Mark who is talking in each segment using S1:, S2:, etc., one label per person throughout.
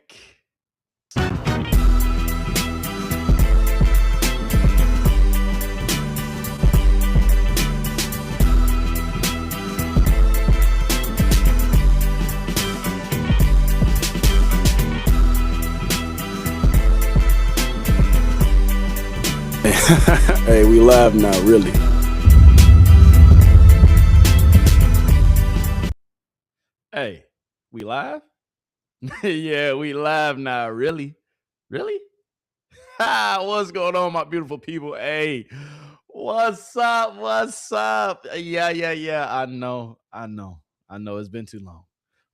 S1: back.
S2: Hey, we live now, really.
S1: Hey, we live? Yeah, we live now, really? Really? What's going on, my beautiful people? Hey, what's up? What's up? Yeah. I know. It's been too long.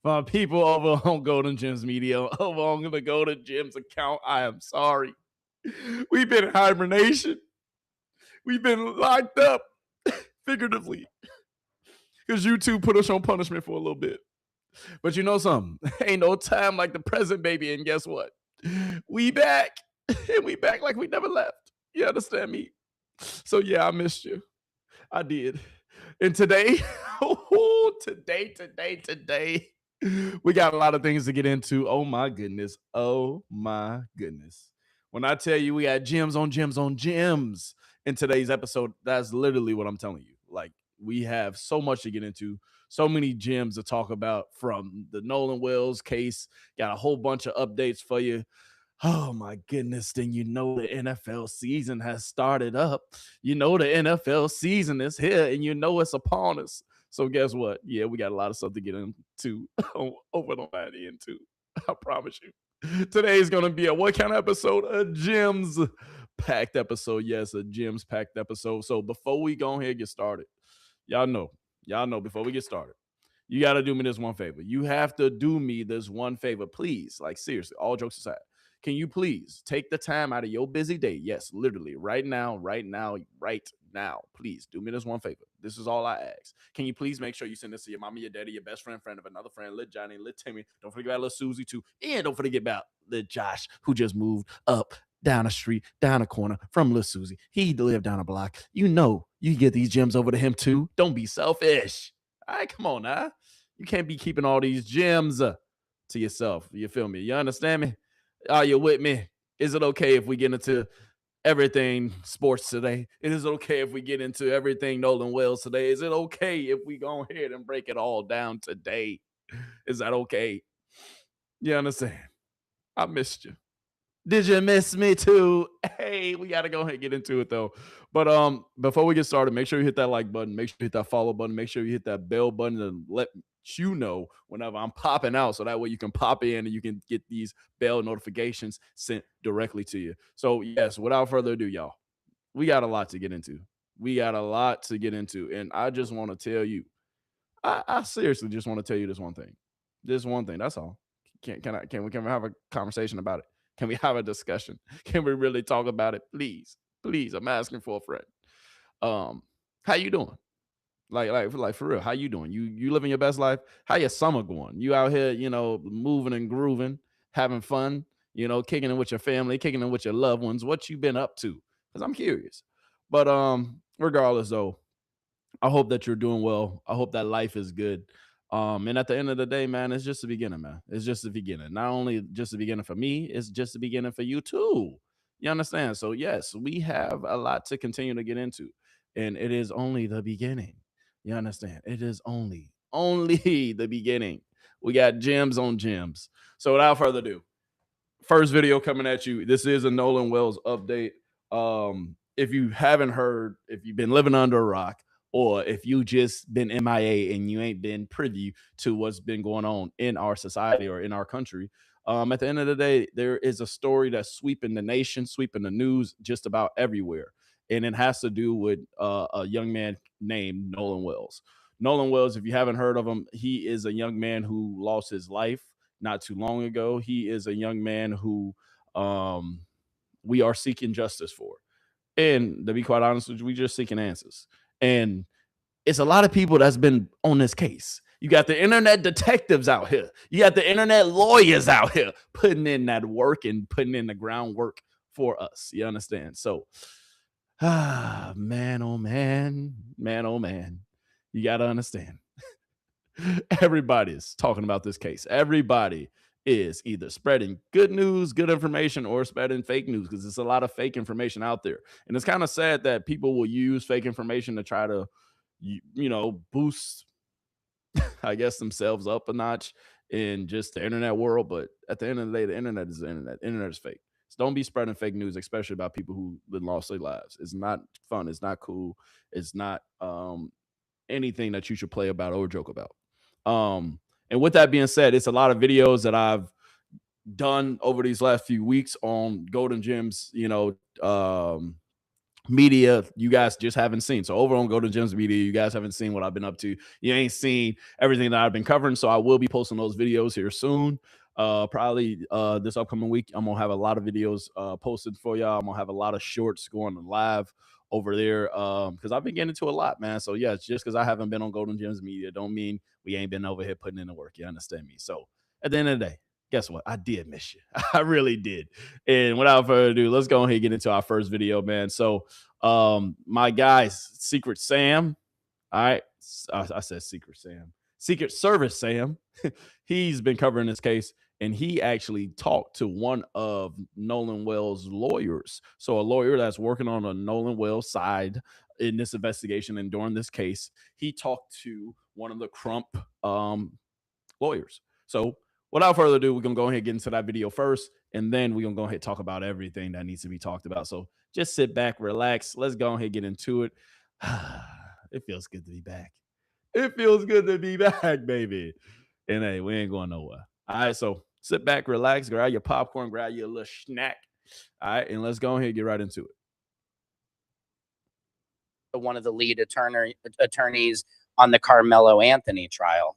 S1: For my people over on Golden Gems Media, over on the Golden Gems account, I am sorry. We've been in hibernation. We've been locked up, figuratively, because YouTube put us on punishment for a little bit. But you know something? Ain't no time like the present, baby. And guess what? We back. And we back like we never left. You understand me? So yeah, I missed you. I did. And today, today, we got a lot of things to get into. Oh my goodness. When I tell you we got gems on gems in today's episode, that's literally what I'm telling you. Like, we have so much to get into, so many gems to talk about, from the Nolan Wells case. Got a whole bunch of updates for you. Oh my goodness, then you know the NFL season has started up. You know the NFL season is here, and you know it's upon us. So guess what? Yeah, we got a lot of stuff to get into over on that end too. I promise you. Today's going to be a what kind of episode? A gems packed episode. Yes, a gems packed episode. So before we go ahead and get started, y'all know, before we get started, you got to do me this one favor. You have to do me this one favor, please. Like, seriously, all jokes aside. Can you please take the time out of your busy day? Yes, literally, right now. Please do me this one favor. This is all I ask. Can you please make sure you send this to your mama, your daddy, your best friend, friend of another friend, little Johnny, little Timmy. Don't forget about little Susie too. And don't forget about little Josh, who just moved up down the street, down the corner from little Susie. He lived down a block. You know, you get these gems over to him too. Don't be selfish. All right, come on now. You can't be keeping all these gems to yourself. You feel me? You understand me? Are you with me? Is it okay if we get into everything sports today? Is it okay if we get into everything Nolan Wells today? Is it okay if we go ahead and break it all down today? Is that okay? You understand? I missed you. Did you miss me too? Hey, we got to go ahead and get into it though. But before we get started, make sure you hit that like button, make sure you hit that follow button, make sure you hit that bell button, and let you know whenever I'm popping out, so that way you can pop in and you can get these bell notifications sent directly to you. So yes, without further ado, y'all, we got a lot to get into. And I just want to tell you, I seriously just want to tell you this one thing. That's all. Can we have a conversation about it? Can we have a discussion? Can we really talk about it? Please, I'm asking for a friend. How you doing? Like for real, how you doing? You living your best life? How your summer going? You out here, moving and grooving, having fun, kicking it with your family, kicking it with your loved ones. What you been up to? Because I'm curious. But regardless though, I hope that you're doing well. I hope that life is good. And at the end of the day, man, it's just the beginning, man. It's just the beginning. Not only just the beginning for me, it's just the beginning for you too. You understand? So yes, we have a lot to continue to get into, and it is only the beginning. You understand? It is only the beginning. We got gems on gems. So without further ado, first video coming at you. This is a Nolan Wells update. If you haven't heard, if you've been living under a rock, or if you just been MIA and you ain't been privy to what's been going on in our society or in our country, at the end of the day, there is a story that's sweeping the nation, sweeping the news just about everywhere. And it has to do with a young man named Nolan Wells. Nolan Wells, if you haven't heard of him, he is a young man who lost his life not too long ago. He is a young man who we are seeking justice for. And to be quite honest with you, we just seeking answers. And it's a lot of people that's been on this case. You got the internet detectives out here. You got the internet lawyers out here putting in that work and putting in the groundwork for us. You understand? So, man, oh man. You got to understand. Everybody is talking about this case. Everybody is either spreading good news, good information, or spreading fake news, because there's a lot of fake information out there. And it's kind of sad that people will use fake information to try to, boost, I guess, themselves up a notch in just the internet world. But at the end of the day, the internet is the internet. The internet is fake. So don't be spreading fake news, especially about people who been lost their lives. It's not fun. It's not cool. It's not anything that you should play about or joke about. And with that being said, it's a lot of videos that I've done over these last few weeks on Golden Gemz, media you guys just haven't seen. So over on Golden Gemz media, you guys haven't seen what I've been up to. You ain't seen everything that I've been covering. So I will be posting those videos here soon. Probably this upcoming week, I'm gonna have a lot of videos posted for y'all. I'm gonna have a lot of shorts going live over there because I've been getting into a lot, man. So yeah, it's just because I haven't been on Golden Gemz media don't mean we ain't been over here putting in the work. You understand me? So at the end of the day, guess what? I did miss you. I really did. And without further ado, let's go ahead and get into our first video, man. So my guys, Secret Sam. All right. I said Secret Sam. Secret Service Sam. He's been covering this case, and he actually talked to one of Nolan Wells' lawyers. So a lawyer that's working on a Nolan Wells side in this investigation and during this case, he talked to one of the Crump lawyers. So without further ado, we're going to go ahead and get into that video first, and then we're going to go ahead and talk about everything that needs to be talked about. So just sit back, relax. Let's go ahead and get into it. It feels good to be back. It feels good to be back, baby. And hey, we ain't going nowhere. All right, so sit back, relax, grab your popcorn, grab your little snack. All right, and let's go ahead and get right into it.
S3: One of the lead attorneys on the Carmelo Anthony trial.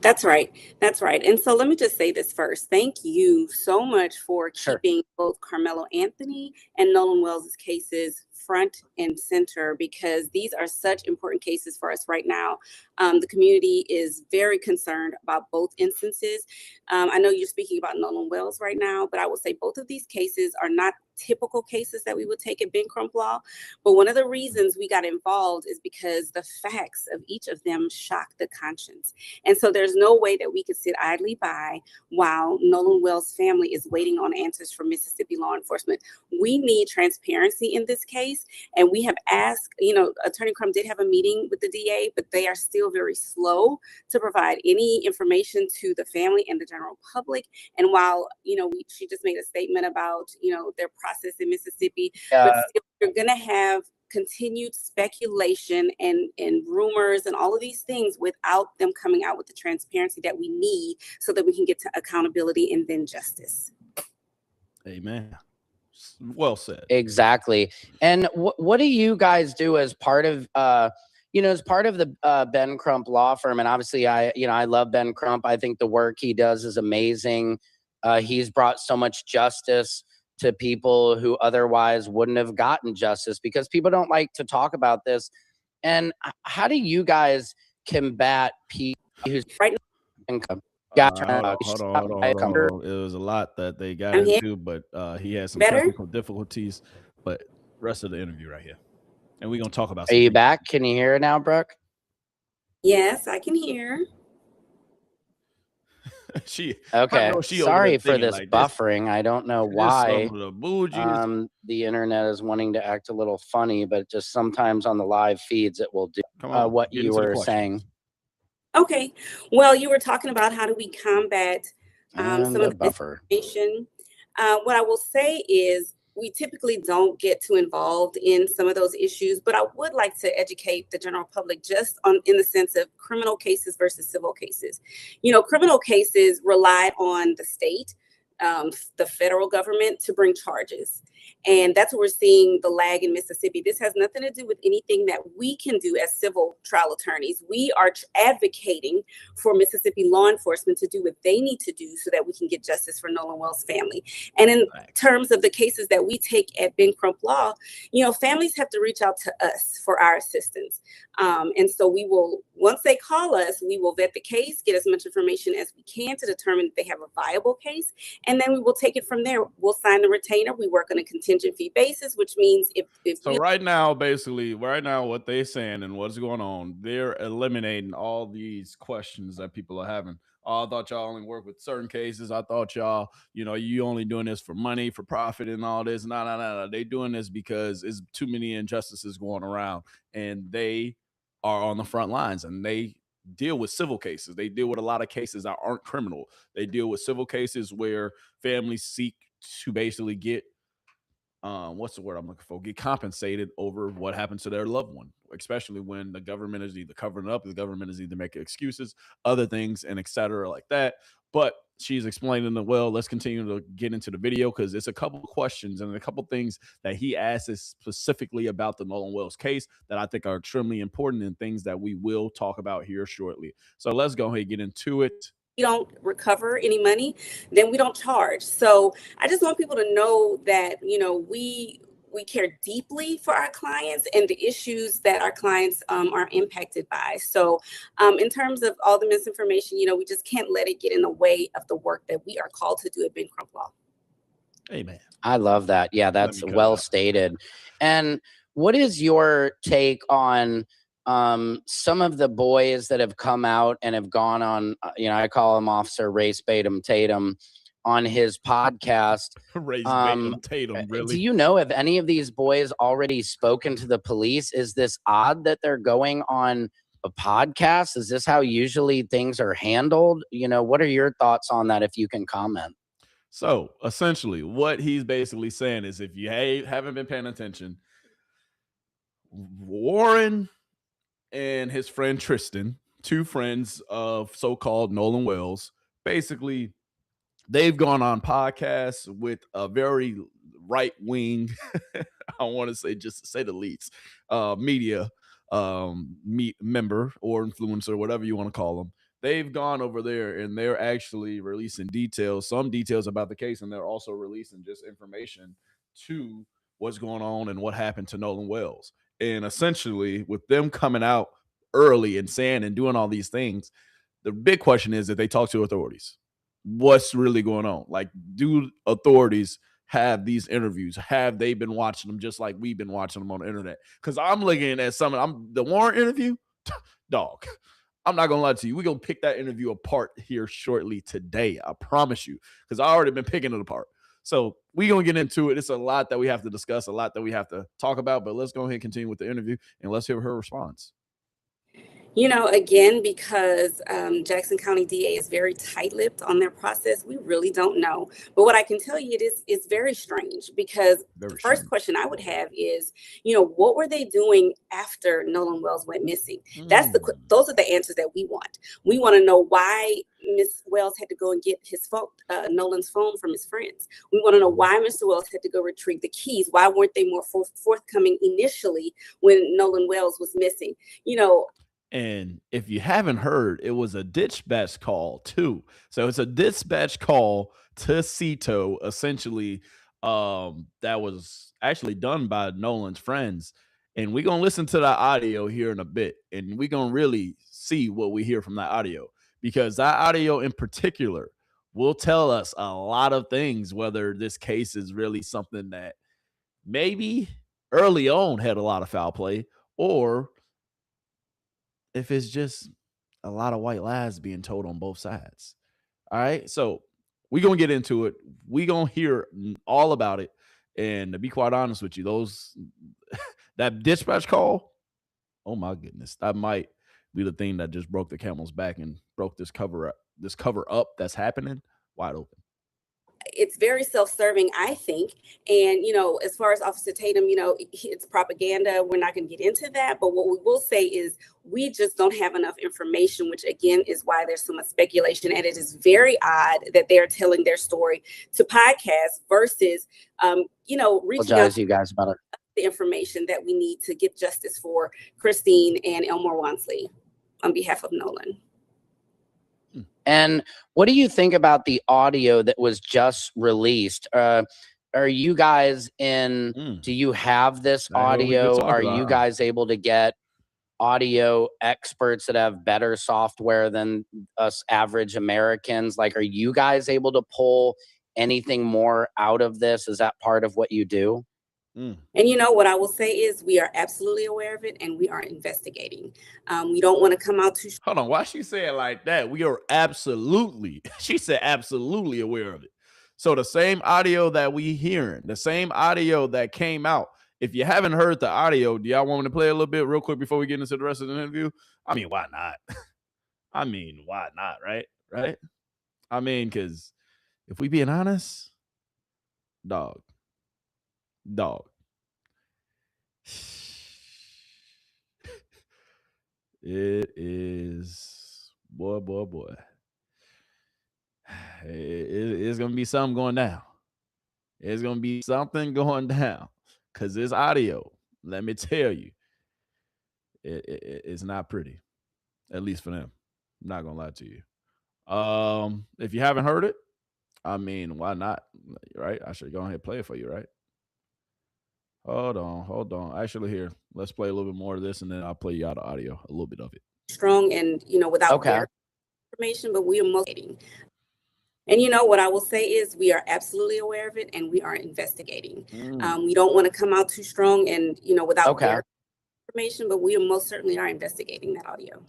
S4: That's right. That's right. And so let me just say this first. Thank you so much for keeping both Carmelo Anthony and Nolan Wells' cases front and center, because these are such important cases for us right now. The community is very concerned about both instances. I know you're speaking about Nolan Wells right now, but I will say both of these cases are not typical cases that we would take at Ben Crump Law. But one of the reasons we got involved is because the facts of each of them shock the conscience. And so there's no way that we could sit idly by while Nolan Wells' family is waiting on answers from Mississippi law enforcement. We need transparency in this case. And we have asked, Attorney Crump did have a meeting with the DA, but they are still very slow to provide any information to the family and the general public. And while, she just made a statement about, their process in Mississippi, but still you're going to have continued speculation and rumors and all of these things without them coming out with the transparency that we need so that we can get to accountability and then justice.
S1: Amen. Well said.
S3: Exactly. And what do you guys do as part of, as part of the Ben Crump law firm? And obviously I love Ben Crump. I think the work he does is amazing. He's brought so much justice to people who otherwise wouldn't have gotten justice, because people don't like to talk about this. And how do you guys combat people who's right income?
S1: Hold on. It was a lot that they got into, but he had some technical difficulties. But rest of the interview right here, and we're gonna talk about.
S3: Are you back? Can you hear it now, Brooke?
S4: Yes, I can hear.
S3: Okay. Sorry for this buffering. I don't know why. The internet is wanting to act a little funny, but just sometimes on the live feeds it will do what you were saying.
S4: Okay. Well, you were talking about how do we combat some of the
S3: buffer.
S4: What I will say is we typically don't get too involved in some of those issues, but I would like to educate the general public just in the sense of criminal cases versus civil cases. Criminal cases rely on the state, the federal government to bring charges. And that's what we're seeing the lag in Mississippi. This has nothing to do with anything that we can do as civil trial attorneys. We are advocating for Mississippi law enforcement to do what they need to do so that we can get justice for Nolan Wells' family. And in terms of the cases that we take at Ben Crump Law, families have to reach out to us for our assistance. And so we will, once they call us, we will vet the case, get as much information as we can to determine if they have a viable case. And then we will take it from there. We'll sign the retainer. We work on a contingent fee basis, which means if
S1: right now, what they're saying and what's going on, they're eliminating all these questions that people are having. oh, I thought y'all only work with certain cases. I thought y'all, you only doing this for money, for profit, and all this. No. They doing this because it's too many injustices going around, and they are on the front lines, and they deal with civil cases. They deal with a lot of cases that aren't criminal. They deal with civil cases where families seek to basically get what's the word I'm looking for? Get compensated over what happened to their loved one, especially when the government is either covering it up, the government is either making excuses, other things, and et cetera, like that. But she's explaining it well. Let's continue to get into the video because it's a couple of questions and a couple of things that he asks specifically about the Nolan Wells case that I think are extremely important and things that we will talk about here shortly. So let's go ahead and get into it.
S4: We don't recover any money, then we don't charge. So I just want people to know that, we care deeply for our clients and the issues that our clients are impacted by. So in terms of all the misinformation, we just can't let it get in the way of the work that we are called to do at Ben Crump Law.
S1: Amen.
S3: I love that. Yeah, that's well stated. And what is your take on some of the boys that have come out and have gone on, I call him Officer Race Batum Tatum on his podcast.
S1: Race Batum Tatum, really?
S3: Do you know if any of these boys already spoken to the police? Is this odd that they're going on a podcast? Is this how usually things are handled? What are your thoughts on that, if you can comment?
S1: So essentially what he's basically saying is if you haven't been paying attention, Warren and his friend Tristan, two friends of so-called Nolan Wells, basically they've gone on podcasts with a very right-wing, I want to say, just to say the least, media member or influencer, whatever you want to call them. They've gone over there and they're actually releasing some details about the case, and they're also releasing just information to what's going on and what happened to Nolan Wells. And essentially, with them coming out early and saying and doing all these things, the big question is that they talk to authorities. What's really going on? Like, do authorities have these interviews? Have they been watching them just like we've been watching them on the internet? Because I'm looking at the Warren interview, dog. I'm not gonna lie to you. We're gonna pick that interview apart here shortly today. I promise you, because I already been picking it apart. So we're going to get into it. It's a lot that we have to discuss, a lot that we have to talk about, but let's go ahead and continue with the interview and let's hear her response.
S4: Again, because Jackson County DA is very tight-lipped on their process, we really don't know. But what I can tell you, it's very strange because the first question I would have is, what were they doing after Nolan Wells went missing? Those are the answers that we want. We want to know why Miss Wells had to go and get his phone, Nolan's phone, from his friends. We want to know why Mr. Wells had to go retrieve the keys. Why weren't they more forthcoming initially when Nolan Wells was missing?
S1: And if you haven't heard, it was a dispatch call too. So it's a dispatch call to Cito, essentially, that was actually done by Nolan's friends. And we're going to listen to that audio here in a bit. And we're going to really see what we hear from that audio. Because that audio in particular will tell us a lot of things, whether this case is really something that maybe early on had a lot of foul play, or if it's just a lot of white lies being told on both sides. All right. So we're going to get into it. We're going to hear all about it. And to be quite honest with you, that dispatch call, oh my goodness, that might be the thing that just broke the camel's back and broke this cover up that's happening wide open.
S4: It's very self-serving, I think. And, as far as Officer Tatum, it's propaganda. We're not going to get into that. But what we will say is we just don't have enough information, which, again, is why there's so much speculation. And it is very odd that they're telling their story to podcasts versus, reaching out to
S3: you guys about it.
S4: The information that we need to get justice for Christine and Elmore Wansley on behalf of Nolan.
S3: And what do you think about the audio that was just released? Are you guys do you have this audio? Are you guys able to get audio experts that have better software than us average Americans? Like, are you guys able to pull anything more out of this? Is that part of what you do?
S1: Mm.
S4: And you know what I will say is we are absolutely aware of it and we are investigating. We don't want to come out too.
S1: Hold on. Why she say it like that? We are absolutely, she said absolutely aware of it. So the same audio that we hearing, the same audio that came out. If you haven't heard the audio, do y'all want me to play a little bit real quick before we get into the rest of the interview? I mean, why not? I mean, why not? Right? Right? I mean, because if we being honest, dog. It is boy. It's gonna be something going down. It's gonna be something going down because this audio, let me tell you, it's not pretty, at least for them. I'm not gonna lie to you. If you haven't heard it, I mean, why not? Right? I should go ahead and play it for you, right? Hold on. Actually, here, let's play a little bit more of this, and then I'll play you out the audio, a little bit of it.
S4: Strong and without information, but we are motivating. And you know what I will say is we are absolutely aware of it and we are investigating. We don't want to come out too strong and without information, but we most certainly are investigating that audio.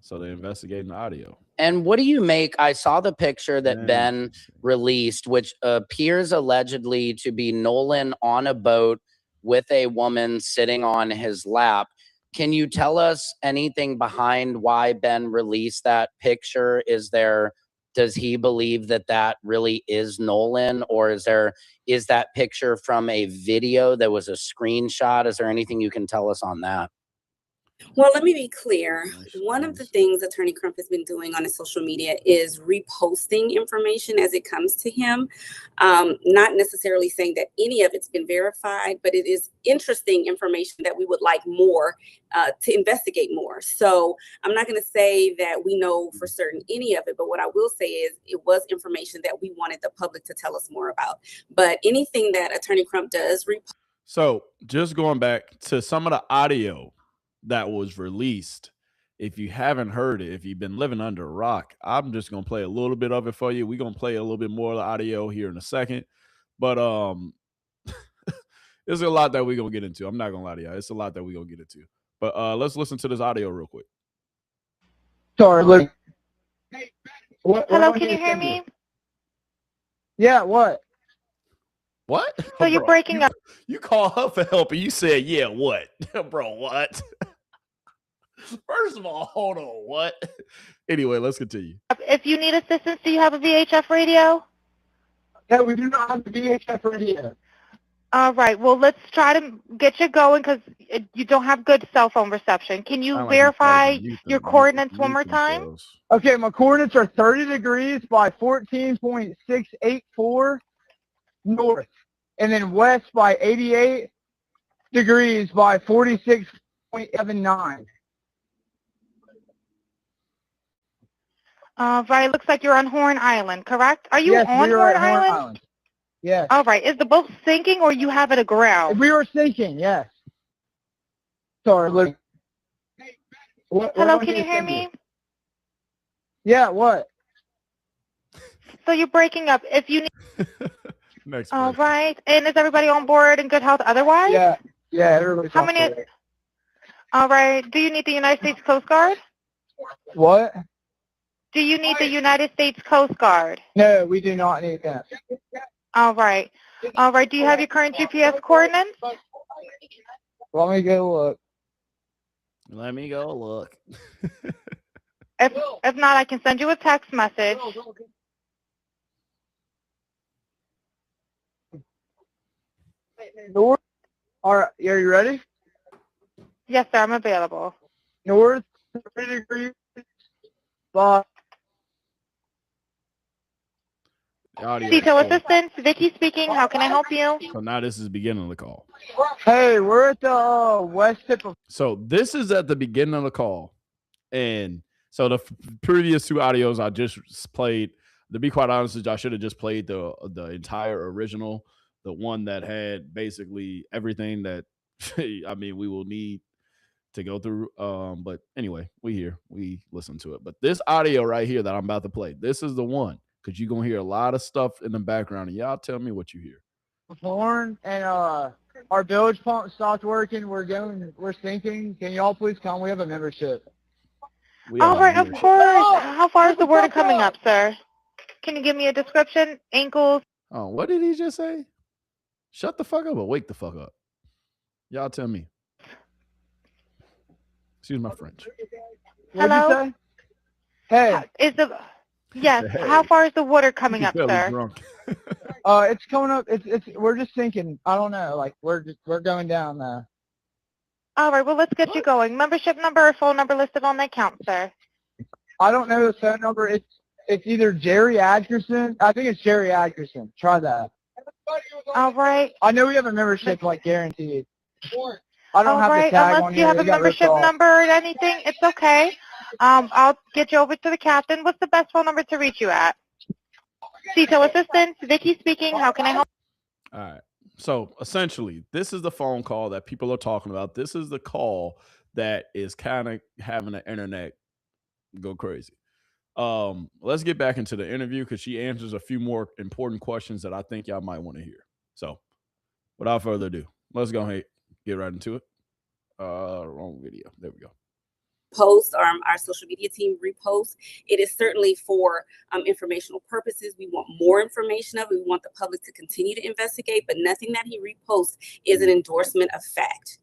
S1: So they're investigating the audio.
S3: And what do you make? I saw the picture that Ben released, which appears allegedly to be Nolan on a boat with a woman sitting on his lap. Can you tell us anything behind why Ben released that picture? Does he believe that really is Nolan, or is that picture from a video that was a screenshot? Is there anything you can tell us on that?
S4: Well, let me be clear. One of the things Attorney Crump has been doing on his social media is reposting information as it comes to him. Not necessarily saying that any of it's been verified, but it is interesting information that we would like more to investigate more. So I'm not going to say that we know for certain any of it, but what I will say is it was information that we wanted the public to tell us more about. But anything that Attorney Crump does repost.
S1: So just going back to some of the audio that was released, if you haven't heard it, if you've been living under a rock, I'm just gonna play a little bit of it for you. We're gonna play a little bit more of the audio here in a second, but there's a lot that we're gonna get into. I'm not gonna lie to you, it's a lot that we're gonna get into, but let's listen to this audio real quick.
S5: Sorry, look.
S6: Hello, can you hear me?
S5: Yeah, what?
S6: So you're breaking up.
S1: You call her for help and you said, yeah, what? Bro, what? First of all, hold on, what? Anyway, let's continue.
S6: If you need assistance, do you have a VHF radio?
S5: Yeah, we do not have the VHF radio.
S6: All right, well, let's try to get you going because you don't have good cell phone reception. Can you verify your coordinates one more time?
S5: Okay, my coordinates are 30 degrees by 14.684 north, and then west by 88 degrees by 46.79.
S6: Right, looks like you're on Horn Island, correct? Are you on Horn Island?
S5: Yes.
S6: All right, is the boat sinking or you have it aground?
S5: We were sinking, yes. Sorry, look.
S6: Hello, can you hear me?
S5: Yeah, what?
S6: So you're breaking up. If you need...
S1: Next.
S6: All right, and is everybody on board in good health otherwise?
S5: Yeah, everybody's
S6: How many? All right, do you need the United States Coast Guard?
S5: What?
S6: Do you need the United States Coast Guard?
S5: No, we do not need that.
S6: All right. All right. Do you have your current GPS coordinates?
S5: Let me go look.
S6: If not, I can send you a text message.
S5: North. All right, are you ready?
S6: Yes, sir. I'm available.
S5: North 30 degrees by...
S6: Detail assistance, Vicky speaking. How can I help you?
S1: So now this is the beginning of the call.
S5: Hey, we're at the west tip of...
S1: So this is at the beginning of the call. And so the previous two audios I just played, to be quite honest, I should have just played the entire original, the one that had basically everything that, I mean, we will need to go through. But anyway, we listen to it. But this audio right here that I'm about to play, this is the one. Because you're going to hear a lot of stuff in the background, and y'all tell me what you hear.
S5: horn and our bilge pump stopped working. We're sinking. Can y'all please come? We have a membership.
S6: All right, of course. How far is the water coming up, sir? Can you give me a description? Ankles?
S1: Oh, what did he just say? Shut the fuck up or wake the fuck up. Y'all tell me. Excuse my French.
S5: What'd you say? Hey.
S6: Yes.
S1: Hey.
S6: How far is the water coming up, sir?
S1: Drunk.
S5: It's coming up. We're just sinking. I don't know. Like we're going down now.
S6: All right. Well, let's get you going. Membership number or phone number listed on the account, sir.
S5: I don't know the phone number. It's either Jerry Atkinson. I think it's Jerry Atkinson. Try that.
S6: All right.
S5: I know we have a membership, like guaranteed. I don't have the tag
S6: Unless
S5: on
S6: you
S5: here.
S6: have a
S5: It got ripped
S6: membership
S5: off.
S6: number or anything, it's okay. I'll get you over to the captain. What's the best phone number to reach you at? CITO assistant, Vicky speaking. How can I help?
S1: All right. So essentially, this is the phone call that people are talking about. This is the call that is kind of having the internet go crazy. Let's get back into the interview because she answers a few more important questions that I think y'all might want to hear. So without further ado, let's go ahead get right into it. Wrong video. There we go.
S4: Post our social media team repost. It is certainly for informational purposes. We want more information of it. We want the public to continue to investigate, but nothing that he reposts is an endorsement of fact.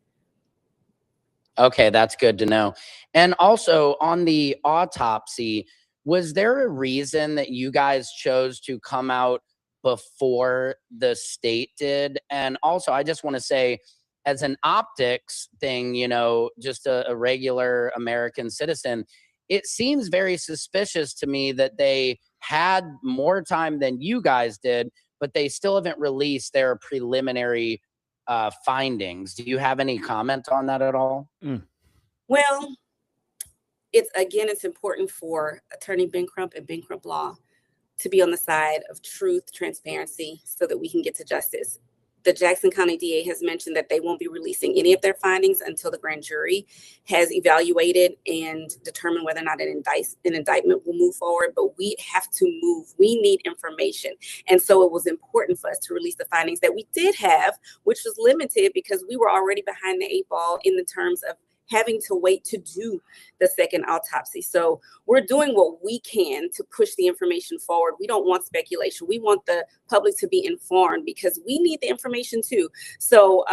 S3: Okay, that's good to know. And also on the autopsy, was there a reason that you guys chose to come out before the state did? And also, I just want to say, as an optics thing, you know, just a regular American citizen, it seems very suspicious to me that they had more time than you guys did, but they still haven't released their preliminary findings. Do you have any comment on that at all?
S4: Well, it's important for Attorney Ben Crump and Ben Crump Law to be on the side of truth, transparency, so that we can get to justice. The Jackson County DA has mentioned that they won't be releasing any of their findings until the grand jury has evaluated and determined whether or not an indictment will move forward. But we have to move. We need information. And so it was important for us to release the findings that we did have, which was limited because we were already behind the 8 ball in the terms of having to wait to do the second autopsy. So we're doing what we can to push the information forward. We don't want speculation. We want the public to be informed because we need the information too. So,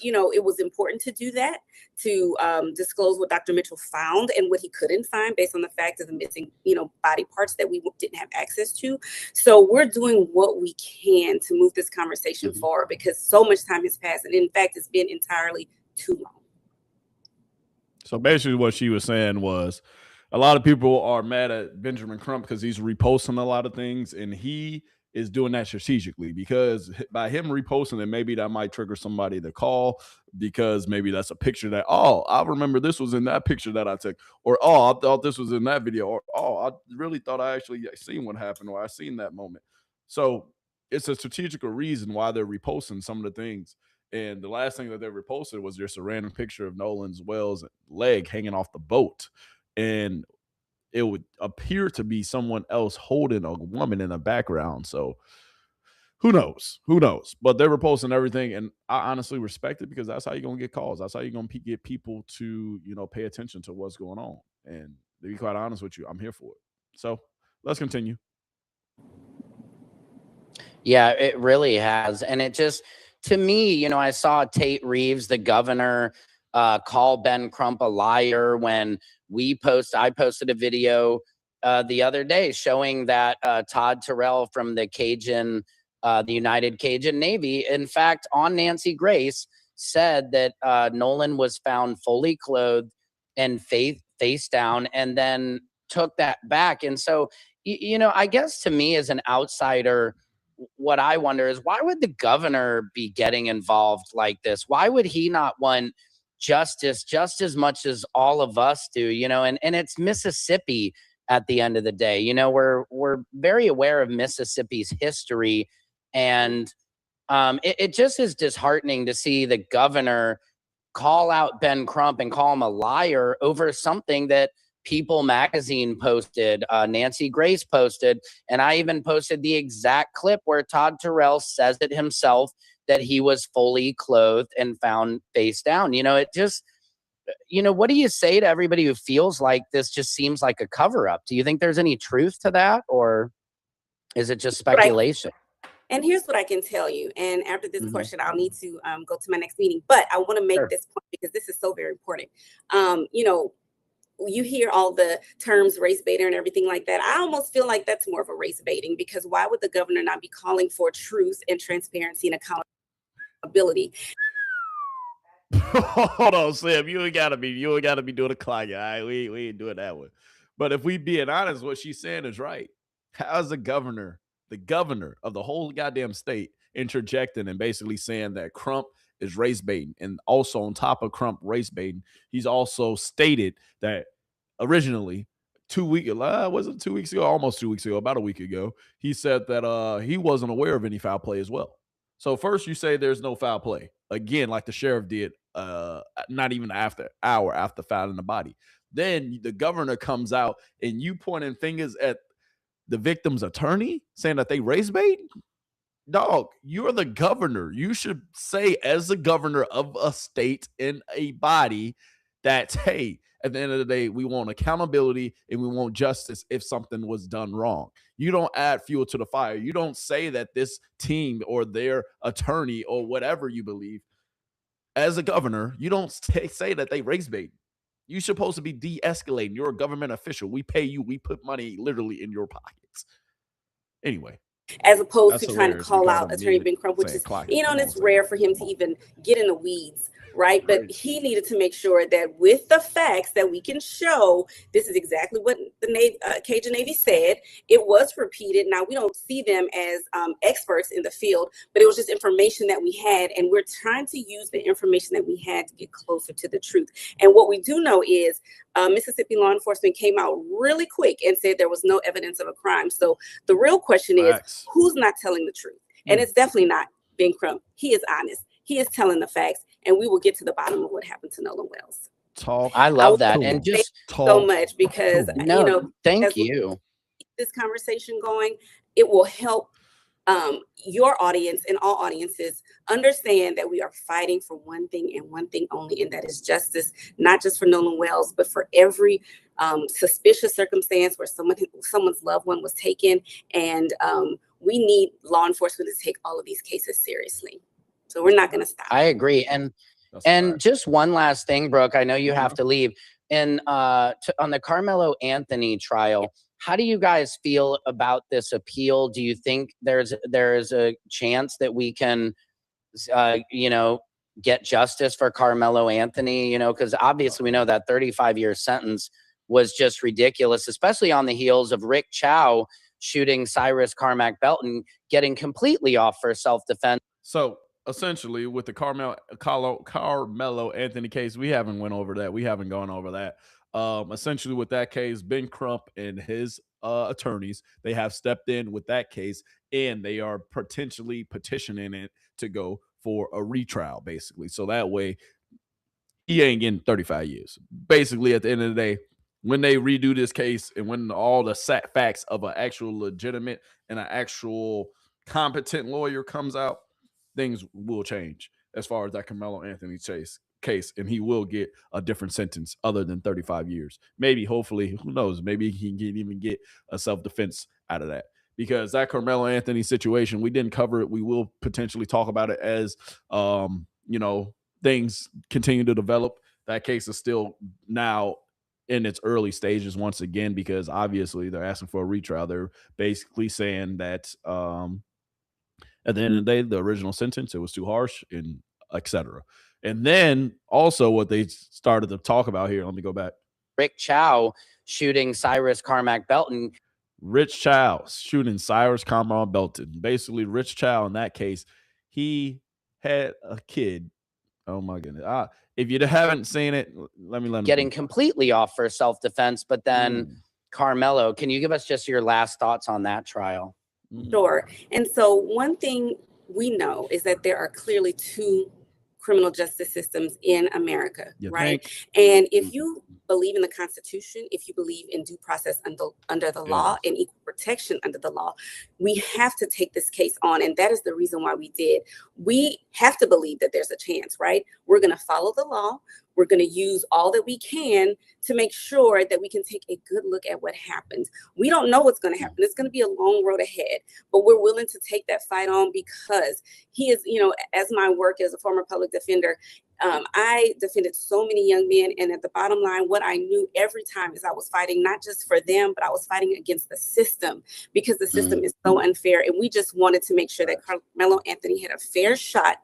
S4: you know, it was important to do that, to disclose what Dr. Mitchell found and what he couldn't find based on the fact of the missing, you know, body parts that we didn't have access to. So we're doing what we can to move this conversation forward because so much time has passed. And in fact, it's been entirely too long.
S1: So basically what she was saying was a lot of people are mad at Benjamin Crump because he's reposting a lot of things, and he is doing that strategically because by him reposting it, maybe that might trigger somebody to call because maybe that's a picture that, oh, I remember this was in that picture that I took, or, oh, I thought this was in that video, or, oh, I really thought I actually seen what happened, or I seen that moment. So it's a strategical reason why they're reposting some of the things. And the last thing that they reposted was just a random picture of Nolan Wells' leg hanging off the boat. And it would appear to be someone else holding a woman in the background. So who knows? Who knows? But they were posting everything. And I honestly respect it because that's how you're going to get calls. That's how you're going to get people to, you know, pay attention to what's going on. And to be quite honest with you, I'm here for it. So let's continue.
S3: Yeah, it really has. And it just, to me, you know, I saw Tate Reeves, the governor, call Ben Crump a liar when I posted a video the other day showing that Todd Terrell from the United Cajun Navy, in fact, on Nancy Grace, said that Nolan was found fully clothed and face down, and then took that back. And so, you know, I guess to me as an outsider, what I wonder is why would the governor be getting involved like this? Why would he not want justice just as much as all of us do? You know, and it's Mississippi at the end of the day. You know, we're very aware of Mississippi's history, and it just is disheartening to see the governor call out Ben Crump and call him a liar over something that People Magazine posted, Nancy Grace posted, and I even posted the exact clip where Todd Terrell says it himself that he was fully clothed and found face down. It just, what do you say to everybody who feels like this just seems like a cover up? Do you think there's any truth to that, or is it just speculation?
S4: And here's what I can tell you. And after this question, I'll need to go to my next meeting. But I want to make this point because this is so very important. You hear all the terms race baiter and everything like that. I almost feel like that's more of a race baiting, because why would the governor not be calling for truth and transparency and accountability?
S1: Hold on, Sam. You ain't gotta be doing a clock. All right, we ain't doing that one. But if we being honest, what she's saying is right. How's the governor of the whole goddamn state, interjecting and basically saying that Crump is race baiting? And also on top of Crump race baiting, he's also stated that originally 2 weeks ago, almost 2 weeks ago, about a week ago, he said that he wasn't aware of any foul play as well. So first you say there's no foul play, again, like the sheriff did, not even hour after fouling the body. Then the governor comes out and you pointing fingers at the victim's attorney saying that they race bait. Dog, you're the governor. You should say, as the governor of a state in a body, that, hey, at the end of the day, we want accountability and we want justice if something was done wrong. You don't add fuel to the fire. You don't say that this team or their attorney or whatever you believe, as a governor, you don't say that they race bait. You're supposed to be de-escalating. You're a government official. We pay you. We put money literally in your pockets. Anyway.
S4: As opposed to trying to call out Attorney Ben Crump, which is, and it's rare for him to even get in the weeds, right? But he needed to make sure that with the facts that we can show, this is exactly what the Cajun Navy said. It was repeated. Now, we don't see them as experts in the field, but it was just information that we had, and we're trying to use the information that we had to get closer to the truth. And what we do know is Mississippi law enforcement came out really quick and said there was no evidence of a crime. So the real question is, who's not telling the truth? And it's definitely not Ben Crump. He is honest. He is telling the facts, and we will get to the bottom of what happened to Nolan Wells.
S3: I love that. And just
S4: so much because,
S3: thank you.
S4: This conversation going, it will help your audience and all audiences understand that we are fighting for one thing and one thing only, and that is justice, not just for Nolan Wells, but for every suspicious circumstance where someone's loved one was taken. And we need law enforcement to take all of these cases seriously. So we're not going to stop.
S3: I agree. And just one last thing, Brooke, I know you have to leave. And on the Carmelo Anthony trial, how do you guys feel about this appeal? Do you think there's a chance that we can, get justice for Carmelo Anthony? Because obviously we know that 35-year sentence was just ridiculous, especially on the heels of Rick Chow shooting Cyrus Carmack Belton, getting completely off for self-defense.
S1: So essentially, with the Carmelo Anthony case, we haven't went over that. We haven't gone over that. Essentially, with that case, Ben Crump and his attorneys, they have stepped in with that case, and they are potentially petitioning it to go for a retrial, basically. So that way, he ain't getting 35 years. Basically, at the end of the day, when they redo this case and when all the facts of an actual legitimate and an actual competent lawyer comes out, things will change as far as that Carmelo Anthony case, and he will get a different sentence other than 35 years. Maybe, hopefully, who knows? Maybe he can even get a self-defense out of that. Because that Carmelo Anthony situation, we didn't cover it. We will potentially talk about it as, things continue to develop. That case is still now in its early stages once again, because obviously they're asking for a retrial. They're basically saying that at the end of the day, the original sentence, it was too harsh, and etc. And then also what they started to talk about here, let me go back.
S3: Rick Chow shooting Cyrus Carmack Belton.
S1: Rich Chow shooting Cyrus Carmack Belton. Basically, Rich Chow in that case, he had a kid. Oh my goodness. If you haven't seen it, let me
S3: getting completely off for self-defense, but then Carmelo, can you give us just your last thoughts on that trial?
S4: Sure. And so one thing we know is that there are clearly two criminal justice systems in America, right? And if you believe in the Constitution, if you believe in due process under the law and equal protection under the law, we have to take this case on. And that is the reason why we did. We have to believe that there's a chance, right? We're going to follow the law. We're going to use all that we can to make sure that we can take a good look at what happens. We don't know what's going to happen. It's going to be a long road ahead, but we're willing to take that fight on because he is, you know, as my work as a former public defender, I defended so many young men. And at the bottom line, what I knew every time is I was fighting not just for them, but I was fighting against the system because the system is so unfair. And we just wanted to make sure that Carmelo Anthony had a fair shot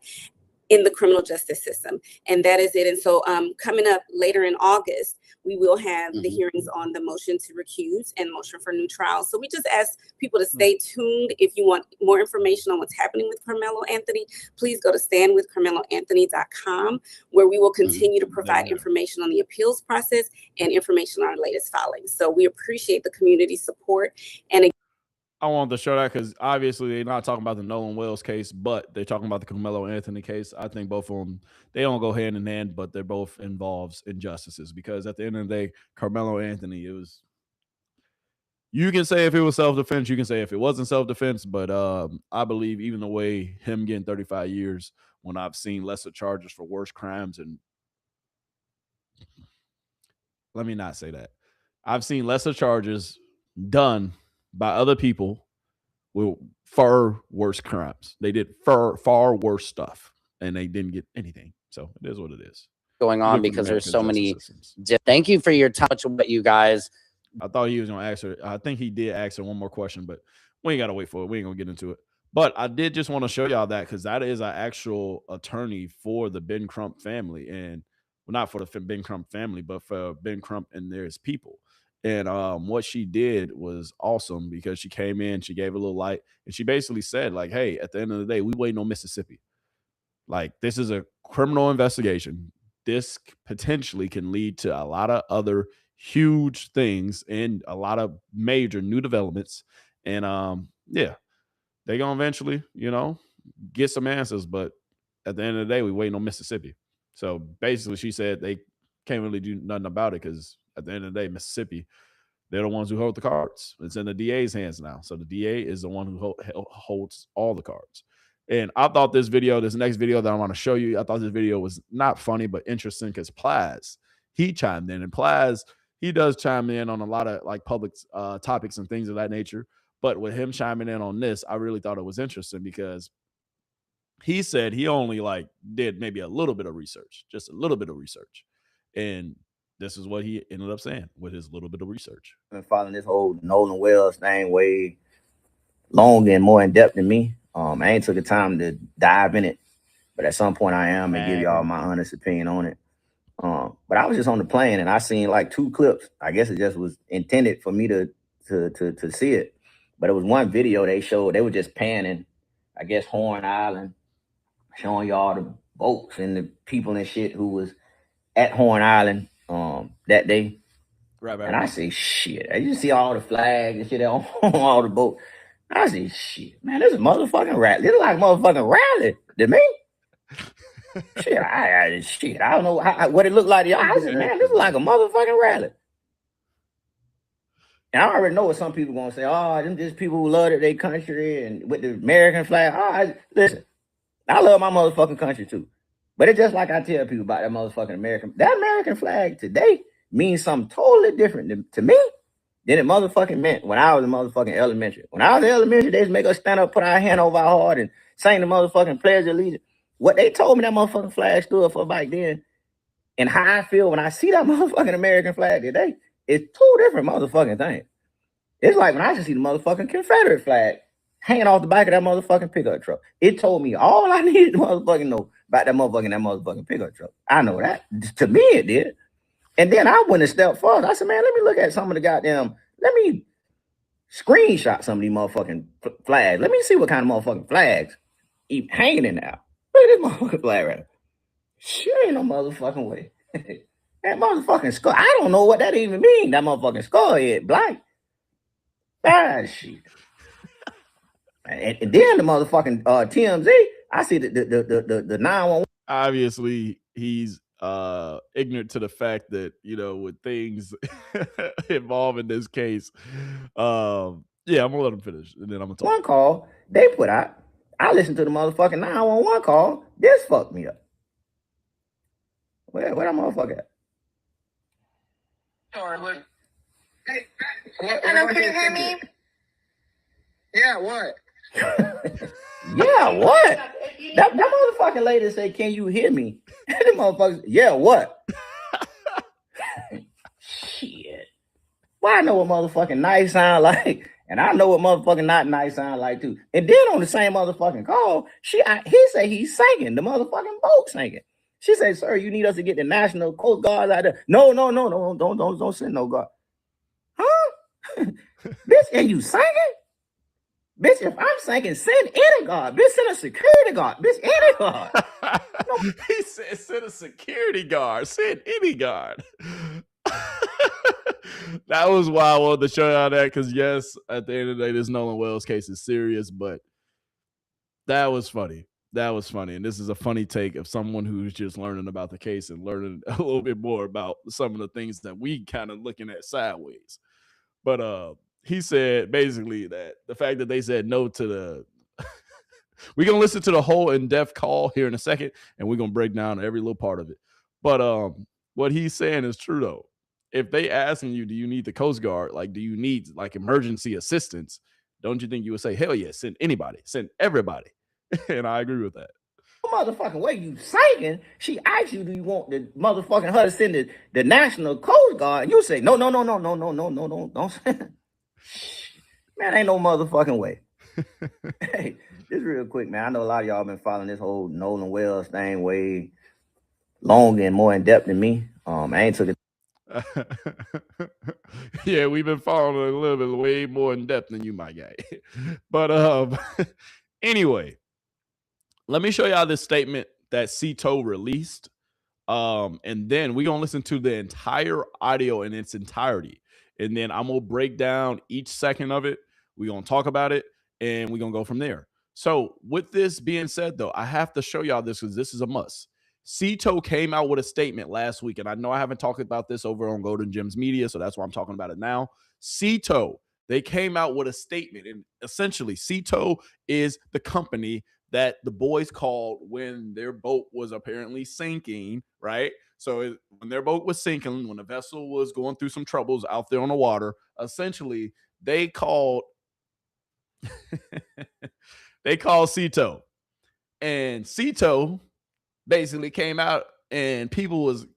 S4: in the criminal justice system. And that is it. And so coming up later in August, we will have the hearings on the motion to recuse and motion for new trial. So we just ask people to stay tuned. If you want more information on what's happening with Carmelo Anthony, please go to standwithcarmeloanthony.com, where we will continue to provide information on the appeals process and information on our latest filings. So we appreciate the community support. And
S1: I wanted to show that because obviously they're not talking about the Nolan Wells case, but they're talking about the Carmelo Anthony case. I think both of them, they don't go hand in hand, but they're both involves injustices because at the end of the day, Carmelo Anthony, it was, you can say if it was self-defense, you can say if it wasn't self-defense, but I believe even the way him getting 35 years when I've seen lesser charges for worse crimes, and let me not say that. I've seen lesser charges done by other people with far worse crimes. They did far worse stuff, and they didn't get anything. So it is what it is.
S3: Going on because there's so many. Thank you for your touch with you guys.
S1: I thought he was going to ask her. I think he did ask her one more question, but we ain't got to wait for it. We ain't going to get into it. But I did just want to show y'all that because that is an actual attorney for the Ben Crump family. And well, not for the Ben Crump family, but for Ben Crump and his people. And what she did was awesome because she came in, she gave a little light, and she basically said, like, hey, at the end of the day, we waiting on Mississippi. Like, this is a criminal investigation. This potentially can lead to a lot of other huge things and a lot of major new developments. And yeah, they're going to eventually, you know, get some answers. But at the end of the day, we waiting on Mississippi. So basically, she said they can't really do nothing about it because at the end of the day, Mississippi, they're the ones who hold the cards. It's in the DA's hands now. So the DA is the one who holds all the cards. And I thought this next video that I want to show you, I thought this video was not funny, but interesting because Plaz, he chimed in. And Plaz, he does chime in on a lot of like public topics and things of that nature. But with him chiming in on this, I really thought it was interesting because he said he only like did maybe a little bit of research, just a little bit of research. And this is what he ended up saying with his little bit of research.
S7: I've been following this whole Nolan Wells thing way longer and more in depth than me. I ain't took the time to dive in it, but at some point I am and give y'all my honest opinion on it. But I was just on the plane and I seen like 2 clips. I guess it just was intended for me to see it. But it was one video they showed. They were just panning, I guess, Horn Island, showing y'all the boats and the people and shit who was at Horn Island that day. Right. And I say, shit. You see all the flags and shit on all the boats. I say, shit, man, this is a motherfucking rally. This is like a motherfucking rally to me. Shit, I don't know what it looked like to y'all. I said, man, this is like a motherfucking rally. And I already know what some people gonna say. Oh, them just people who love their country and with the American flag. Listen, I love my motherfucking country too. But it's just like I tell people about that motherfucking that American flag today means something totally different to me than it motherfucking meant when I was in motherfucking elementary. When I was in elementary, they just make us stand up, put our hand over our heart and sing the motherfucking Pledge of Allegiance. What they told me that motherfucking flag stood for back then and how I feel when I see that motherfucking American flag today, it's 2 different motherfucking things. It's like when I just see the motherfucking Confederate flag hanging off the back of that motherfucking pickup truck. It told me all I needed to motherfucking know about that motherfucking pickup truck. I know that. To me, it did. And then I went a step further. I said, man, let me look at some of the goddamn, let me screenshot some of these motherfucking flags. Let me see what kind of motherfucking flags keep hanging in there. Look at this motherfucking flag right there. Shit, ain't no motherfucking way. That motherfucking skull. I don't know what that even means. That motherfucking skull head black. Ah, shit. And then the motherfucking TMZ, I see the 911.
S1: Obviously, he's ignorant to the fact that, you know, with things involved in this case. Yeah, I'm gonna let him finish and then I'm gonna talk.
S7: One call they put out. I listened to the motherfucking 911 call. This fucked me up. Where that motherfucker at?
S5: Hey,
S6: Hello, can you hear me?
S5: yeah, what?
S7: Yeah, what? That motherfucking lady said, "Can you hear me?" And the motherfucker, yeah, what? Shit. Well, I know what motherfucking nice sound like, and I know what motherfucking not nice sound like too. And then on the same motherfucking call, he said he's sinking, the motherfucking boat sinking. She said, "Sir, you need us to get the National Coast Guard out there." No, don't send no guard. Huh? Bitch, and you sinking? Bitch, if I'm sinking, send any guard. Bitch, send a security guard. Bitch, any guard.
S1: He said, send a security guard. Send any guard. That was why I wanted to show y'all that, because yes, at the end of the day, this Nolan Wells case is serious, but that was funny. That was funny. And this is a funny take of someone who's just learning about the case and learning a little bit more about some of the things that we kind of looking at sideways. But he said basically that the fact that they said no to the we're gonna listen to the whole in-depth call here in a second, and we're gonna break down every little part of it. But what he's saying is true though. If they asking you, do you need the Coast Guard? Like, do you need like emergency assistance? Don't you think you would say, hell yeah, send anybody, send everybody? And I agree with that.
S7: Motherfucking way you sinking, she asked you, do you want the motherfucking her to send the National Coast Guard? And you say, no, don't send. Man, ain't no motherfucking way. Hey, just real quick, man. I know a lot of y'all been following this whole Nolan Wells thing way longer and more in depth than me. I ain't took it.
S1: Yeah, we've been following a little bit way more in depth than you, my guy. But anyway, let me show y'all this statement that Cito released. And then we're gonna listen to the entire audio in its entirety. And then I'm gonna break down each second of it. We're gonna talk about it, and we're gonna go from there. So, with this being said, though, I have to show y'all this because this is a must. Cito came out with a statement last week, and I know I haven't talked about this over on Golden Gemz Media, so that's why I'm talking about it now. Cito, they came out with a statement, and essentially, Cito is the company that the boys called when their boat was apparently sinking, right? So when their boat was sinking, when the vessel was going through some troubles out there on the water, essentially they called Cito. And Cito basically came out, and people was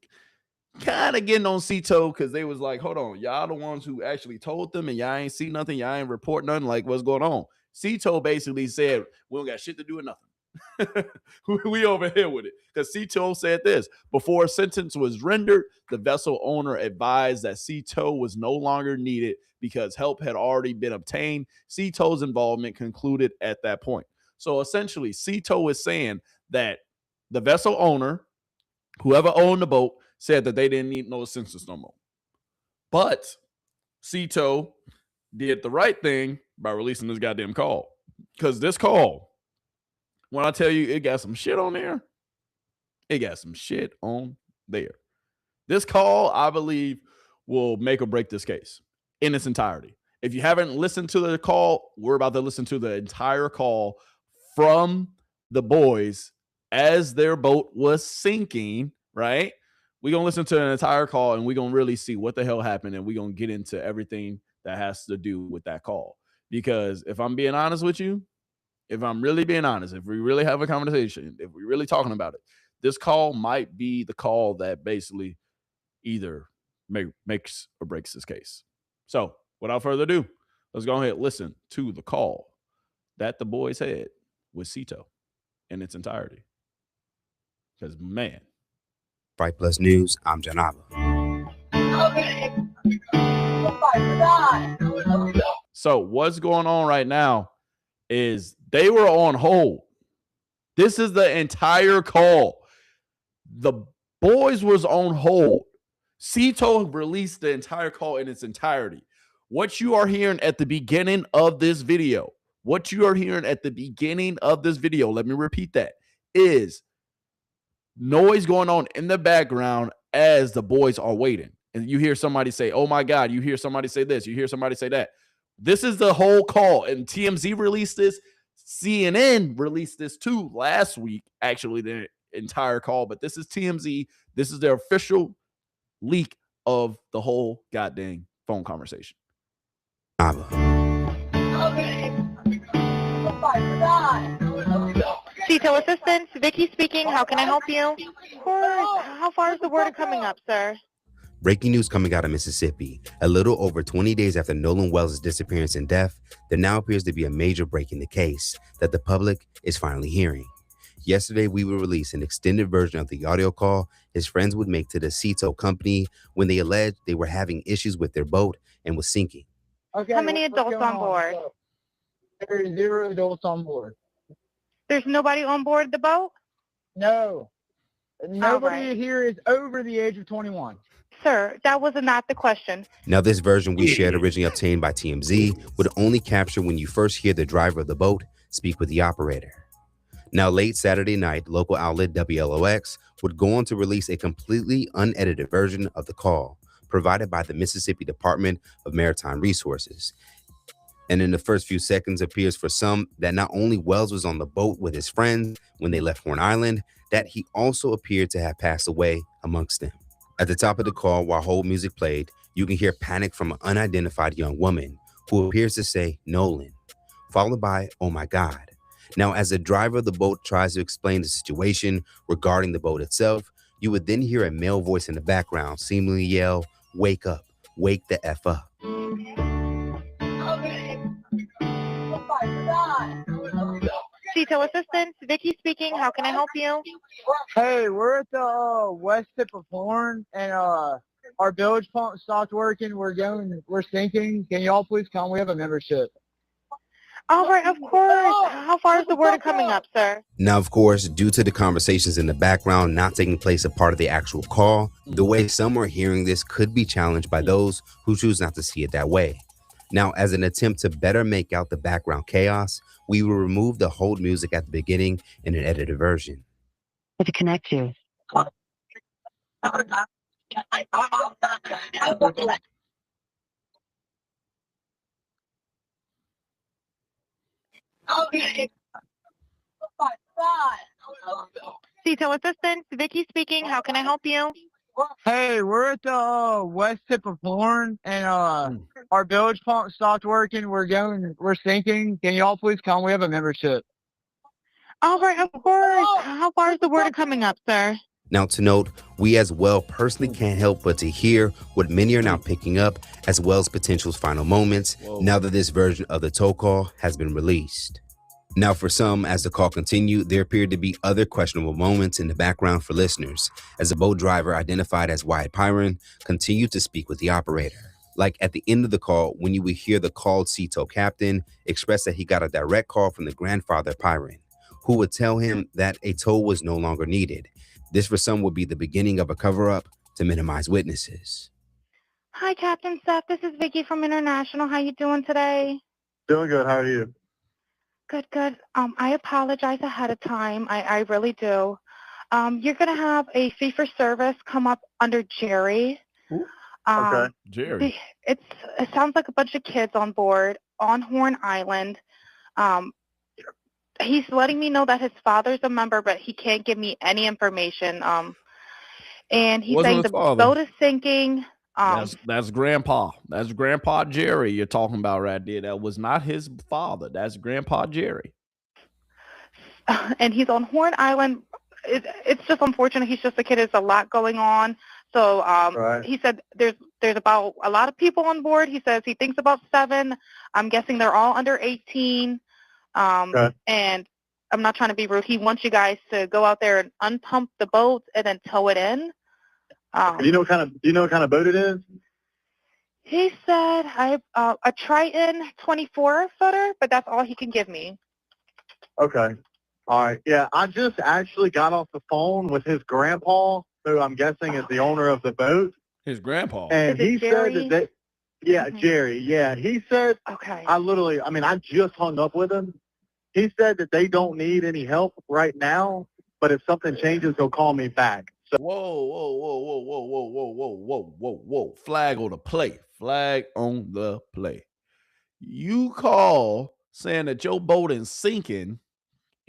S1: kind of getting on Cito because they was like, hold on, y'all the ones who actually told them, and y'all ain't see nothing, y'all ain't report nothing, like what's going on. Cito basically said, we don't got shit to do with nothing. We over here with it. Because Cito said this: before a sentence was rendered, the vessel owner advised that Cito was no longer needed because help had already been obtained. Cito's involvement concluded at that point. So essentially, Cito is saying that the vessel owner, whoever owned the boat, said that they didn't need no assistance no more. But Cito did the right thing by releasing this goddamn call. Because this call, when I tell you it got some shit on there, it got some shit on there. This call, I believe, will make or break this case in its entirety. If you haven't listened to the call, we're about to listen to the entire call from the boys as their boat was sinking, right? We're going to listen to an entire call, and we're going to really see what the hell happened, and we're going to get into everything that has to do with that call. Because if I'm being honest with you, if I'm really being honest, if we really have a conversation, if we're really talking about it, this call might be the call that basically either makes or breaks this case. So without further ado, let's go ahead and listen to the call that the boys had with Cito in its entirety. Because, man.
S8: Bright Plus News, I'm Janava.
S1: So what's going on right now is they were on hold. This is the entire call. The boys was on hold. Cito released the entire call in its entirety. What you are hearing at the beginning of this video, let me repeat that, is noise going on in the background as the boys are waiting. And you hear somebody say, oh my God, you hear somebody say this, you hear somebody say that. This is the whole call. And TMZ released this. CNN released this too last week, actually, the entire call. But this is TMZ. This is their official leak of the whole goddamn phone conversation.
S6: Detail assistant, Vicky speaking. How can I help you? Of course. How far is the word coming up, sir?
S8: Breaking news coming out of Mississippi. A little over 20 days after Nolan Wells' disappearance and death, there now appears to be a major break in the case that the public is finally hearing. Yesterday, we would release an extended version of the audio call his friends would make to the Cito company when they alleged they were having issues with their boat and was sinking.
S5: Okay,
S6: How many adults on board?
S5: There's 0 adults on board.
S6: There's nobody on board the boat?
S5: No. Nobody
S6: right.
S5: here is over the age of 21.
S6: Sir, that was not the question.
S8: Now, this version we shared, originally obtained by TMZ, would only capture when you first hear the driver of the boat speak with the operator. Now, late Saturday night, local outlet WLOX would go on to release a completely unedited version of the call provided by the Mississippi Department of Maritime Resources. And in the first few seconds appears for some that not only Wells was on the boat with his friends when they left Horn Island, that he also appeared to have passed away amongst them. At the top of the call, while hold music played, you can hear panic from an unidentified young woman who appears to say Nolan, followed by, oh my God. Now, as the driver of the boat tries to explain the situation regarding the boat itself, you would then hear a male voice in the background seemingly yell, wake up, wake the F up.
S6: Detail assistant, Vicky speaking. How can I help you?
S5: Hey, we're at the west tip of Horn, and our bilge pump stopped working. We're sinking. Can y'all please come? We have a membership.
S6: All right, of course. How far is the word coming up, sir?
S8: Now, of course, due to the conversations in the background not taking place a part of the actual call, the way some are hearing this could be challenged by those who choose not to see it that way. Now, as an attempt to better make out the background chaos, we will remove the hold music at the beginning in an edited version.
S9: To connect you.
S6: Detail assistant, Vicky speaking. How can I help you?
S5: Hey, we're at the west tip of Horn, and our bilge pump stopped working. We're sinking. Can y'all please come? We have a membership.
S6: All right, of course. How far is the word coming up, sir?
S8: Now, to note, we as well personally can't help but to hear what many are now picking up as well as potential's final moments now that this version of the tow call has been released. Now, for some, as the call continued, there appeared to be other questionable moments in the background for listeners as the boat driver, identified as Wyatt Pyron, continued to speak with the operator. Like at the end of the call, when you would hear the called Cito captain express that he got a direct call from the grandfather Pyron, who would tell him that a tow was no longer needed. This for some would be the beginning of a cover-up to minimize witnesses.
S6: Hi, Captain Seth. This is Vicky from International. How you doing today?
S10: Doing good. How are you?
S6: Good, good. I apologize ahead of time. I really do. You're going to have a fee for service come up under Jerry.
S10: Okay.
S1: Jerry.
S6: It sounds like a bunch of kids on board on Horn Island. He's letting me know that his father's a member, but he can't give me any information. And he's saying the boat is sinking.
S1: That's Grandpa. That's Grandpa Jerry you're talking about right there. That was not his father. That's Grandpa Jerry.
S6: And he's on Horn Island. It's just unfortunate. He's just a kid. There's a lot going on. So
S10: Right.
S6: he said there's about a lot of people on board. He says he thinks about 7. I'm guessing they're all under 18.
S10: Okay.
S6: And I'm not trying to be rude. He wants you guys to go out there and unpump the boat and then tow it in.
S10: Do you know what kind of boat it is?
S6: He said a Triton 24-footer, but that's all he can give me.
S10: Okay. All right. Yeah, I just actually got off the phone with his grandpa, who I'm guessing is the owner of the boat.
S1: His grandpa.
S10: And
S6: Is it
S10: he
S6: Jerry?
S10: said that Jerry. Yeah, he said,
S6: Okay.
S10: I just hung up with him. He said that they don't need any help right now, but if something changes, he'll call me back. So
S1: whoa. Flag on the play. Flag on the play. You call saying that Joe Bowden's sinking,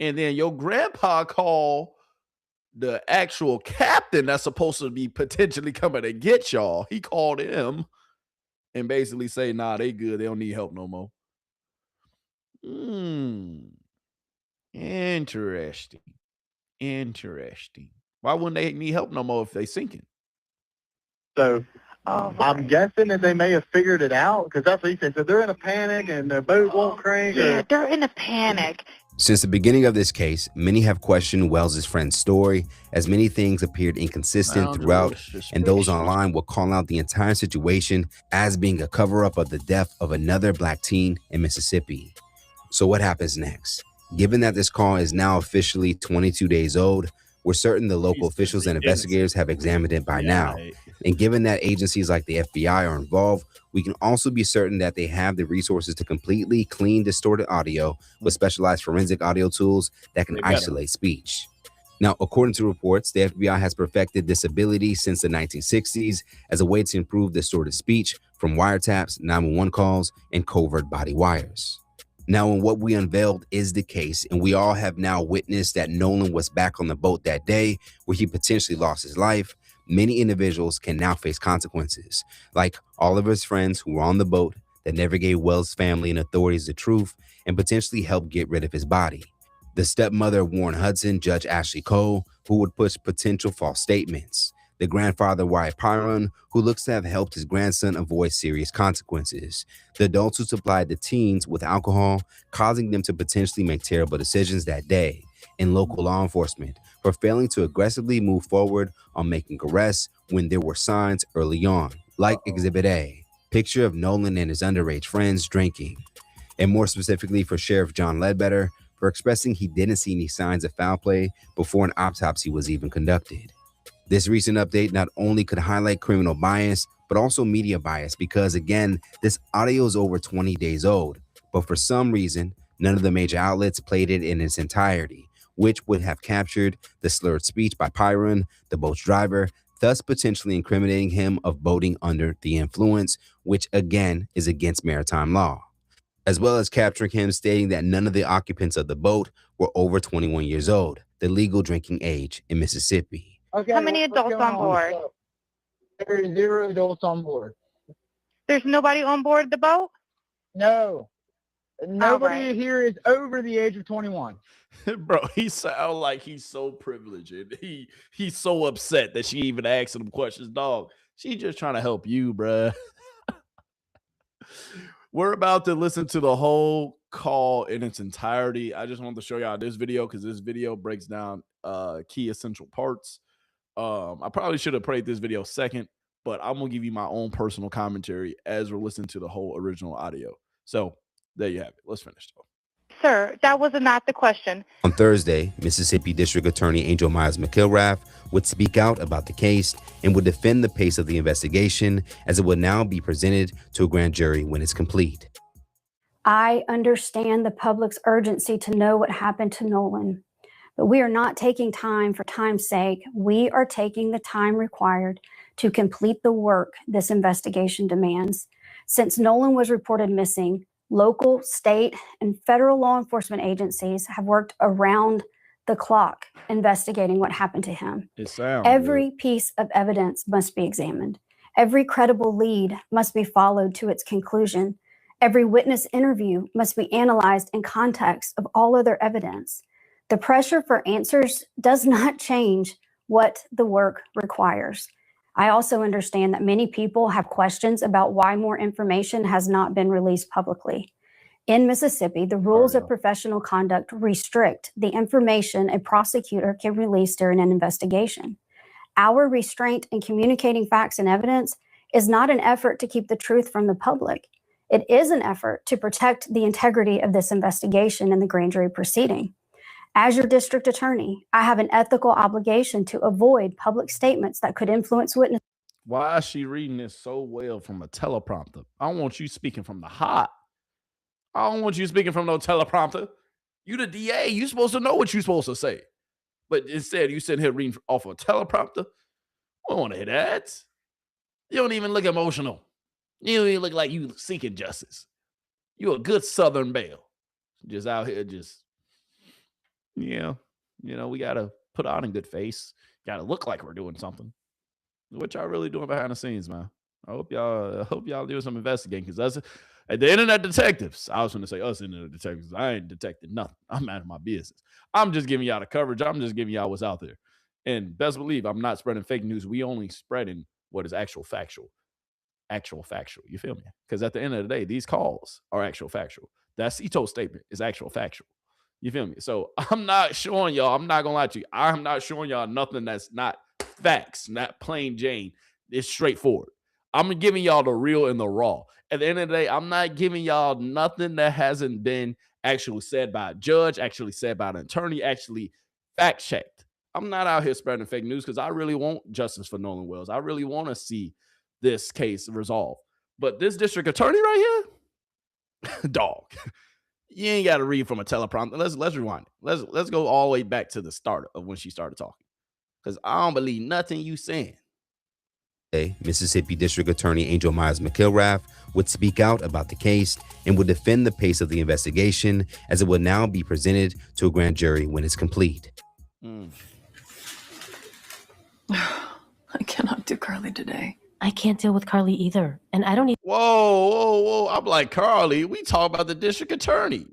S1: and then your grandpa call the actual captain that's supposed to be potentially coming to get y'all. He called him and basically say, nah, they good. They don't need help no more. Interesting. Why wouldn't they need help no more if they sinking?
S10: So I'm guessing that they may have figured it out, because that's what he said. So they're in a panic and their boat won't crank.
S6: Yeah, they're in a panic.
S8: Since the beginning of this case, many have questioned Wells' friend's story, as many things appeared inconsistent throughout, and those online will call out the entire situation as being a cover-up of the death of another black teen in Mississippi. So what happens next? Given that this call is now officially 22 days old, we're certain the local officials and investigators have examined it by now. And given that agencies like the FBI are involved, we can also be certain that they have the resources to completely clean distorted audio with specialized forensic audio tools that can isolate speech. Now, according to reports, the FBI has perfected this ability since the 1960s as a way to improve distorted speech from wiretaps, 911 calls, and covert body wires. Now, in what we unveiled is the case, and we all have now witnessed that Nolan was back on the boat that day where he potentially lost his life. Many individuals can now face consequences, like all of his friends who were on the boat that never gave Wells' family and authorities the truth and potentially helped get rid of his body. The stepmother of Warren Hudson, Judge Ashley Cole, who would push potential false statements. The grandfather, Wyatt Pyron, who looks to have helped his grandson avoid serious consequences. The adults who supplied the teens with alcohol, causing them to potentially make terrible decisions that day. And local law enforcement for failing to aggressively move forward on making arrests when there were signs early on, like Exhibit A, picture of Nolan and his underage friends drinking. And more specifically for Sheriff John Ledbetter for expressing he didn't see any signs of foul play before an autopsy was even conducted. This recent update not only could highlight criminal bias, but also media bias because, again, this audio is over 20 days old, but for some reason, none of the major outlets played it in its entirety, which would have captured the slurred speech by Pyron, the boat's driver, thus potentially incriminating him of boating under the influence, which again is against maritime law, as well as capturing him stating that none of the occupants of the boat were over 21 years old, the legal drinking age in Mississippi.
S5: Okay,
S6: How many adults on board?
S5: There are 0 adults on board.
S6: There's nobody on board the boat?
S5: No. Nobody here is over the age of 21.
S1: Bro, he sounds like he's so privileged and he's so upset that she even asking him questions. Dog, she just trying to help you, bruh. We're about to listen to the whole call in its entirety. I just wanted to show y'all this video because this video breaks down key essential parts. I probably should have played this video second, but I'm gonna give you my own personal commentary as we're listening to the whole original audio. So there you have it. Let's finish though.
S6: Sir, that was not the question.
S8: On Thursday, Mississippi District Attorney Angel Miles McIlrath would speak out about the case and would defend the pace of the investigation as it would now be presented to a grand jury when it's complete.
S11: I understand the public's urgency to know what happened to Nolan, but we are not taking time for time's sake. We are taking the time required to complete the work this investigation demands. Since Nolan was reported missing, local, state, and federal law enforcement agencies have worked around the clock investigating what happened to him. Every piece of evidence must be examined. Every credible lead must be followed to its conclusion. Every witness interview must be analyzed in context of all other evidence. The pressure for answers does not change what the work requires. I also understand that many people have questions about why more information has not been released publicly. In Mississippi, the rules of professional conduct restrict the information a prosecutor can release during an investigation. Our restraint in communicating facts and evidence is not an effort to keep the truth from the public. It is an effort to protect the integrity of this investigation and the grand jury proceeding. As your district attorney, I have an ethical obligation to avoid public statements that could influence witnesses.
S1: Why is she reading this so well from a teleprompter? I don't want you speaking from the heart. I don't want you speaking from no teleprompter. You the DA. You supposed to know what you're supposed to say. But instead, you sitting here reading off a teleprompter. I don't want to hear that. You don't even look emotional. You don't even look like you seeking justice. You a good Southern belle. Just out here, just, yeah. You know, we got to put on a good face. Got to look like we're doing something. What y'all really doing behind the scenes, man? I hope y'all do some investigating, because us at the internet detectives. I was going to say us internet detectives. I ain't detecting nothing. I'm out of my business. I'm just giving y'all the coverage. I'm just giving y'all what's out there. And best believe I'm not spreading fake news. We only spreading what is actual factual. You feel me? Because at the end of the day, these calls are actual factual. That Ito's statement is actual factual. You feel me? So I'm not showing y'all, I'm not gonna lie to you, I'm not showing y'all nothing that's not facts, not plain Jane. It's straightforward. I'm giving y'all the real and the raw. At the end of the day, I'm not giving y'all nothing that hasn't been actually said by a judge, actually said by an attorney, actually fact checked. I'm not out here spreading fake news because I really want justice for Nolan Wells. I really want to see this case resolved. But this district attorney right here, dog, you ain't got to read from a teleprompter. Let's rewind it. Let's go all the way back to the start of when she started talking, because I don't believe nothing you saying.
S8: Mississippi District Attorney Angel Myers McIlrath would speak out about the case and would defend the pace of the investigation, as it will now be presented to a grand jury when it's complete.
S12: I cannot do Carly today.
S13: I can't deal with Carly either. And I don't even.
S1: Whoa. I'm like, Carly, we talk about the district attorney.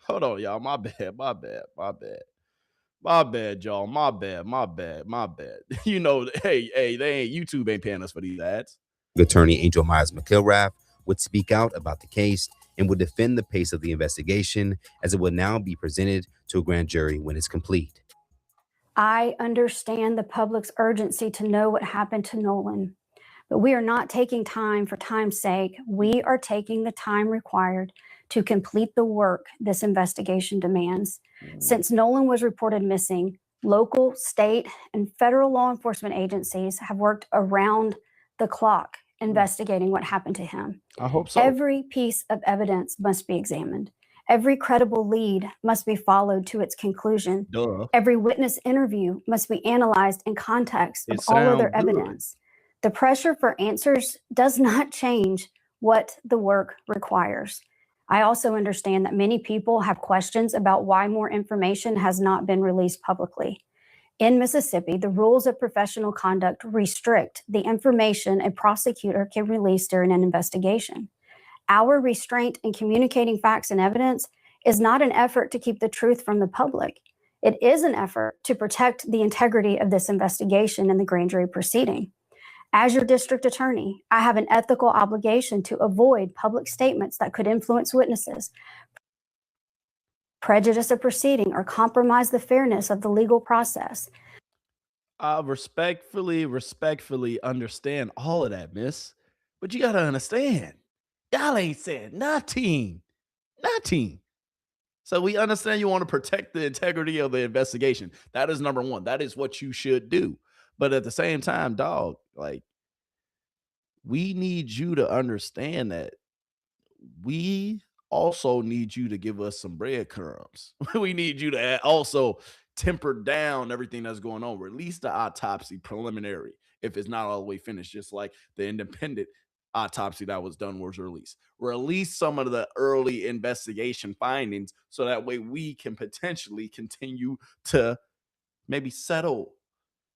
S1: Hold on, y'all. My bad, y'all. My bad. You know, hey, YouTube ain't paying us for these ads.
S8: Attorney Angel Myers McIlrath would speak out about the case and would defend the pace of the investigation, as it will now be presented to a grand jury when it's complete.
S11: I understand the public's urgency to know what happened to Nolan, but we are not taking time for time's sake. We are taking the time required to complete the work this investigation demands. Since Nolan was reported missing, local, state, and federal law enforcement agencies have worked around the clock investigating what happened to him.
S1: I hope so.
S11: Every piece of evidence must be examined. Every credible lead must be followed to its conclusion.
S1: Duh.
S11: Every witness interview must be analyzed in context of all other evidence. The pressure for answers does not change what the work requires. I also understand that many people have questions about why more information has not been released publicly. In Mississippi, the rules of professional conduct restrict the information a prosecutor can release during an investigation. Our restraint in communicating facts and evidence is not an effort to keep the truth from the public. It is an effort to protect the integrity of this investigation and the grand jury proceeding. As your district attorney, I have an ethical obligation to avoid public statements that could influence witnesses, prejudice a proceeding, or compromise the fairness of the legal process.
S1: I respectfully understand all of that, miss. But you got to understand, y'all ain't saying nothing. So we understand you want to protect the integrity of the investigation. That is number one. That is what you should do. But at the same time, dog, like, we need you to understand that we also need you to give us some breadcrumbs. We need you to also temper down everything that's going on. Release the autopsy preliminary if it's not all the way finished, just like the independent autopsy that was done was released. Release some of the early investigation findings so that way we can potentially continue to maybe settle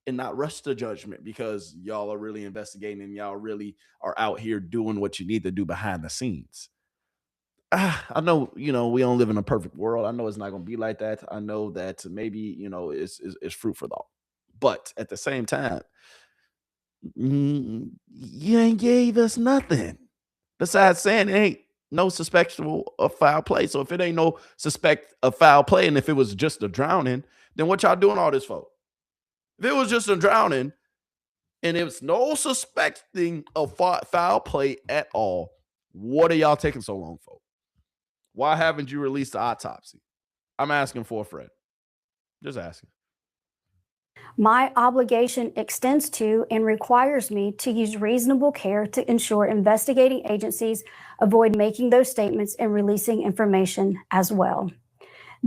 S1: and not rush the judgment, because y'all are really investigating and y'all really are out here doing what you need to do behind the scenes. I know, we don't live in a perfect world. I know it's not going to be like that. I know that maybe, it's fruit for thought. But at the same time, you ain't gave us nothing besides saying it ain't no suspectable of foul play. So if it ain't no suspect of foul play, and if it was just a drowning, then what y'all doing all this for? If it was just a drowning and it's no suspecting of foul play at all, what are y'all taking so long for? Why haven't you released the autopsy? I'm asking for a friend. Just asking.
S11: My obligation extends to and requires me to use reasonable care to ensure investigating agencies avoid making those statements and releasing information as well.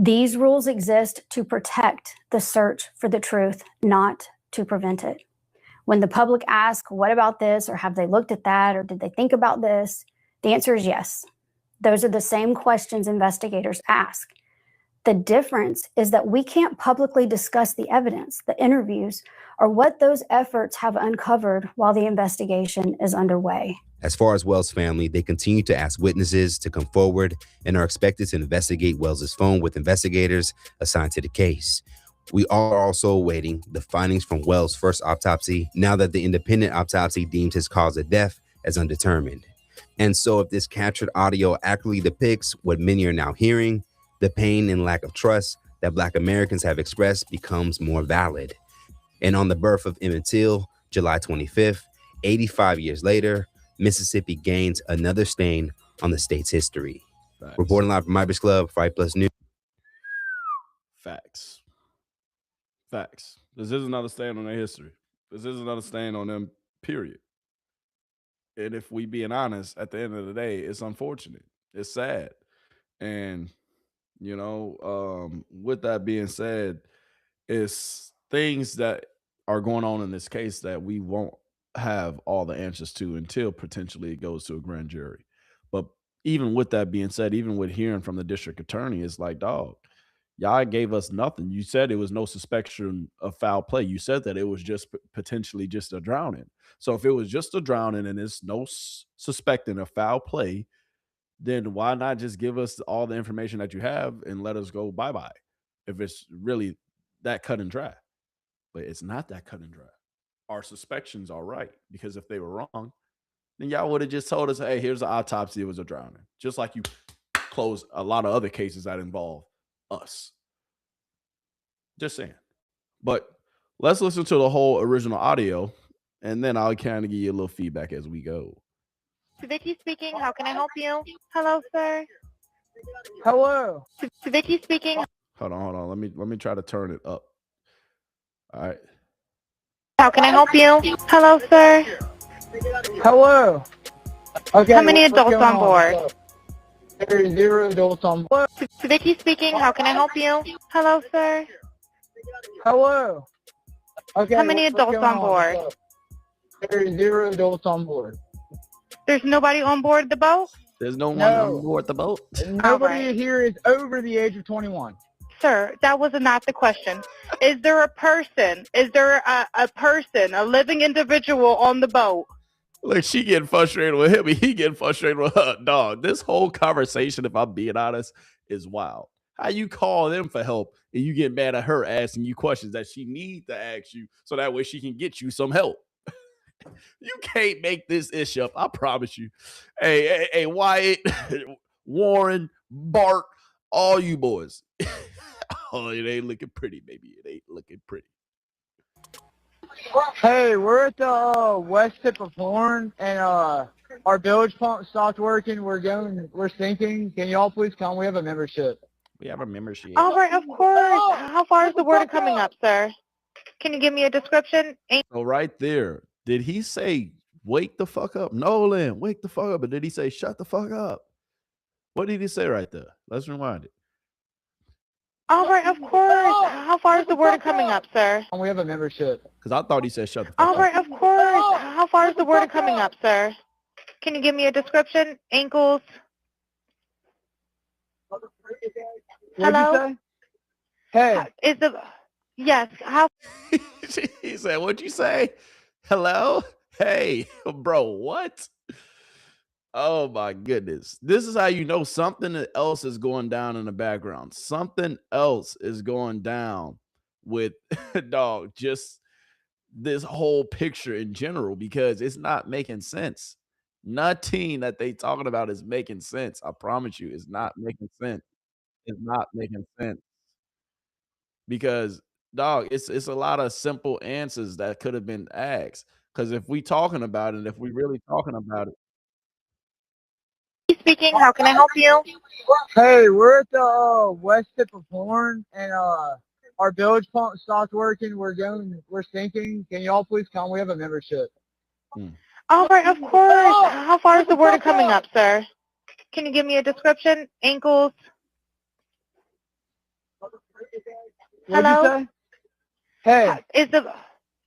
S11: These rules exist to protect the search for the truth, not to prevent it. When the public asks, what about this, or have they looked at that, or did they think about this? The answer is yes. Those are the same questions investigators ask. The difference is that we can't publicly discuss the evidence, the interviews, or what those efforts have uncovered while the investigation is underway.
S8: As far as Wells' family, they continue to ask witnesses to come forward and are expected to investigate Wells' phone with investigators assigned to the case. We are also awaiting the findings from Wells' first autopsy now that the independent autopsy deems his cause of death as undetermined. And so if this captured audio accurately depicts what many are now hearing, the pain and lack of trust that Black Americans have expressed becomes more valid. And on the birth of Emmett Till, July 25th, 85 years later, Mississippi gains another stain on the state's history.
S1: Facts.
S8: Reporting live from Ibis Club, Fight Plus News.
S1: Facts. This is another stain on their history. This is another stain on them, period. And if we being honest, at the end of the day, it's unfortunate. It's sad. And, with that being said, it's things that are going on in this case that we won't have all the answers to until potentially it goes to a grand jury. But even with that being said, even with hearing from the district attorney, it's like, dog, y'all gave us nothing. You said it was no suspicion of foul play. You said that it was just potentially just a drowning. So if it was just a drowning and it's no suspecting of foul play, then why not just give us all the information that you have and let us go bye-bye if it's really that cut and dry? But it's not that cut and dry. Our suspicions are right, because if they were wrong, then y'all would have just told us, hey, here's the autopsy, it was a drowning. Just like you close a lot of other cases that involve us. Just saying. But let's listen to the whole original audio, and then I'll kind of give you a little feedback as we go.
S6: Vicky speaking. How can I help you? Hello, sir.
S5: Hello.
S6: Vicky speaking.
S1: Hold on. Let me try to turn it up. All right.
S6: How can I help you? Hello, sir.
S5: Hello. Okay.
S6: How many adults on board?
S5: There are 0 adults on board.
S6: Vicky speaking. How can I help you? Hello, sir.
S5: Hello. Okay.
S6: How many adults on board?
S5: There are 0 adults on board.
S6: There's nobody on board the boat?
S1: There's no one on board the boat?
S5: Nobody here is over the age of 21.
S6: Sir, that was not the question. Is there a person? Is there a person, a living individual on the boat?
S1: Look, she getting frustrated with him, and he getting frustrated with her. Dog, this whole conversation, if I'm being honest, is wild. How you call them for help and you get mad at her asking you questions that she needs to ask you so that way she can get you some help. You can't make this issue up. I promise you. Hey, Wyatt, Warren, Bart, all you boys. Oh, it ain't looking pretty, baby. It ain't looking pretty.
S5: Hey, we're at the west tip of Horn, and our bilge pump stopped working. We're sinking. Can y'all please come? We have a membership.
S1: We have a membership.
S6: All right, of course. How far is the water coming up, sir? Can you give me a description?
S1: So right there, did he say, wake the fuck up? Nolan, wake the fuck up. Or did he say, shut the fuck up? What did he say right there? Let's rewind it.
S6: All right, of course. How far is the water coming up, sir?
S5: We have a membership.
S1: Because I thought he said, shut the fuck up.
S6: All right, of course. How far is the water coming up, sir? Can you give me a description? Ankles? Hello?
S5: Hey.
S6: Yes. How?
S1: He said, what'd you say? Hello? Hey, bro, what? Oh my goodness. This is how you know something else is going down in the background. Something else is going down with dog, just this whole picture in general, because it's not making sense. Nothing that they talking about is making sense. I promise you, it's not making sense. It's not making sense. Because dog, it's a lot of simple answers that could have been asked. Because if we talking about it, if we really talking about it.
S6: Speaking, how can I help you?
S5: Hey, we're at the west tip of Horn, and our bilge pump stopped working. We're sinking. Can y'all please come? We have a membership.
S6: All right, of course. How far is the water coming up, sir? Can you give me a description? Ankles? Hello?
S5: What'd you say? Hey.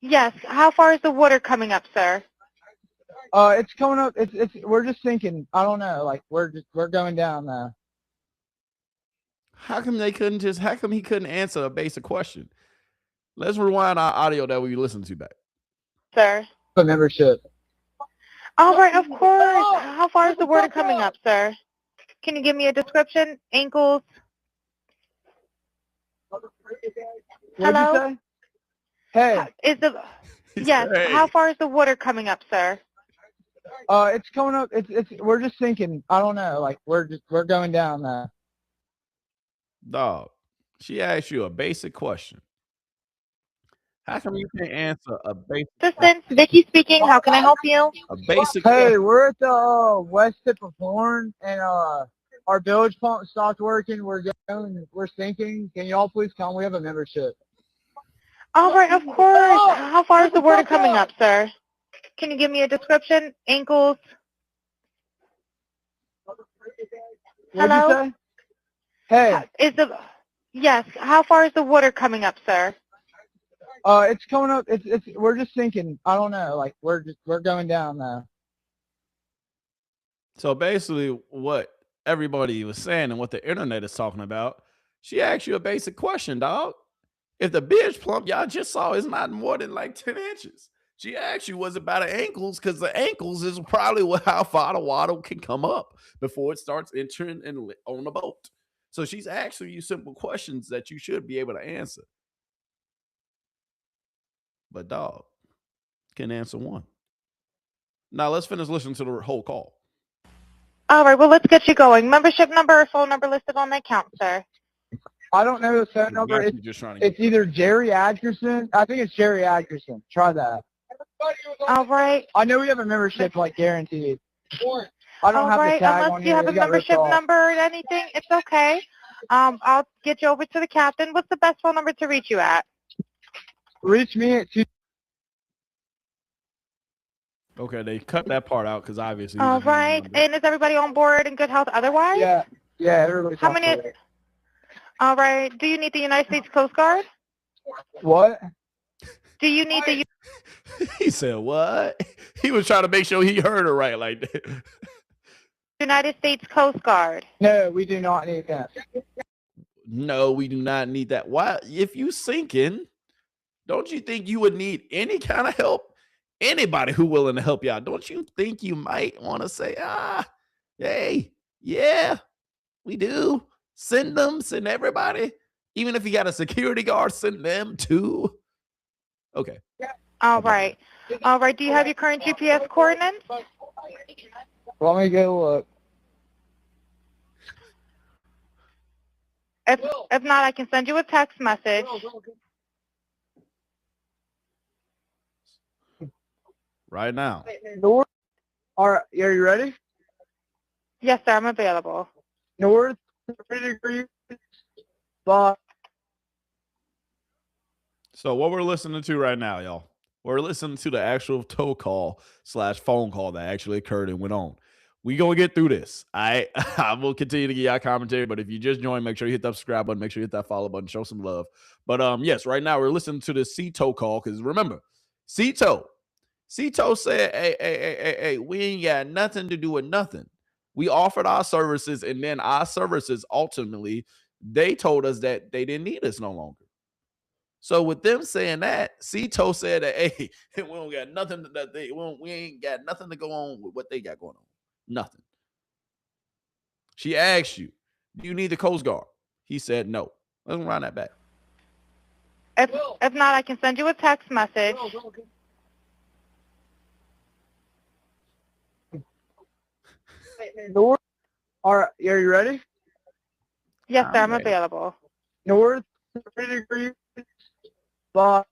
S6: Yes. How far is the water coming up, sir?
S5: It's coming up. We're just sinking. I don't know. Like we're going down now.
S1: How come he couldn't answer a basic question? Let's rewind our audio that we listened to back.
S6: Sir.
S5: A membership.
S6: All right, of course. How far is the water coming up, sir? Can you give me a description? Ankles?
S5: What'd you
S6: Hello?
S5: say? Hey.
S6: Yes.
S1: Hey.
S6: How far is the water coming up, sir?
S5: It's coming up. We're just sinking. I don't know. Like we're going down now.
S1: Dog, she asked you a basic question. How come you can't answer a basic
S6: Assistant, Vicky speaking. How can I help you?
S1: a basic
S5: Hey,
S1: question?
S5: we're at the west tip of Horn, and our bilge pump stopped working. We're sinking. Can y'all please come? We have a membership.
S6: All right, of course. How far is the water coming up, sir? Can you give me a description? Ankles?
S5: What'd you say? Hey.
S6: Yes. How far is the water coming up, sir?
S5: It's coming up. We're just sinking. I don't know. Like we're going down now.
S1: So basically, what everybody was saying and what the internet is talking about, she asked you a basic question, dog. If the bilge plump y'all just saw is not more than like 10 inches, she asked you, was it by the ankles? Because the ankles is probably how far the water can come up before it starts entering on the boat. So she's asking you simple questions that you should be able to answer. But dog can answer one. Now let's finish listening to the whole call.
S6: All right, well, let's get you going. Membership number or phone number listed on the account, sir?
S5: I don't know the phone number. It's either Jerry Atkerson. I think it's Jerry Atkerson. Try that.
S6: All right.
S5: I know we have a membership, like guaranteed. I don't have the tag on
S6: Unless you have a membership number or anything, it's okay. I'll get you over to the captain. What's the best phone number to reach you at?
S5: Reach me at 2.
S1: Okay, they cut that part out because obviously.
S6: All right, and is everybody on board in good health otherwise?
S5: Yeah, everybody's
S6: How many? All right, do you need the United States Coast Guard?
S5: What?
S6: Do you need the...
S1: He said what? He was trying to make sure he heard her right like that.
S6: United States Coast Guard?
S5: No, we do not need that.
S1: No, we do not need that. Why? If you sinking, don't you think you would need any kind of help? Anybody who willing to help you out, don't you think you might want to say, hey, yeah, we do. Send everybody. Even if you got a security guard, send them too. Okay.
S6: All right. All right. Do you have your current GPS coordinates?
S5: Let me go look.
S6: If not, I can send you a text message.
S1: Right now.
S5: North. All right. Are you ready?
S6: Yes, sir. I'm available.
S5: North 3 degrees. But
S1: so what we're listening to right now, y'all, we're listening to the actual tow call / phone call that actually occurred and went on. We gonna get through this. I will continue to give y'all commentary, but if you just joined, make sure you hit that subscribe button, make sure you hit that follow button, show some love. But yes, right now we're listening to the C-Tow call because remember, C-Tow said, hey, we ain't got nothing to do with nothing. We offered our services, and then our services ultimately, they told us that they didn't need us no longer. So with them saying that, C-Tow said that, hey, we don't got nothing we ain't got nothing to go on with what they got going on. Nothing. She asked you, do you need the Coast Guard? He said no. Let's run that back.
S6: If not, I can send you a text message.
S5: North. All right. Are you ready?
S6: Yes, sir. I'm available.
S5: North 3 degrees. But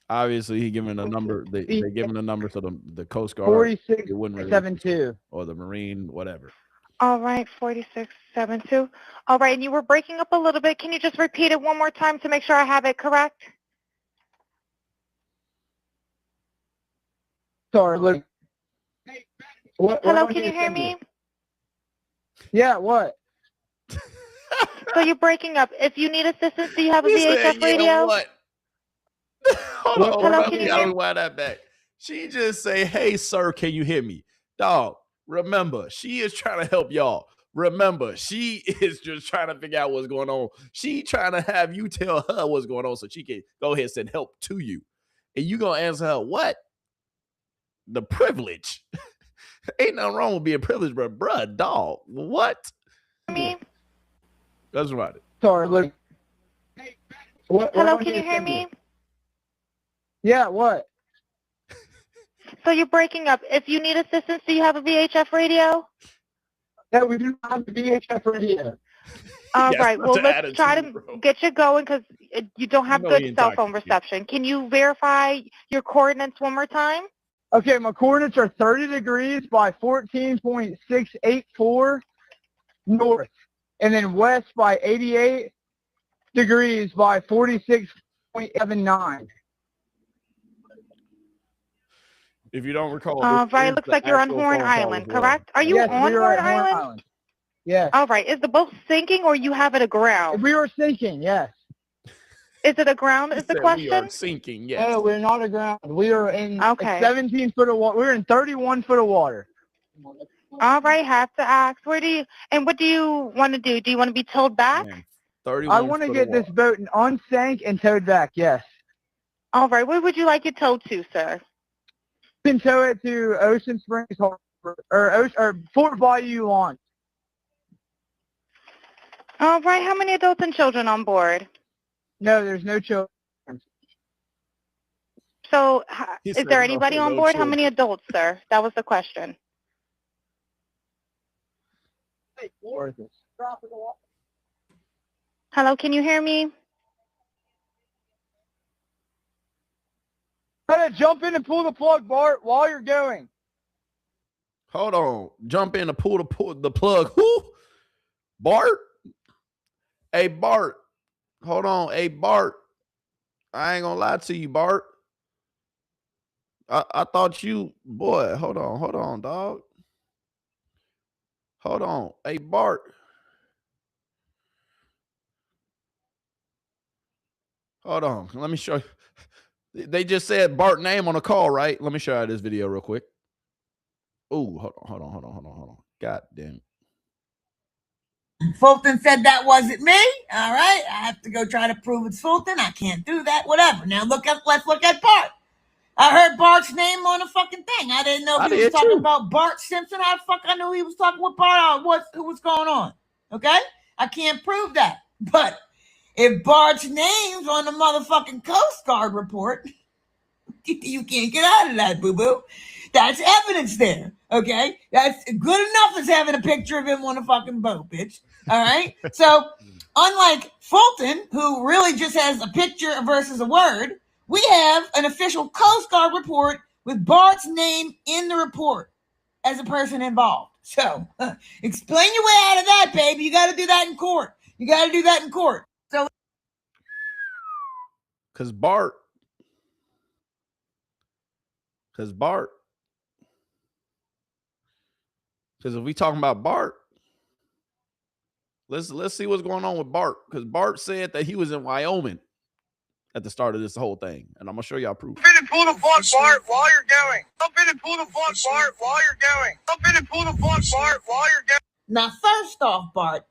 S1: obviously he giving a number. They giving a number to the Coast Guard.
S5: 4672
S1: or the Marine, whatever.
S6: All right, 4672. All right, and you were breaking up a little bit. Can you just repeat it one more time to make sure I have it correct?
S5: sorry. Look.
S6: Hello, can you hear me?
S5: Yeah. What?
S6: So you're breaking up. If you need assistance, do you have a
S1: You said,
S6: VHF
S1: yeah,
S6: radio?
S1: what?
S6: Radio?
S1: You said, yeah, what? Hold on,
S6: Hello,
S1: bro.
S6: can
S1: We
S6: you
S1: gotta
S6: hear me?
S1: rewind that back. She just say, hey, sir, can you hear me? Dog, remember, she is trying to help y'all. Remember, she is just trying to figure out what's going on. She trying to have you tell her what's going on so she can go ahead and send help to you. And you gonna answer her, what? The privilege. Ain't nothing wrong with being privileged, but bruh, dog, what?
S6: Me?
S1: That's right.
S5: Sorry, look.
S6: Hello, can you hear me?
S5: Yeah, what?
S6: So you're breaking up. If you need assistance, do you have a VHF radio?
S5: Yeah, we do not have the VHF radio.
S6: All
S1: Yes,
S6: right.
S1: that's
S6: Well,
S1: an
S6: let's try
S1: attitude,
S6: to
S1: bro.
S6: get you going because you don't have
S1: You know he
S6: good cell phone
S1: intoxicated.
S6: reception. Can you verify your coordinates one more time?
S5: Okay, my coordinates are 30 degrees by 14.684 north, and then west by 88 degrees by 46.79.
S1: If you don't recall,
S6: Right. Looks like you're on Horn Island, correct? Are you
S5: Yes,
S6: on
S5: we are
S6: Horn
S5: at Horn
S6: Island?
S5: Island. Yes.
S6: All right. Is the boat sinking or you have it aground?
S5: We are sinking, yes.
S6: Is it aground? Is the
S1: We
S6: question?
S1: are sinking, yes.
S5: No, we're not aground. We are in
S6: Okay.
S5: 17 foot of water. We're in 31 foot of water.
S6: All right. Have to ask. What do you want to do? Do you want to be towed back?
S1: Man, 31
S5: I want to
S1: foot
S5: get
S1: of
S5: this boat unsank and towed back, yes.
S6: All right. Where would you like it towed to, sir?
S5: You can tow it to Ocean Springs Harbor or Fort Bayou Launch.
S6: All right. How many adults and children on board?
S5: No, there's no children.
S6: So,
S1: He
S6: is
S1: said
S6: there
S1: no,
S6: anybody on
S1: no
S6: board? How
S1: children.
S6: many adults, sir? That was the question. Hello, can you hear me?
S5: Gotta jump in and pull the plug, Bart, while you're going.
S1: Hold on. Jump in to pull the plug. Who? Bart? Hey, Bart. Hold on. Hey, Bart. I ain't gonna lie to you, Bart. I thought you, boy, hold on, dog. Hold on. Hey, Bart. Hold on. Let me show you. They just said Bart name on the call, right? Let me show you this video real quick. Oh, hold on. God damn.
S14: Fulton said that wasn't me. All right. I have to go try to prove it's Fulton. I can't do that. Whatever. Now let's look at Bart. I heard Bart's name on the fucking thing. I didn't know if he was talking about Bart Simpson. How the fuck I knew he was talking with Bart? Who was going on? Okay? I can't prove that. But if Bart's name's on the motherfucking Coast Guard report, you can't get out of that, boo-boo. That's evidence there, okay? That's good enough as having a picture of him on a fucking boat, bitch. All right? So, unlike Fulton, who really just has a picture versus a word, we have an official Coast Guard report with Bart's name in the report as a person involved. So, explain your way out of that, baby. You got to do that in court. So,
S1: Because Bart, because if we talking about Bart, let's see what's going on with Bart. Because Bart said that he was in Wyoming at the start of this whole thing. And I'm going to show y'all proof.
S5: Jump in and pull the plug, Bart, while you're going. Jump in and pull the plug, Bart, while you're going. Jump in and pull the plug, Bart, while you're going.
S14: now, first off, Bart,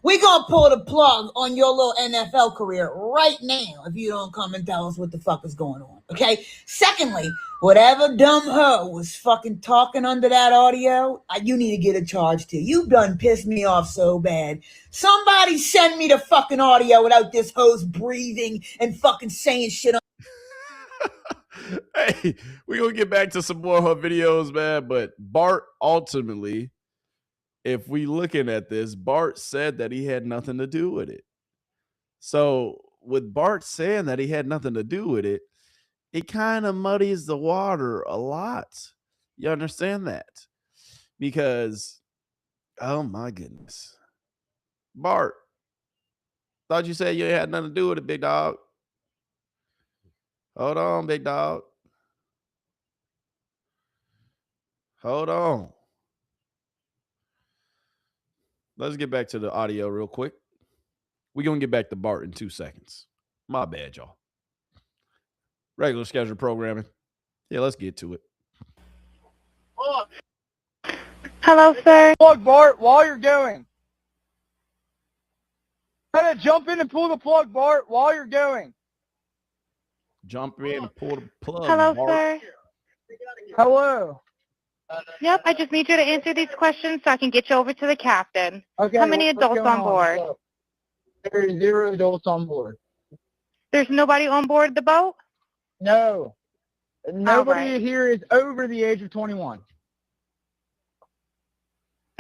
S14: we going to pull the plug on your little NFL career right now if you don't come and tell us what the fuck is going on, okay? Secondly, whatever dumb hoe was fucking talking under that audio, you need to get a charge too. You done pissed me off so bad. Somebody send me the fucking audio without this host breathing and fucking saying shit on.
S1: Hey, we're going to get back to some more of her videos, man. But Bart ultimately, if we looking at this, Bart said that he had nothing to do with it. So with Bart saying that he had nothing to do with it, it kind of muddies the water a lot. You understand that? Because, oh my goodness. Bart, thought you said you had nothing to do with it, big dog. Hold on, big dog. Hold on. Let's get back to the audio real quick. We're going to get back to Bart in 2 seconds. My bad, y'all. Regular schedule programming. Yeah, let's get to it.
S6: Hello, sir.
S5: Plug, Bart, while you're going. Kind of jump in and pull the plug, Bart, while you're going.
S1: Jump in and pull the plug.
S6: Hello,
S1: Bart.
S6: sir.
S5: Hello.
S6: Yep, I just need you to answer these questions so I can get you over to the captain.
S5: Okay.
S6: How many
S5: what's
S6: adults
S5: going
S6: on board?
S5: There are 0 adults on board.
S6: There's nobody on board the boat?
S5: No. Nobody
S6: right.
S5: here is over the age of 21.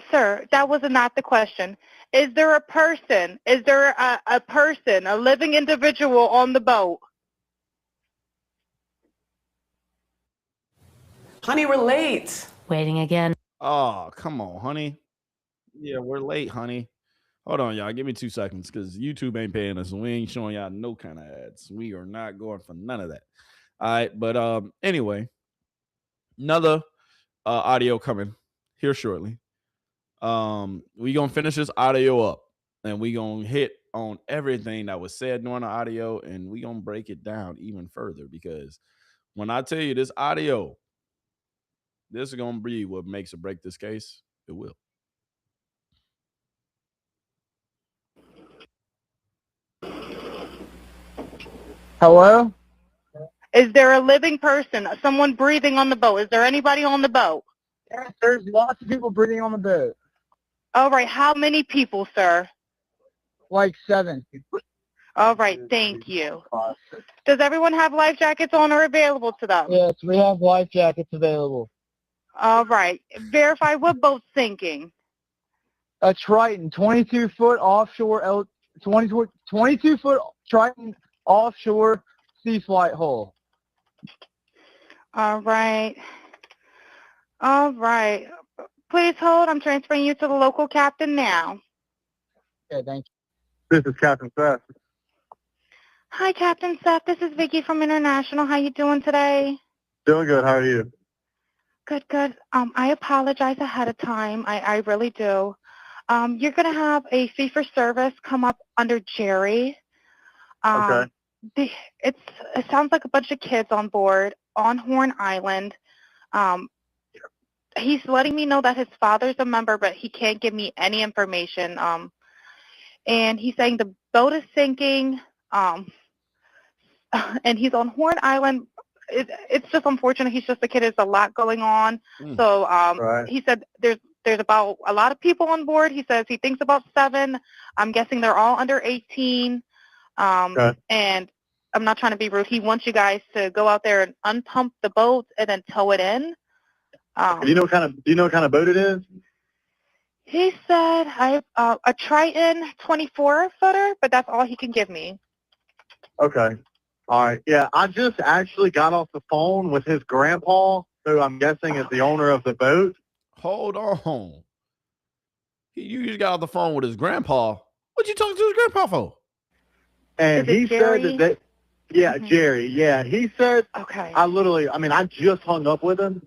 S6: Sir, that was not the question. Is there a person? Is there a person, a living individual on the boat?
S12: Honey, we're late.
S13: Waiting again.
S1: Oh, come on, honey. Yeah, we're late, honey. Hold on, y'all. Give me 2 seconds because YouTube ain't paying us. We ain't showing y'all no kind of ads. We are not going for none of that. All right, but anyway, another audio coming here shortly. We gonna finish this audio up, and we gonna hit on everything that was said during the audio, and we gonna break it down even further because when I tell you this audio, this is gonna be what makes or break this case. It will.
S5: Hello?
S6: Is there a living person, someone breathing on the boat? Is there anybody on the boat?
S5: Yes, there's lots of people breathing on the boat.
S6: All right, how many people, sir?
S5: Like 7.
S6: All right, thank you. Does everyone have life jackets on or available to them?
S5: Yes, we have life jackets available.
S6: All right, verify what boat's sinking.
S5: A Triton, 22-foot offshore, 22-foot Triton offshore sea flight hull.
S6: All right. All right. Please hold. I'm transferring you to the local captain now.
S5: Okay, thank you.
S10: This is Captain Seth.
S6: Hi, Captain Seth. This is Vicky from International. How you doing today?
S10: Doing good. How are you?
S6: Good, good. I apologize ahead of time. I really do. You're going to have a fee-for-service come up under Jerry.
S10: Okay.
S6: It sounds like a bunch of kids on board on Horn Island. He's letting me know that his father's a member, but he can't give me any information. And he's saying the boat is sinking, and he's on Horn Island. It's just unfortunate. He's just a kid. There's a lot going on. So
S10: Right.
S6: he said there's about a lot of people on board. He says he thinks about 7. I'm guessing they're all under 18.
S10: Okay.
S6: And I'm not trying to be rude. He wants you guys to go out there and unpump the boat and then tow it in.
S10: Do you know what kind of boat it is?
S6: He said a Triton 24-footer, but that's all he can give me.
S10: Okay. All right. Yeah, I just actually got off the phone with his grandpa, who I'm guessing is the owner of the boat.
S1: Hold on. You just got off the phone with his grandpa. What you talking to his grandpa for?
S10: And he said that Jerry. Yeah, he said,
S6: okay.
S10: I just hung up with him.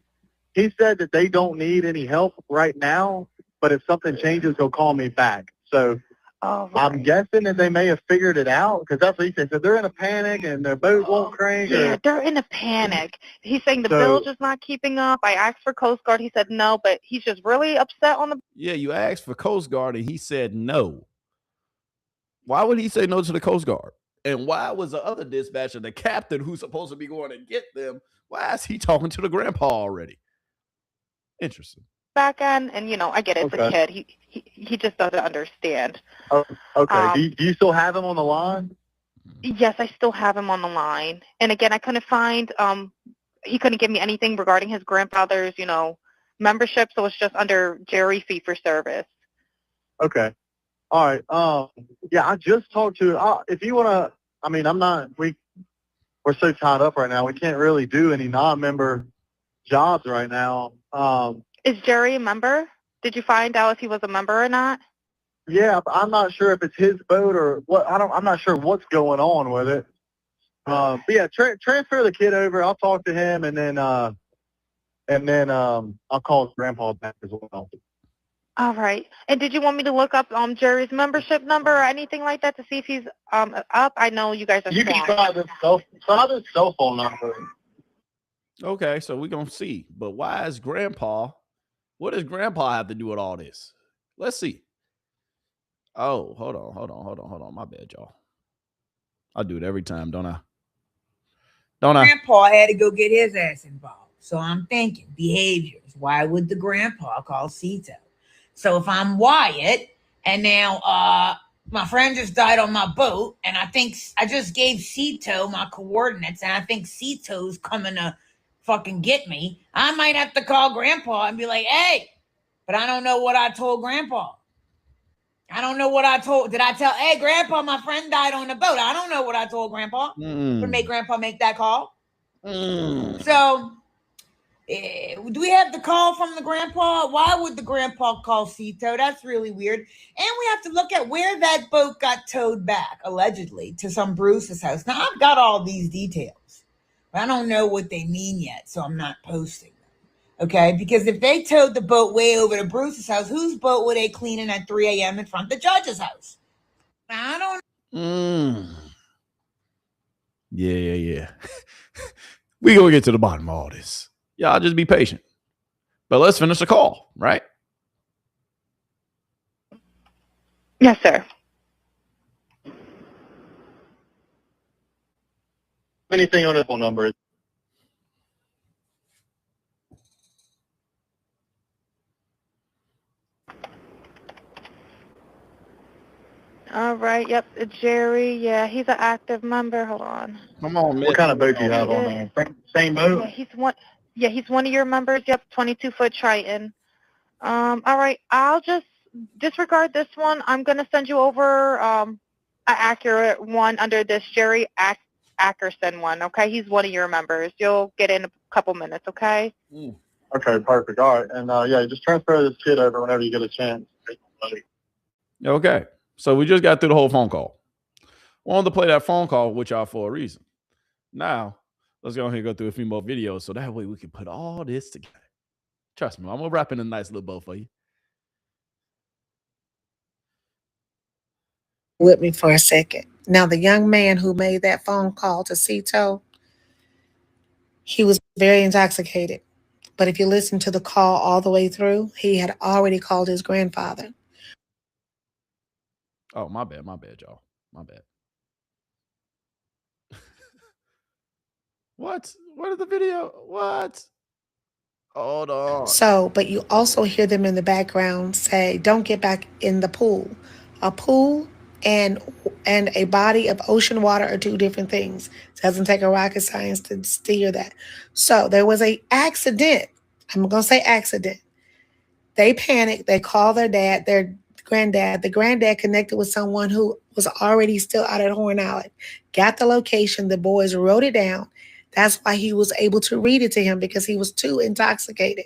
S10: He said that they don't need any help right now, but if something changes, he'll call me back. So I'm guessing that they may have figured it out, because that's what he said. So they're in a panic and their boat won't crank.
S6: Yeah, they're in a panic. He's saying the bilge is not keeping up. I asked for Coast Guard. He said no, but he's just really upset on the...
S1: Yeah, you asked for Coast Guard and he said no. Why would he say no to the Coast Guard? And why was the other dispatcher, the captain who's supposed to be going to get them, why is he talking to the grandpa already? Interesting.
S6: Back end, and I get it, it's a kid. He just doesn't understand.
S10: Oh, okay. Do you still have him on the line?
S6: Yes, I still have him on the line. And again, I couldn't find he couldn't give me anything regarding his grandfather's, membership, so it's just under Jerry fee for service.
S10: Okay. All right. Yeah, I just talked to if you want to, we're so tied up right now. We can't really do any non-member jobs right now.
S6: Is Jerry a member? Did you find out if he was a member or not?
S10: Yeah, I'm not sure if it's his boat or what. I'm not sure what's going on with it. But yeah, transfer the kid over. I'll talk to him, and then I'll call his grandpa back as well.
S6: All right. And did you want me to look up Jerry's membership number or anything like that to see if he's up? I know you guys are
S10: You can
S6: swamped.
S10: try this cell phone number.
S1: Okay, so we're going to see. But why is Grandpa, what does Grandpa have to do with all this? Let's see. Oh, hold on. My bad, y'all. I do it every time, don't I?
S14: Grandpa had to go get his ass involved. So I'm thinking, behaviors. Why would the grandpa call Cito? So if I'm Wyatt, and now my friend just died on my boat, and I think I just gave Cito my coordinates, and I think Cito's coming to fucking get me, I might have to call Grandpa and be like, hey, but I don't know what I told Grandpa. I don't know what I told. Did I tell, hey, Grandpa, my friend died on the boat? I don't know what I told Grandpa. To make Grandpa make that call. So, do we have the call from the grandpa? Why would the grandpa call Cito? That's really weird. And we have to look at where that boat got towed back, allegedly, to some Bruce's house. Now, I've got all these details, but I don't know what they mean yet, so I'm not posting them. Okay? Because if they towed the boat way over to Bruce's house, whose boat were they cleaning at 3 a.m. in front of the judge's house? I don't know.
S1: Yeah. We gonna get to the bottom of all this. Y'all just be patient. But let's finish the call, right?
S6: Yes, sir.
S10: Anything on this phone number?
S6: All right. Yep. Jerry. Yeah, he's an active member. Hold on.
S1: Come on, man.
S10: What kind of boat do you have on there? Same boat?
S6: Yeah, he's one. Yeah, he's one of your members. Yep, 22-foot Triton. All right. I'll just disregard this one. I'm gonna send you over an accurate one under this Jerry Ackerson one. Okay, he's one of your members. You'll get in a couple minutes. Okay.
S10: Okay, perfect. All right. And yeah, just transfer this kid over whenever you get a chance.
S1: Okay. So we just got through the whole phone call. Wanted to play that phone call with y'all for a reason. Now, let's go ahead and go through a few more videos so that way we can put all this together. Trust me, I'm going to wrap in a nice little bow for you.
S15: With me for a second. Now, the young man who made that phone call to Cito, he was very intoxicated. But if you listen to the call all the way through, he had already called his grandfather.
S1: Oh, my bad, y'all. My bad. What? What is the video? What? Hold on.
S15: So, but you also hear them in the background say, don't get back in the pool. A pool and a body of ocean water are two different things. It doesn't take a rocket science to steer that. So there was an accident. I'm going to say accident. They panicked. They called their dad, their granddad. The granddad connected with someone who was already still out at Horn Island. Got the location. The boys wrote it down. That's why he was able to read it to him, because he was too intoxicated.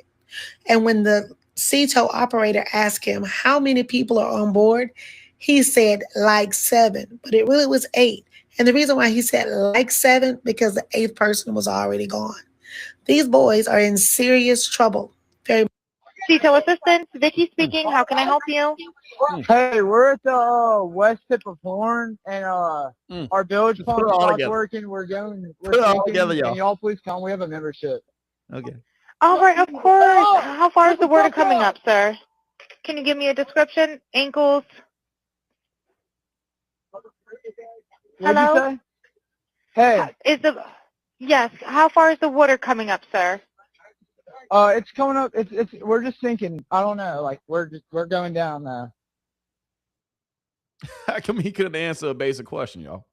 S15: And when the Cito operator asked him how many people are on board, he said like 7, but it really was 8. And the reason why he said like 7, because the 8th person was already gone. These boys are in serious trouble. Very.
S6: Cito assistant, Vicky speaking. How can I help you?
S5: Hey, we're at the west tip of Horn, and our bilge pump stopped working. We're sinking. Can y'all please come? We have a membership.
S1: Okay.
S6: All right, of course. How far is the water coming up, sir? Can you give me a description? Ankles? Hello?
S5: Hey.
S6: Yes. How far is the water coming up, sir?
S5: It's coming up. We're just sinking. I don't know. Like we're going down now.
S1: How come he couldn't answer a basic question, y'all?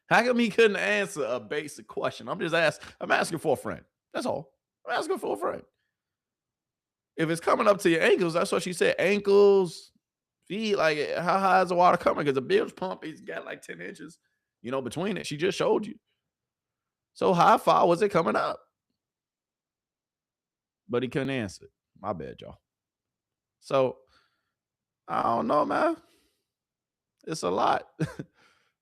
S1: How come he couldn't answer a basic question? I'm asking for a friend. That's all. I'm asking for a friend. If it's coming up to your ankles, that's what she said. Ankles, feet, like how high is the water coming? Because the bilge pump, he's got like 10 inches, between it. She just showed you. So how far was it coming up? But he couldn't answer. My bad, y'all. So, I don't know, man. It's a lot.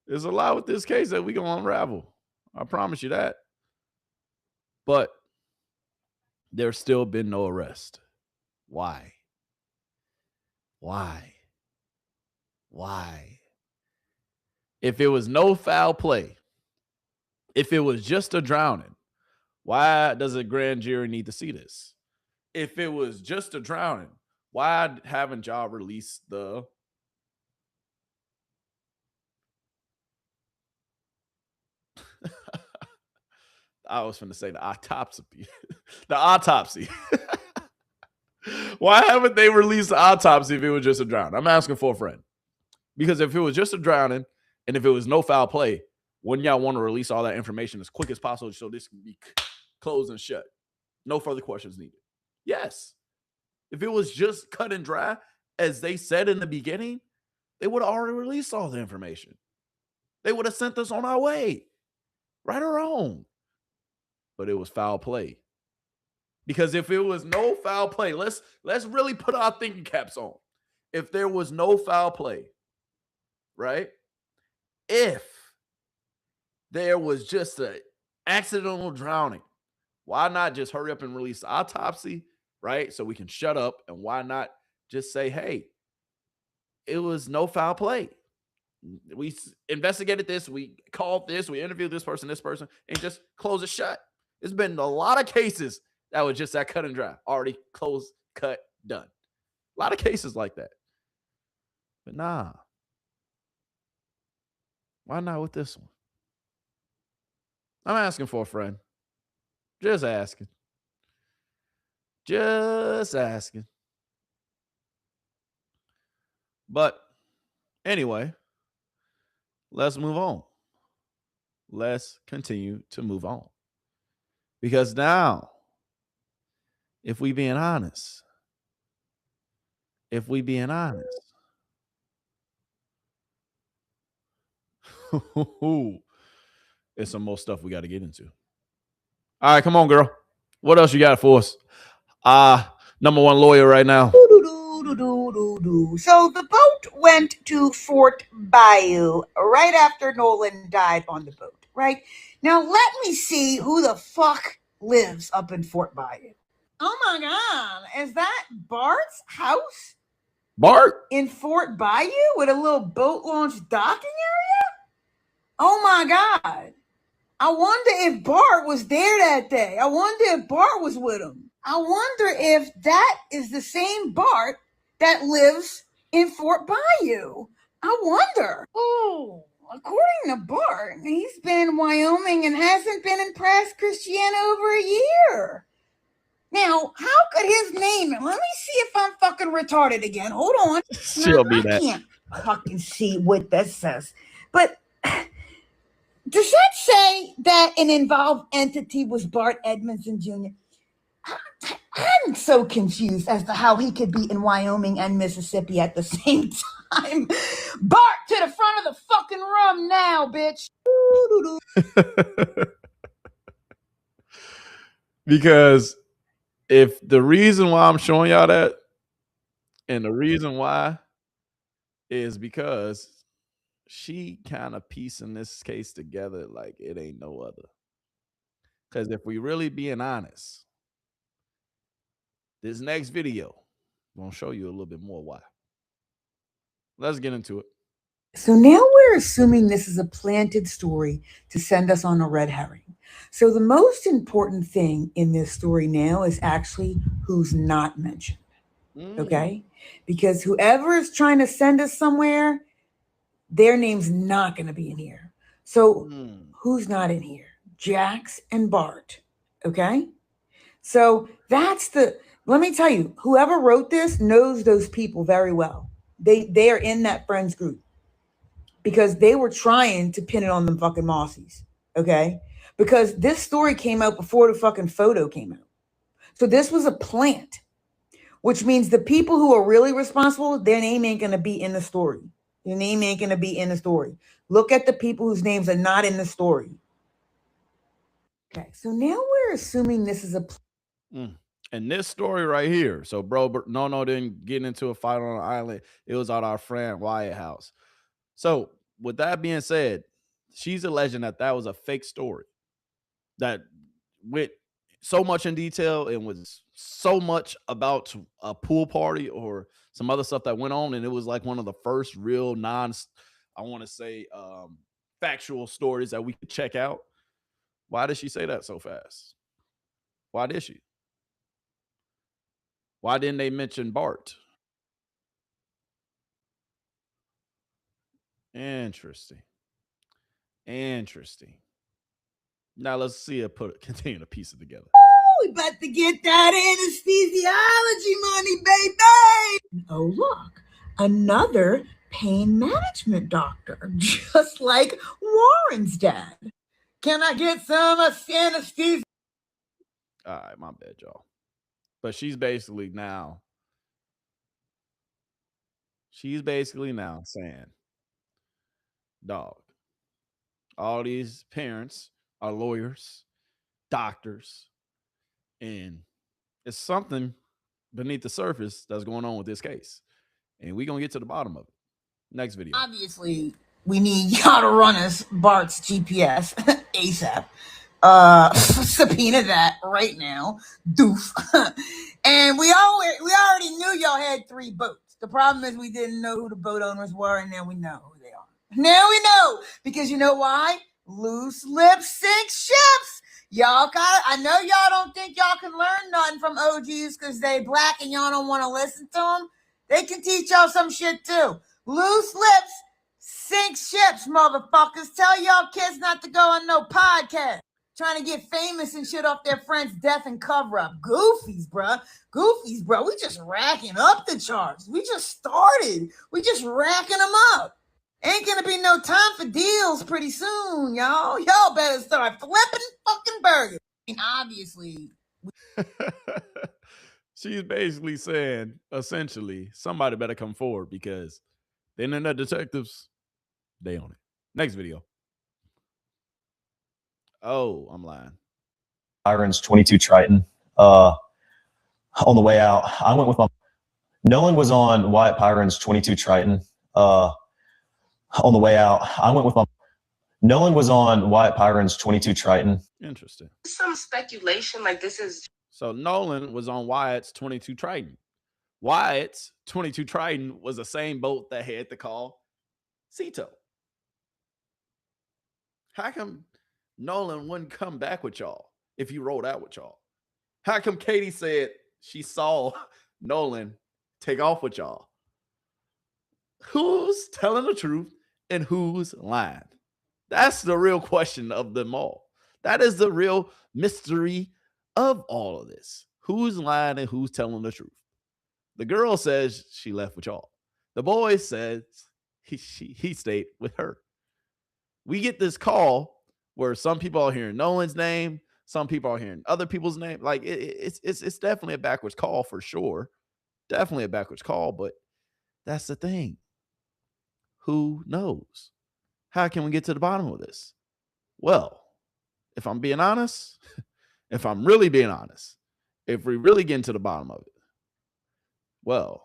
S1: It's a lot with this case that we gonna unravel. I promise you that. But there's still been no arrest. Why? Why? Why? If it was no foul play, if it was just a drowning, why does a grand jury need to see this? If it was just a drowning, why haven't y'all released the I was going to say the autopsy. The autopsy. Why haven't they released the autopsy if it was just a drowning? I'm asking for a friend. Because if it was just a drowning and if it was no foul play, wouldn't y'all want to release all that information as quick as possible so this can be closed and shut? No further questions needed. Yes. If it was just cut and dry, as they said in the beginning, they would have already released all the information. They would have sent us on our way. Right or wrong. But it was foul play. Because if it was no foul play, let's really put our thinking caps on. If there was no foul play, right? If there was just an accidental drowning, why not just hurry up and release the autopsy, right? So we can shut up, and why not just say, hey, it was no foul play. We investigated this, we called this, we interviewed this person, and just close it shut. There's been a lot of cases that was just that cut and dry, already closed, cut, done. A lot of cases like that. But nah. Why not with this one? I'm asking for a friend. Just asking. Just asking. But anyway, let's move on. Let's continue to move on. Because now, if we being honest, it's some more stuff we got to get into. All right, come on, girl. What else you got for us? Number one lawyer right now.
S14: So the boat went to Fort Bayou right after Nolan died on the boat, right? Now let me see who the fuck lives up in Fort Bayou. Oh my God, is that Bart's house?
S1: Bart?
S14: In Fort Bayou with a little boat launch docking area? Oh my God. I wonder if Bart was there that day. I wonder if Bart was with him. I wonder if that is the same Bart that lives in Fort Bayou. I wonder. Oh, according to Bart, he's been in Wyoming and hasn't been in Press Christian over a year. Now, how could his name? Let me see if I'm fucking retarded again. Hold on.
S1: She'll be that.
S14: I can't fucking see what this says. But does that say that an involved entity was Bart Edmondson Jr.? I'm so confused as to how he could be in Wyoming and Mississippi at the same time. Bart, to the front of the fucking room now, bitch.
S1: Because if the reason why I'm showing y'all that, and the reason why is because she kind of piecing this case together like it ain't no other. Because if we really being honest, this next video I'm gonna show you a little bit more why. Let's get into it.
S14: So now we're assuming this is a planted story to send us on a red herring. So the most important thing in this story now is actually who's not mentioned. Okay? Because whoever is trying to send us somewhere, their name's not going to be in here. So who's not in here? Jax and Bart. Okay? So let me tell you, whoever wrote this knows those people very well. They are in that friends group because they were trying to pin it on them fucking Mossies. Okay? Because this story came out before the fucking photo came out. So this was a plant, which means the people who are really responsible, their name ain't going to be in the story. Your name ain't going to be in the story. Look at the people whose names are not in the story. Okay, so now we're assuming this is a...
S1: And this story right here. So, bro, no, didn't get into a fight on an island. It was at our friend Wyatt house. So, with that being said, she's alleging that was a fake story that went so much in detail and was so much about a pool party or some other stuff that went on, and it was like one of the first real factual stories that we could check out. Why did she say that so fast? Why did she? Why didn't they mention Bart? Interesting. Now let's see her continue to piece it together.
S14: We about to get that anesthesiology money, baby. Oh, look, another pain management doctor, just like Warren's dad. Can I get some anesthesia?
S1: All right, my bad, y'all. But she's basically now saying, dog, all these parents are lawyers, doctors, and it's something beneath the surface that's going on with this case. And we're going to get to the bottom of it. Next video.
S14: Obviously, we need y'all to run us Bart's GPS ASAP. Subpoena that right now. Doof. And we already knew y'all had 3 boats. The problem is we didn't know who the boat owners were, and now we know who they are. Now we know, because you know why? Loose lips sink ships. I know y'all don't think y'all can learn nothing from OGs because they black and y'all don't want to listen to them. They can teach y'all some shit too. Loose lips sink ships, motherfuckers. Tell y'all kids not to go on no podcast. Trying to get famous and shit off their friends' death and cover-up. Goofies, bro. We just racking up the charts. We just started. We just racking them up. Ain't gonna be no time for deals pretty soon, y'all. Y'all better start flipping fucking burgers. And obviously,
S1: she's basically saying, essentially, somebody better come forward because the internet detectives, they own it. Next video. Oh, I'm lying.
S16: Byron's 22 Triton. On the way out, I went with my. Nolan was on Wyatt Pyron's 22 Triton. On the way out, I went with my. Nolan was on Wyatt Pyron's 22 Triton.
S1: Interesting.
S17: Some speculation like this is.
S1: So Nolan was on Wyatt's 22 Triton. Wyatt's 22 Triton was the same boat that had to call Cito. How come Nolan wouldn't come back with y'all if he rolled out with y'all? How come Katie said she saw Nolan take off with y'all? Who's telling the truth and who's lying? That's the real question of them all. That is the real mystery of all of this. Who's lying and who's telling the truth? The girl says she left with y'all. The boy says he stayed with her. We get this call where some people are hearing Nolan's name, some people are hearing other people's name. Like it's definitely a backwards call for sure. Definitely a backwards call, but that's the thing. Who knows? How can we get to the bottom of this? Well, if I'm being honest, if I'm really being honest, if we really get into the bottom of it, well,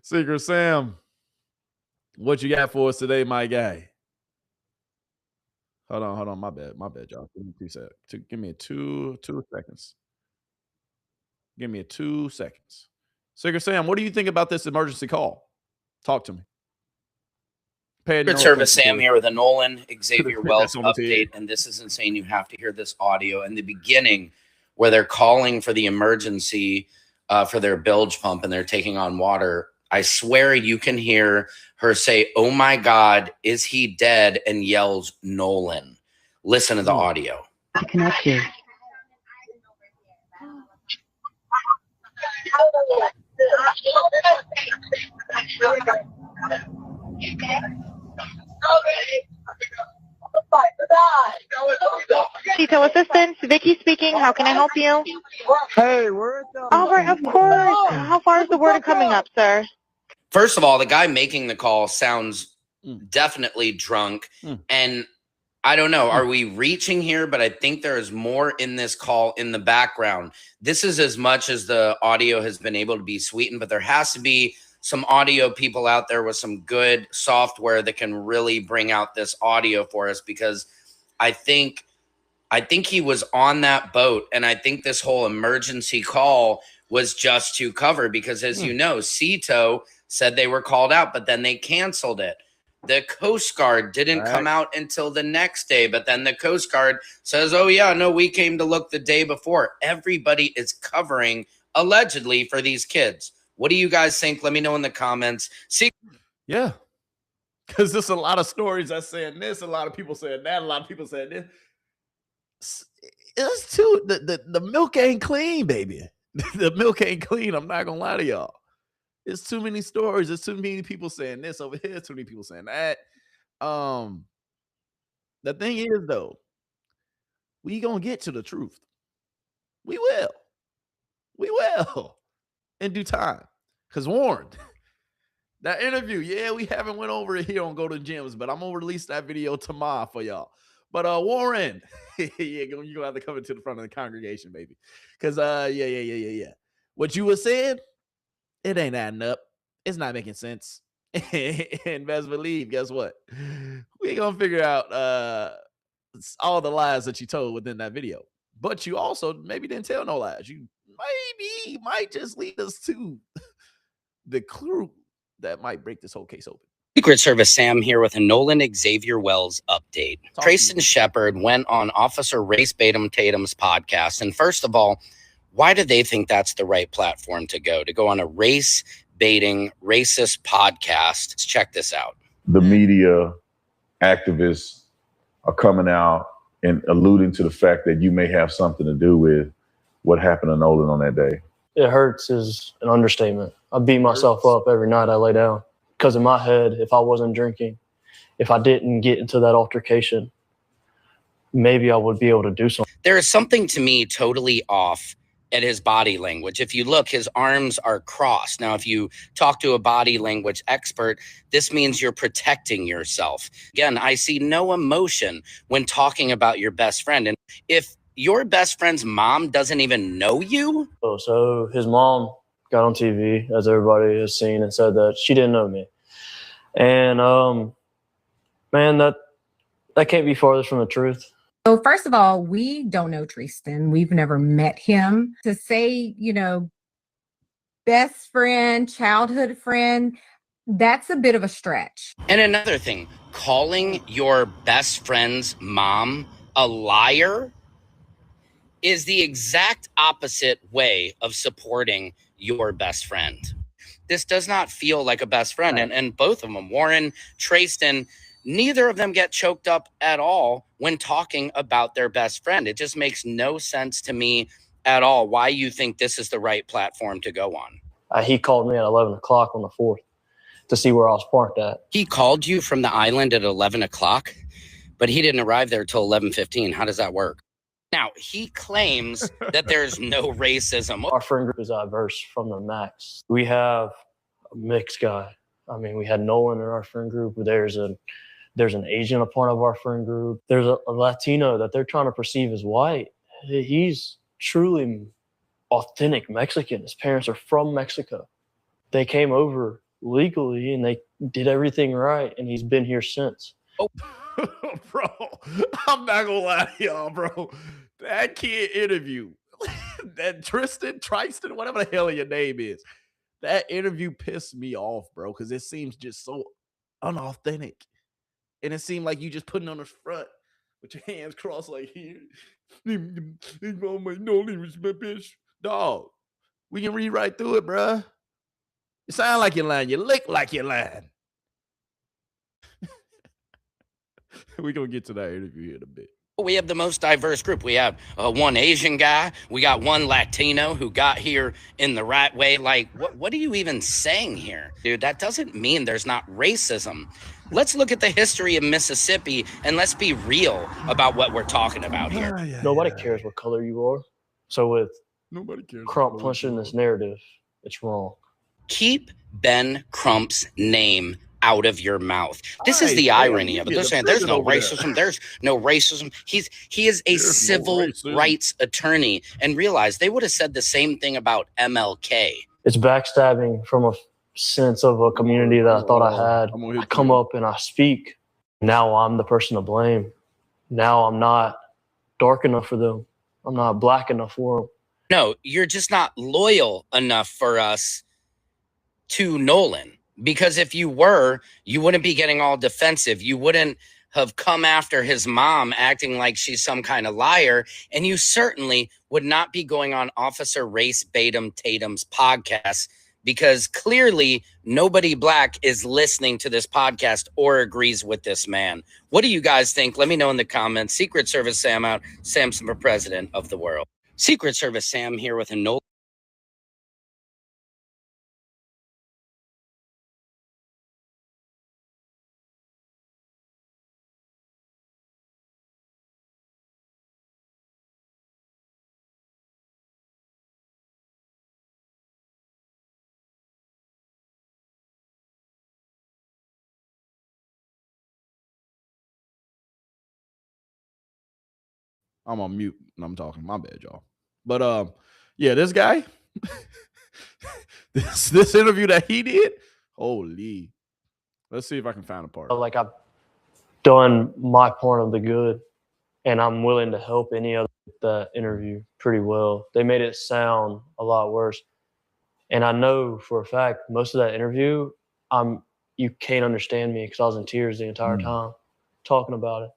S1: Secret Sam, what you got for us today, my guy? Hold on. My bad, y'all. Give me 2 seconds. Give me 2 seconds. Give me 2 seconds. Secret Sam, what do you think about this emergency call? Talk to me.
S3: Secret Service Sam here with a Nolan Xavier Wells update, and this is insane. You have to hear this audio in the beginning where they're calling for the emergency for their bilge pump and they're taking on water. I swear you can hear her say, "Oh my God, is he dead?" and yells Nolan. Listen to the audio.
S9: To connect you.
S6: Cito Assistance, Vicky speaking. How can I help you?
S5: Hey, where's the...
S6: All right, of course. How far is the word coming up, sir?
S3: First of all, the guy making the call sounds definitely drunk. And I don't know, are we reaching here? But I think there is more in this call in the background. This is as much as the audio has been able to be sweetened, but there has to be some audio people out there with some good software that can really bring out this audio for us, because I think he was on that boat, and I think this whole emergency call was just to cover because, as you know, Cito said they were called out, but then they canceled it. The Coast Guard didn't come out until the next day, but then the Coast Guard says, oh, yeah, no, we came to look the day before. Everybody is covering, allegedly, for these kids. What do you guys think? Let me know in the comments.
S1: Yeah, because there's a lot of stories that's saying this, a lot of people saying that, a lot of people saying this. It's too, the milk ain't clean, baby. The milk ain't clean. I'm not going to lie to y'all. It's too many stories. There's too many people saying this over here. Too many people saying that. The thing is, though, we gonna get to the truth. We will in due time. Because Warren, that interview, yeah, we haven't went over it here on Go to Gemz, but I'm gonna release that video tomorrow for y'all. But Warren, yeah, you're gonna have to come into the front of the congregation, baby. Because yeah. What you were saying, it ain't adding up. It's not making sense. And best believe, guess what? We're gonna figure out all the lies that you told within that video. But you also maybe didn't tell no lies. You might just lead us to the clue that might break this whole case open.
S3: Secret Service Sam here with a Nolan Xavier Wells update. Trayson Shepard went on Officer Race Tatum's podcast. And first of all, why do they think that's the right platform to go on a race baiting racist podcast? Let's check this out.
S18: The media activists are coming out and alluding to the fact that you may have something to do with what happened to Nolan on that day.
S19: It hurts is an understatement. I beat myself up every night I lay down because in my head, if I wasn't drinking, if I didn't get into that altercation, maybe I would be able to do something.
S3: There is something to me totally off at his body language. If you look, his arms are crossed. Now, if you talk to a body language expert, this means you're protecting yourself. Again, I see no emotion when talking about your best friend. And if your best friend's mom doesn't even know you.
S19: So his mom got on TV, as everybody has seen, and said that she didn't know me. And man, that can't be farthest from the truth.
S20: So first of all, we don't know Tristan. We've never met him. To say, best friend, childhood friend, that's a bit of a stretch.
S3: And another thing, calling your best friend's mom a liar is the exact opposite way of supporting your best friend. This does not feel like a best friend. And both of them, Warren, Tristan, neither of them get choked up at all when talking about their best friend. It just makes no sense to me at all why you think this is the right platform to go on.
S19: He called me at 11 o'clock on the 4th to see where I was parked at.
S3: He called you from the island at 11 o'clock, but he didn't arrive there till 11:15. How does that work? Now, he claims that there's no racism.
S19: Our friend group is diverse from the max. We have a mixed guy. I mean, we had Nolan in our friend group. There's an Asian a part of our friend group. There's a Latino that they're trying to perceive as white. He's truly authentic Mexican. His parents are from Mexico. They came over legally and they did everything right, and he's been here since.
S1: Oh, bro, I'm not gonna lie to y'all, bro. That kid interview, that Tristan, whatever the hell your name is, that interview pissed me off, bro, because it seems just so unauthentic. And it seemed like you just putting on the front with your hands crossed like here. Dog, we can read right through it, bro. You sound like you're lying. You look like you're lying. We're going to get to that interview here in a bit.
S3: We have the most diverse group. We have one Asian guy. We got one Latino who got here in the right way. Like, what are you even saying here? Dude, that doesn't mean there's not racism. Let's look at the history of Mississippi and let's be real about what we're talking about here.
S19: Nobody cares what color you are. So with
S1: nobody cares
S19: Crump pushing this narrative, it's wrong.
S3: Keep Ben Crump's name out of your mouth. This is the irony of it. They're saying there's no racism. There's no racism. He is a civil rights attorney. And realize they would have said the same thing about MLK.
S19: It's backstabbing from a sense of a community that I thought I had. I come up and I speak. Now I'm the person to blame. now I'm not dark enough for them. I'm not black enough for them.
S3: No, you're just not loyal enough for us to Nolan. Because if you were, you wouldn't be getting all defensive. You wouldn't have come after his mom acting like she's some kind of liar. And you certainly would not be going on Officer Race Batum Tatum's podcast, because clearly nobody black is listening to this podcast or agrees with this man. What do you guys think? Let me know in the comments. Secret Service Sam out. Samson for president of the world. Secret Service Sam here with a Nolan.
S1: I'm on mute and I'm talking. My bad, y'all. But yeah, this guy, this interview that he did, holy. Let's see if I can find a part.
S19: Like, I've done my part of the good, and I'm willing to help any other with that interview pretty well. They made it sound a lot worse. And I know for a fact, most of that interview, you can't understand me because I was in tears the entire time talking about it.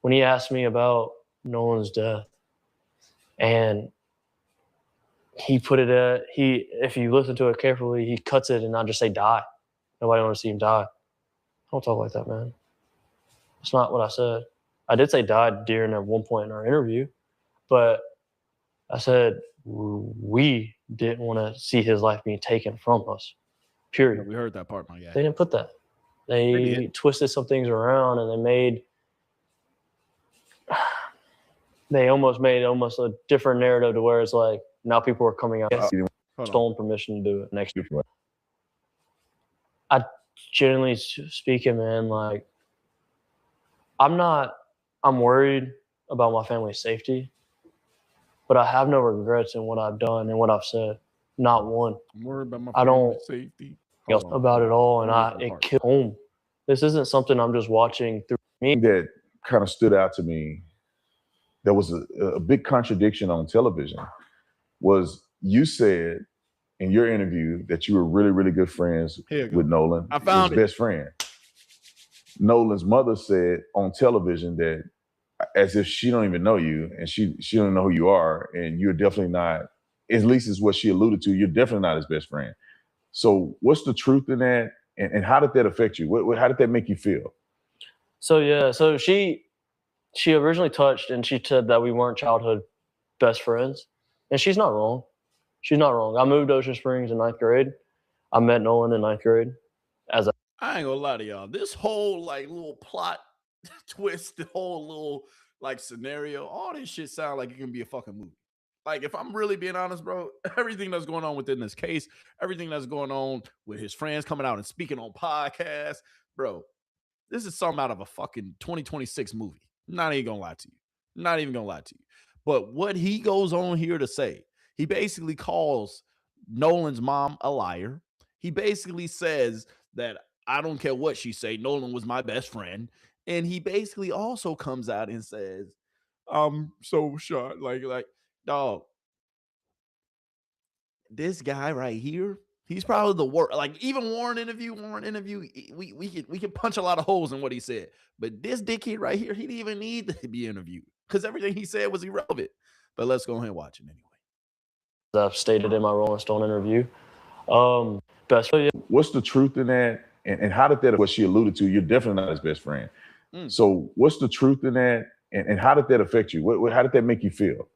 S19: When he asked me about Nolan's death, and he put it if you listen to it carefully, he cuts it and I just say die. Nobody want to see him die. Don't talk like that, man. That's not what I said. I did say died during at one point in our interview, but I said we didn't want to see his life being taken from us. Period.
S1: Yeah, we heard that part, my guy.
S19: They didn't put that. They twisted some things around, and they almost made a different narrative to where it's like now people are coming out. Stolen permission to do it next year. Generally speaking, man, like I'm worried about my family's safety, but I have no regrets in what I've done and what I've said. Not one.
S1: I'm worried about my family's safety.
S19: About it all, and it killed home. This isn't something I'm just watching through me.
S18: That kind of stood out to me. There was a big contradiction on television. Was you said in your interview that you were really, really good friends with Nolan.
S1: I found
S18: his best friend. Nolan's mother said on television that as if she don't even know you and she don't know who you are, and you're definitely not, at least is what she alluded to, you're definitely not his best friend. So what's the truth in that? And how did that affect you? How did that make you feel?
S19: So she originally touched and she said that we weren't childhood best friends. And she's not wrong. She's not wrong. I moved to Ocean Springs in 9th grade. I met Nolan in 9th grade.
S1: I ain't gonna lie to y'all. This whole like little plot twist, the whole little like scenario, all this shit sound like it can be a fucking movie. Like, if I'm really being honest, bro, everything that's going on within this case, everything that's going on with his friends coming out and speaking on podcasts, bro, this is something out of a fucking 2026 movie. Not even gonna lie to you. Not even gonna lie to you. But what he goes on here to say, he basically calls Nolan's mom a liar. He basically says that I don't care what she say, Nolan was my best friend. And he basically also comes out and says, I'm so shocked. Like, dog, this guy right here, he's probably the worst. Like, even Warren interview, we can punch a lot of holes in what he said. But this dickhead right here, he didn't even need to be interviewed because everything he said was irrelevant. But let's go ahead and watch it anyway.
S19: I've stated in my Rolling Stone interview.
S18: What's the truth in that? And how did that, what she alluded to, you're definitely not his best friend. So what's the truth in that? And how did that affect you? How did that make you feel?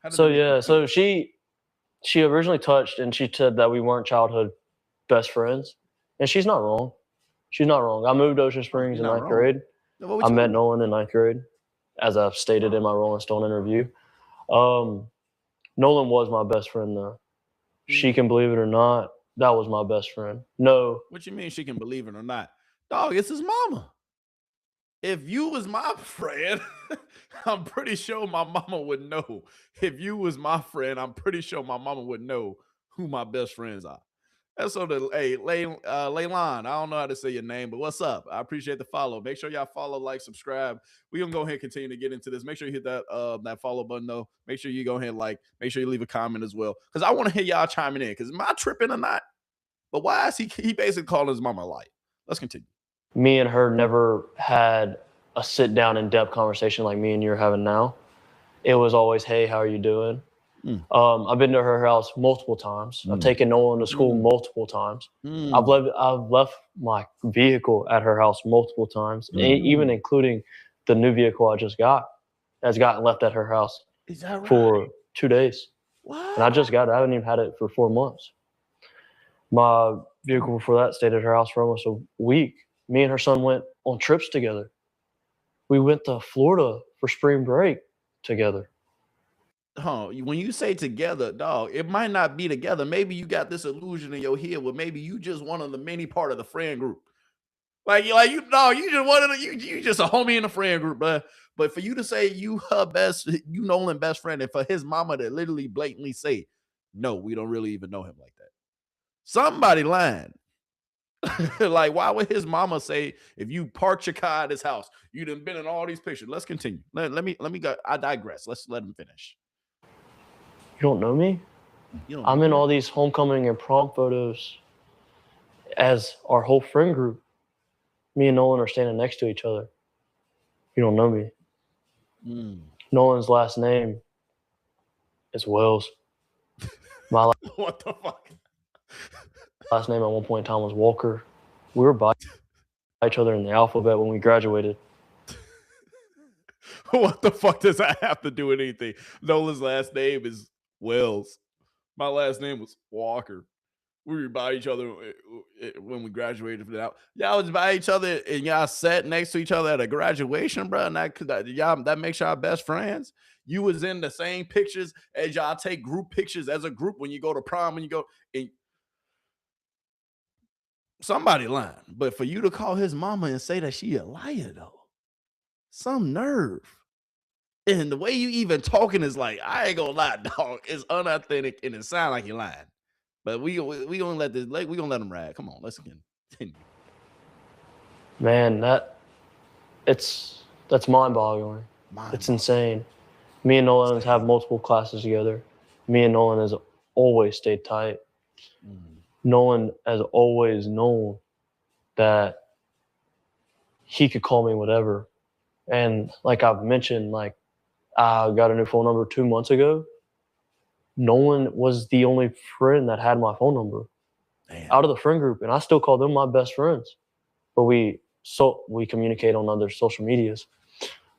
S19: So she originally touched and she said that we weren't childhood best friends. And she's not wrong. She's not wrong. I moved to Ocean Springs in 9th grade. I met Nolan in 9th grade, as I've stated in my Rolling Stone interview. Nolan was my best friend, though. She can believe it or not, that was my best friend. No.
S1: What you mean she can believe it or not? Dog, it's his mama. If you was my friend, I'm pretty sure my mama would know. If you was my friend, I'm pretty sure my mama would know who my best friends are. That's on the Leylon. I don't know how to say your name, but what's up? I appreciate the follow. Make sure y'all follow, like, subscribe. We're gonna go ahead and continue to get into this. Make sure you hit that follow button though. Make sure you go ahead and like, make sure you leave a comment as well. Because I want to hear y'all chiming in. Because am I tripping or not? But why is he basically calling his mama a liar? Let's continue.
S19: Me and her never had a sit down in depth conversation like me and you're having now. It was always, hey, how are you doing? I've been to her house multiple times. I've taken Nolan to school multiple times. I've left my vehicle at her house multiple times, even including the new vehicle I just got has gotten left at her house for 2 days.
S1: What?
S19: And I just got it. I haven't even had it for 4 months. My vehicle before that stayed at her house for almost a week. Me and her son went on trips together. We went to Florida for spring break together.
S1: When you say together, dog, it might not be together. Maybe you got this illusion in your head where maybe you just one of the many part of the friend group. You just one of the you just a homie in the friend group, but for you to say you Nolan best friend, and for his mama to literally blatantly say, no, we don't really even know him like that. Somebody lying. Like, why would his mama say if you parked your car at his house, you done been in all these pictures? Let's continue. Let me go. I digress. Let's let him finish.
S19: You don't know me? I'm in all these homecoming and prom photos as our whole friend group. Me and Nolan are standing next to each other. You don't know me. Nolan's last name is Wells. My
S1: what the fuck?
S19: Last name at one point in time was Walker. We were by each other in the alphabet when we graduated.
S1: What the fuck does that have to do with anything? Nolan's last name is Wells. My last name was Walker. We were by each other when we graduated from that. Y'all was by each other and y'all sat next to each other at a graduation, bro. And that makes y'all best friends. You was in the same pictures as y'all take group pictures as a group when you go to prom, when you go. And somebody lying. But for you to call his mama and say that she a liar, though, some nerve. And the way you even talking is like, I ain't gonna lie, dog. It's unauthentic and it sound like you're lying. But we gonna let this, we gonna let him ride. Come on, let's continue.
S19: Man, that's mind-boggling. It's insane. Me and Nolan have multiple classes together. Me and Nolan has always stayed tight. Nolan has always known that he could call me whatever. And like I've mentioned, like I got a new phone number 2 months ago. Nolan was the only friend that had my phone number out of the friend group, and I still call them my best friends. But we communicate on other social medias.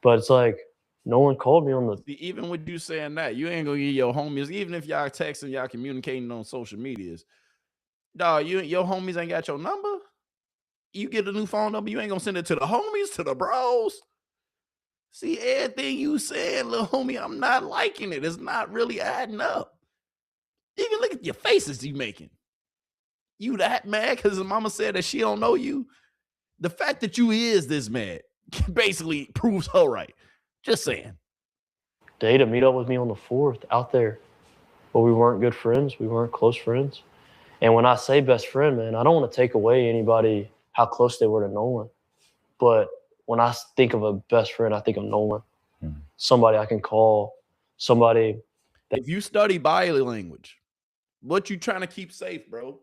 S19: But it's like no one called me on the.
S1: Even with you saying that, you ain't gonna get your homies. Even if y'all texting, y'all communicating on social medias, dog, your homies ain't got your number. You get a new phone number, you ain't gonna send it to the homies, to the bros. See, everything you said, little homie, I'm not liking it. It's not really adding up. Even look at your faces you making. You that mad because his mama said that she don't know you? The fact that you is this mad basically proves her right. Just saying.
S19: Day to meet up with me on the 4th out there. But we weren't good friends. We weren't close friends. And when I say best friend, man, I don't want to take away anybody how close they were to Nolan. But when I think of a best friend, I think of Nolan. Somebody I can call, somebody.
S1: If you study body language, what you trying to keep safe, bro?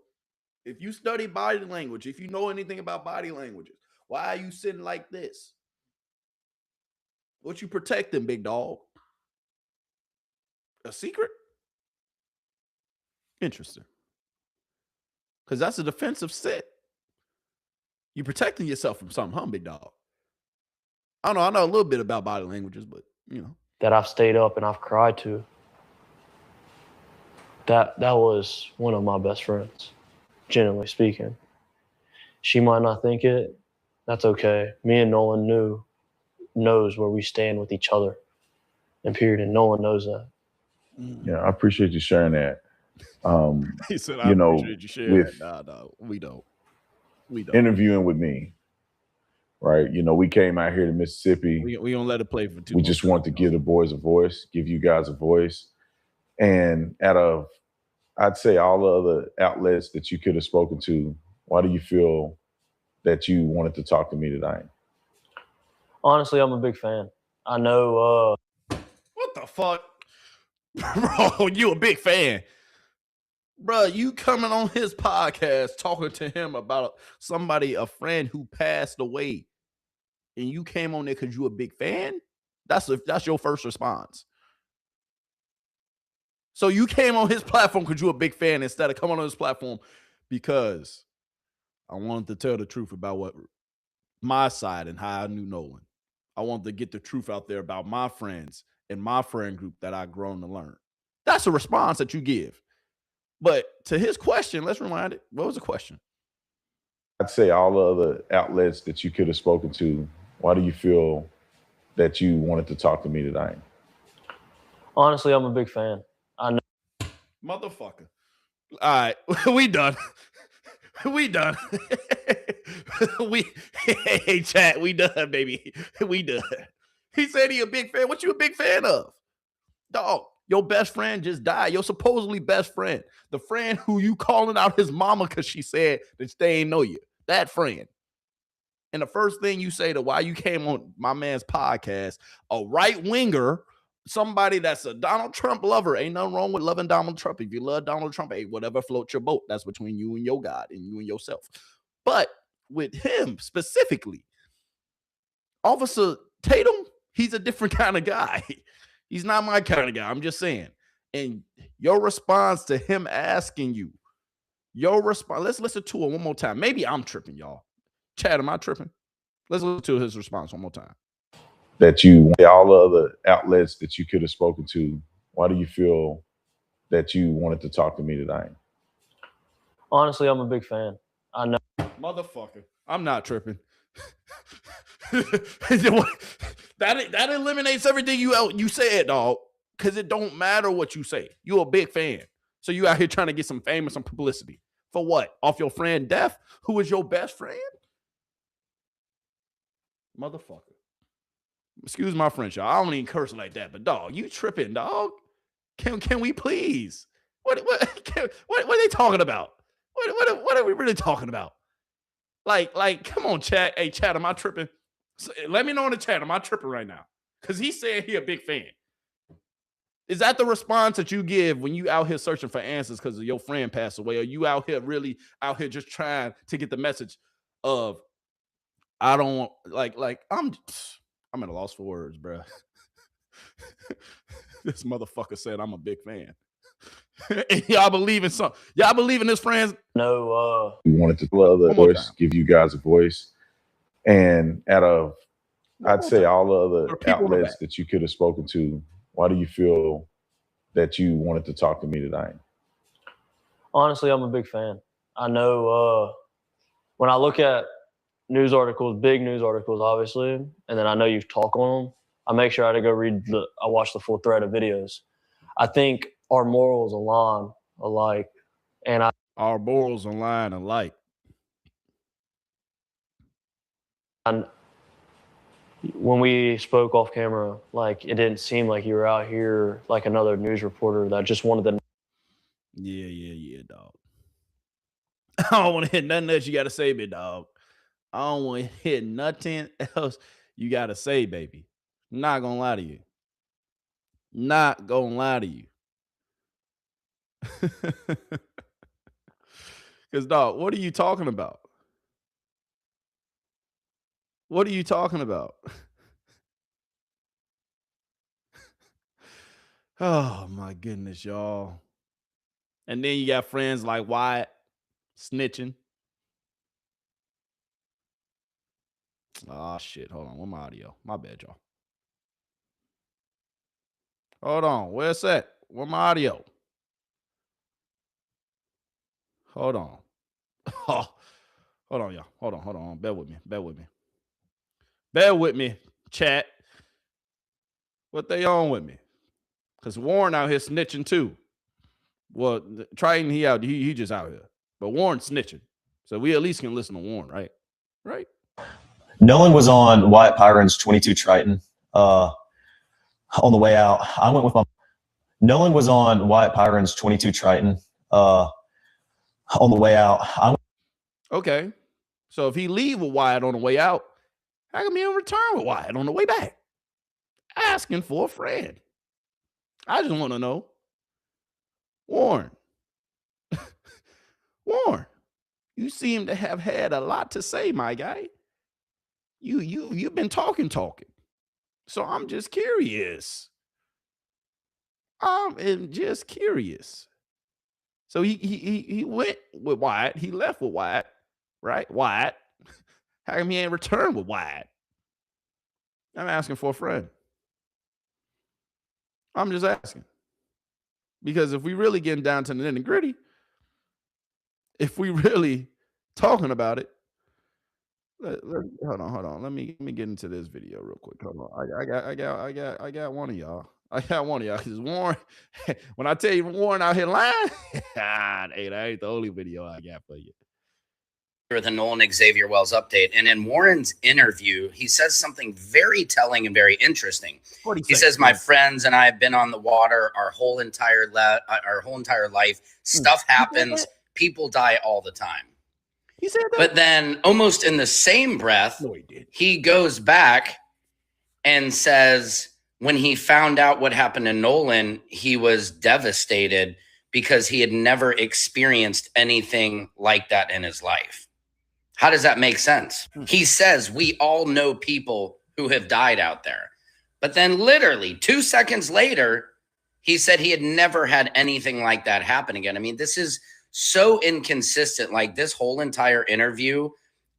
S1: If you study body language, if you know anything about body languages, why are you sitting like this? What you protecting, big dog? A secret? Interesting. Because that's a defensive sit. You protecting yourself from something, huh, big dog? I know a little bit about body languages, but you know.
S19: That I've stayed up and I've cried to. That was one of my best friends, generally speaking. She might not think it. That's okay. Me and Nolan knows where we stand with each other. And period. And Nolan knows that.
S18: Yeah, I appreciate you sharing that.
S1: He said, I appreciate you sharing that. No, we don't. We don't.
S18: Interviewing with me, right? You know, we came out here to Mississippi.
S1: We don't let it play for 2
S18: We just want to give the boys a voice, give you guys a voice. And out of I'd say all the other outlets that you could have spoken to, why do you feel that you wanted to talk to me tonight?
S19: Honestly, I'm a big fan. I know.
S1: What the fuck? Bro, you a big fan. Bro, you coming on his podcast talking to him about somebody, a friend who passed away, and you came on there because you a big fan? That's your first response. So you came on his platform because you're a big fan instead of coming on his platform because I wanted to tell the truth about what my side and how I knew Nolan. I wanted to get the truth out there about my friends and my friend group that I've grown to learn. That's a response that you give. But to his question, let's rewind it. What was the question?
S18: I'd say all the other outlets that you could have spoken to, why do you feel that you wanted to talk to me tonight?
S19: Honestly, I'm a big fan. I know.
S1: Motherfucker. All right, we done. We done. Hey, chat, we done, baby. We done. He said he a big fan. What you a big fan of? Dog, your best friend just died. Your supposedly best friend. The friend who you calling out his mama because she said that they ain't know you. That friend. And the first thing you say to why you came on my man's podcast, a right-winger, somebody that's a Donald Trump lover. Ain't nothing wrong with loving Donald Trump. If you love Donald Trump, hey, whatever floats your boat. That's between you and your God and you and yourself. But with him specifically, Officer Tatum, he's a different kind of guy. He's not my kind of guy. I'm just saying. And your response to him asking you, let's listen to it one more time. Maybe I'm tripping, y'all. Chad, am I tripping? Let's listen to his response one more time.
S18: That you, all the other outlets that you could have spoken to, why do you feel that you wanted to talk to me tonight?
S19: Honestly, I'm a big fan. I know.
S1: Motherfucker, I'm not tripping. that eliminates everything you said, dog. Because it don't matter what you say. You're a big fan. So you out here trying to get some fame and some publicity. For what? Off your friend Def, who is your best friend? Motherfucker. Excuse my French, y'all. I don't even curse like that, but dog, you tripping, dog. Can we please? What are they talking about? What are we really talking about? Like, come on, chat. Hey, chat, am I tripping? So, let me know in the chat. Am I tripping right now? Because he's saying he a big fan. Is that the response that you give when you out here searching for answers because your friend passed away? Or you out here really out here just trying to get the message of I don't want like I'm at a loss for words, bro. This motherfucker said I'm a big fan. And y'all believe in some. Y'all believe in his friends?
S19: No.
S18: We wanted to other voice, give you guys a voice. And I'd say all the other outlets that you could have spoken to, why do you feel that you wanted to talk to me tonight?
S19: Honestly, I'm a big fan. I know when I look at news articles, big news articles, obviously, and then I know you talk on them, I make sure I watch the full thread of videos. I think our morals align alike. And
S1: our morals align alike.
S19: And when we spoke off camera, like it didn't seem like you were out here like another news reporter that just wanted to.
S1: Yeah, dog. I don't want to hit nothing else you got to say, big dog. I don't want to hit nothing else you got to say, baby. Not going to lie to you. Not going to lie to you. Because, dog, what are you talking about? What are you talking about? Oh, my goodness, y'all. And then you got friends like Wyatt snitching. Oh, shit. Hold on. Where's my audio? My bad, y'all. Hold on. Where's that? Where's my audio? Hold on. Oh, hold on, y'all. Hold on. Bear with me, chat. What they on with me? Because Warren out here snitching too. Well, Triton, he just out here. But Warren's snitching. So we at least can listen to Warren, right? Right?
S16: Nolan was on Wyatt Pyron's 22 Triton. On the way out, I went with my. Nolan was on Wyatt Pyron's 22 Triton. On the way out,
S1: okay. So if he leave with Wyatt on the way out, how come he don't return with Wyatt on the way back? Asking for a friend. I just want to know. Warren. Warren, you seem to have had a lot to say, my guy. You've been talking. So I'm just curious. I'm just curious. So he went with Wyatt. He left with Wyatt, right? Wyatt. How come he ain't returned with Wyatt? I'm asking for a friend. I'm just asking. Because if we really getting down to the nitty gritty, if we really talking about it, hold on. Let me get into this video real quick. Hold on. I got one of y'all. I got one of y'all because Warren. When I tell you Warren out here lying, hey, that ain't the only video I got for you.
S3: The Nolan Xavier Wells update. And in Warren's interview, he says something very telling and very interesting. He says, my friends and I have been on the water our whole entire life. Stuff happens. People die all the time.
S1: He said that?
S3: But then almost in the same breath, he goes back and says when he found out what happened to Nolan, he was devastated because he had never experienced anything like that in his life. How does that make sense? He says we all know people who have died out there. But then literally 2 seconds later, he said he had never had anything like that happen again. I mean, this is so inconsistent. Like this whole entire interview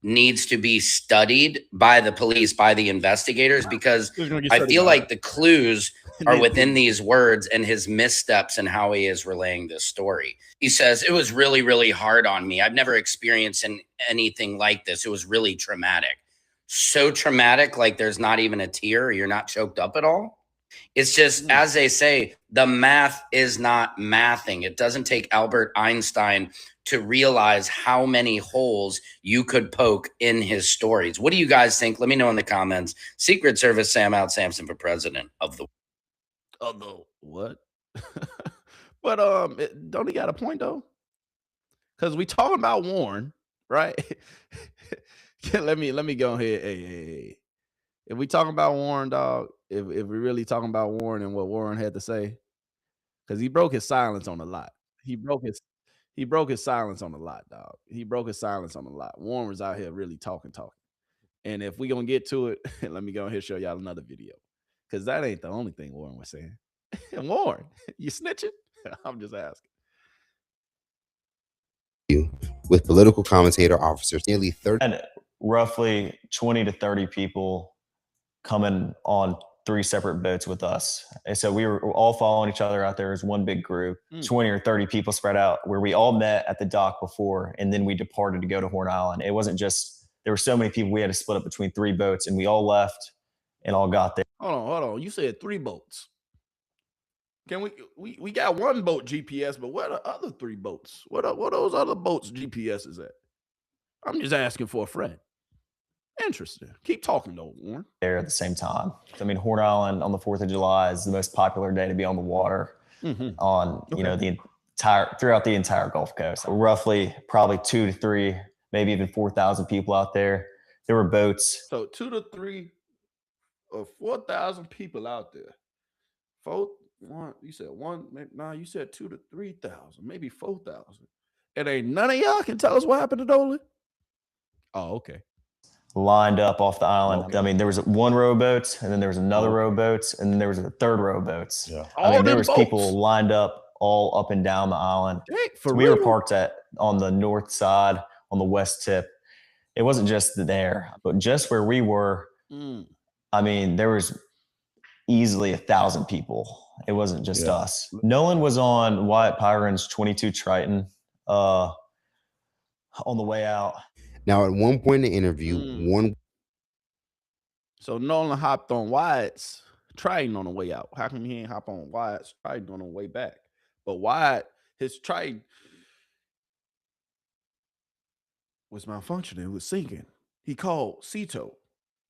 S3: needs to be studied by the police, by the investigators, because I feel like the clues are within these words and his missteps and how he is relaying this story. He says, it was really, really hard on me. I've never experienced anything like this. It was really traumatic. So traumatic, like there's not even a tear or you're not choked up at all. It's just, as they say, the math is not mathing. It doesn't take Albert Einstein to realize how many holes you could poke in his stories. What do you guys think? Let me know in the comments. Secret Service Sam Out Sampson for president of the
S1: what? But don't he got a point though? Because we talking about Warren, right? let me go ahead. Hey. If we talking about Warren, dog, if we really talking about Warren and what Warren had to say, because he broke his silence on a lot. He broke his silence on a lot, dog. He broke his silence on a lot. Warren was out here really talking. And if we gonna get to it, let me go ahead and show y'all another video. Because that ain't the only thing Warren was saying. Warren, you snitching? I'm just asking.
S8: With political commentator officers, nearly 30
S16: and roughly 20 to 30 people coming on 3 separate boats with us. And so we were all following each other out there as one big group, 20 or 30 people spread out, where we all met at the dock before, and then we departed to go to Horn Island. It wasn't just, there were so many people, we had to split up between 3 boats, and we all left and all got there.
S1: Hold on. You said 3 boats. Can we got 1 boat GPS, but what are the other 3 boats? What are those other boats GPS is at? I'm just asking for a friend. Interesting. Keep talking though, Warren.
S16: There at the same time. I mean, Horn Island on the 4th of July is the most popular day to be on the water on, you know, throughout the entire Gulf Coast. Roughly probably 2 to 3, maybe even 4,000 people out there. There were boats.
S1: So 2 to 3 or 4,000 people out there. You said 1, maybe, you said 2 to 3,000, maybe 4,000. And ain't none of y'all can tell us what happened to Nolan? Oh, okay.
S16: Lined up off the island. Okay. I mean, there was 1 row of boats, and then there was another row of boats, and then there was a 3rd row of boats.
S18: Yeah.
S16: I mean, there was people lined up all up and down the island.
S1: So
S16: we were parked on the north side, on the west tip. It wasn't just there, but just where we were, I mean, there was easily 1,000 people. It wasn't just us. Nolan was on Wyatt Pyron's 22 Triton on the way out.
S8: Now, at one point in the interview,
S1: So Nolan hopped on Wyatt's Triton on the way out. How come he ain't hop on Wyatt's Triton on the way back? But Wyatt, his Triton was malfunctioning. It was sinking. He called Cito,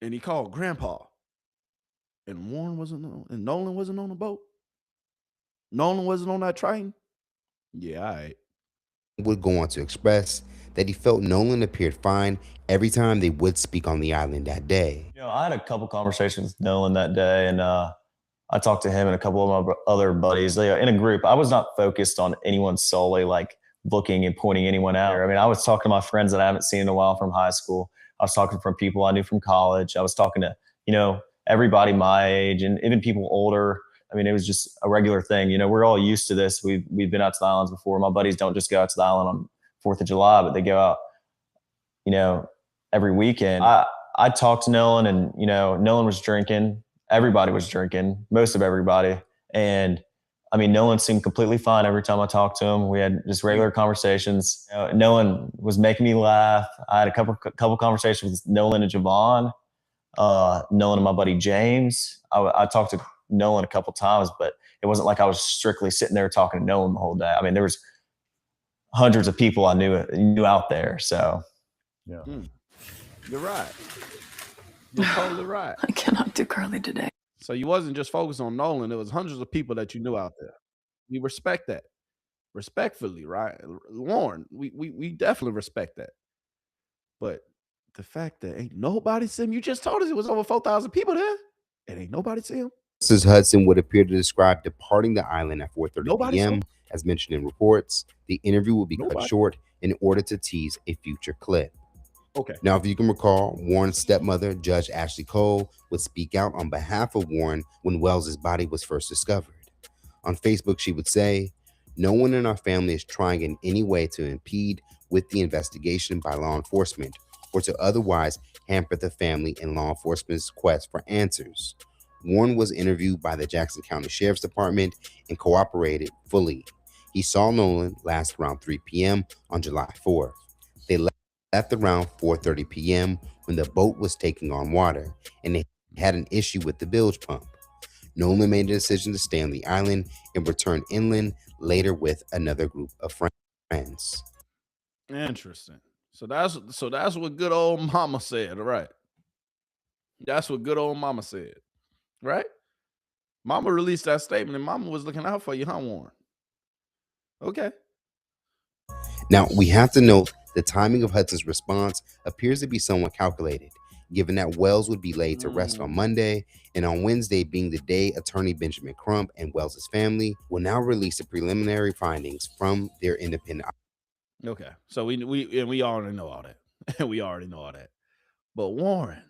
S1: and he called Grandpa. And Warren wasn't on, and Nolan wasn't on the boat. Nolan wasn't on that Triton. Yeah, all right.
S8: would go on to express that he felt Nolan appeared fine every time they would speak on the island that day.
S16: I had a couple conversations with Nolan that day, and I talked to him and a couple of my other buddies. In a group, I was not focused on anyone solely, like looking and pointing anyone out. I mean, I was talking to my friends that I haven't seen in a while from high school. I was talking from people I knew from college. I was talking to, everybody my age and even people older. I mean, it was just a regular thing. We're all used to this. We've been out to the islands before. My buddies don't just go out to the island on 4th of July, but they go out, every weekend. I talked to Nolan, and, Nolan was drinking. Everybody was drinking, most of everybody. And I mean, Nolan seemed completely fine every time I talked to him. We had just regular conversations. Nolan was making me laugh. I had a couple conversations with Nolan and Javon, Nolan and my buddy Gemz. I talked to Nolan a couple times, but it wasn't like I was strictly sitting there talking to Nolan the whole day. I mean, there was hundreds of people I knew out there. So,
S1: yeah, you're right. You're totally right.
S12: I cannot do Carly today.
S1: So you wasn't just focused on Nolan. There was hundreds of people that you knew out there. We respect that. Respectfully, right? Warren, we definitely respect that. But the fact that ain't nobody see him, you just told us it was over 4,000 people there. And ain't nobody see him.
S8: Mrs. Hudson would appear to describe departing the island at 4:30
S1: Nobody
S8: p.m. As mentioned in reports. The interview will be cut short in order to tease a future clip.
S1: Okay.
S8: Now, if you can recall, Warren's stepmother, Judge Ashley Cole, would speak out on behalf of Warren when Wells' body was first discovered. On Facebook, she would say, "No one in our family is trying in any way to impede with the investigation by law enforcement or to otherwise hamper the family and law enforcement's quest for answers." Warren was interviewed by the Jackson County Sheriff's Department and cooperated fully. He saw Nolan last around 3 p.m. on July 4th. They left around 4:30 p.m. when the boat was taking on water and they had an issue with the bilge pump. Nolan made a decision to stay on the island and return inland later with another group of friends.
S1: Interesting. So that's what good old mama said, right? That's what good old mama said, right? Mama released that statement and mama was looking out for you, huh, Warren? Okay.
S8: Now, we have to note the timing of Hudson's response appears to be somewhat calculated, given that Wells would be laid to rest on Monday, and on Wednesday being the day attorney Benjamin Crump and Wells' family will now release the preliminary findings from their independent.
S1: Okay. So we already know all that. We already know all that. But Warren,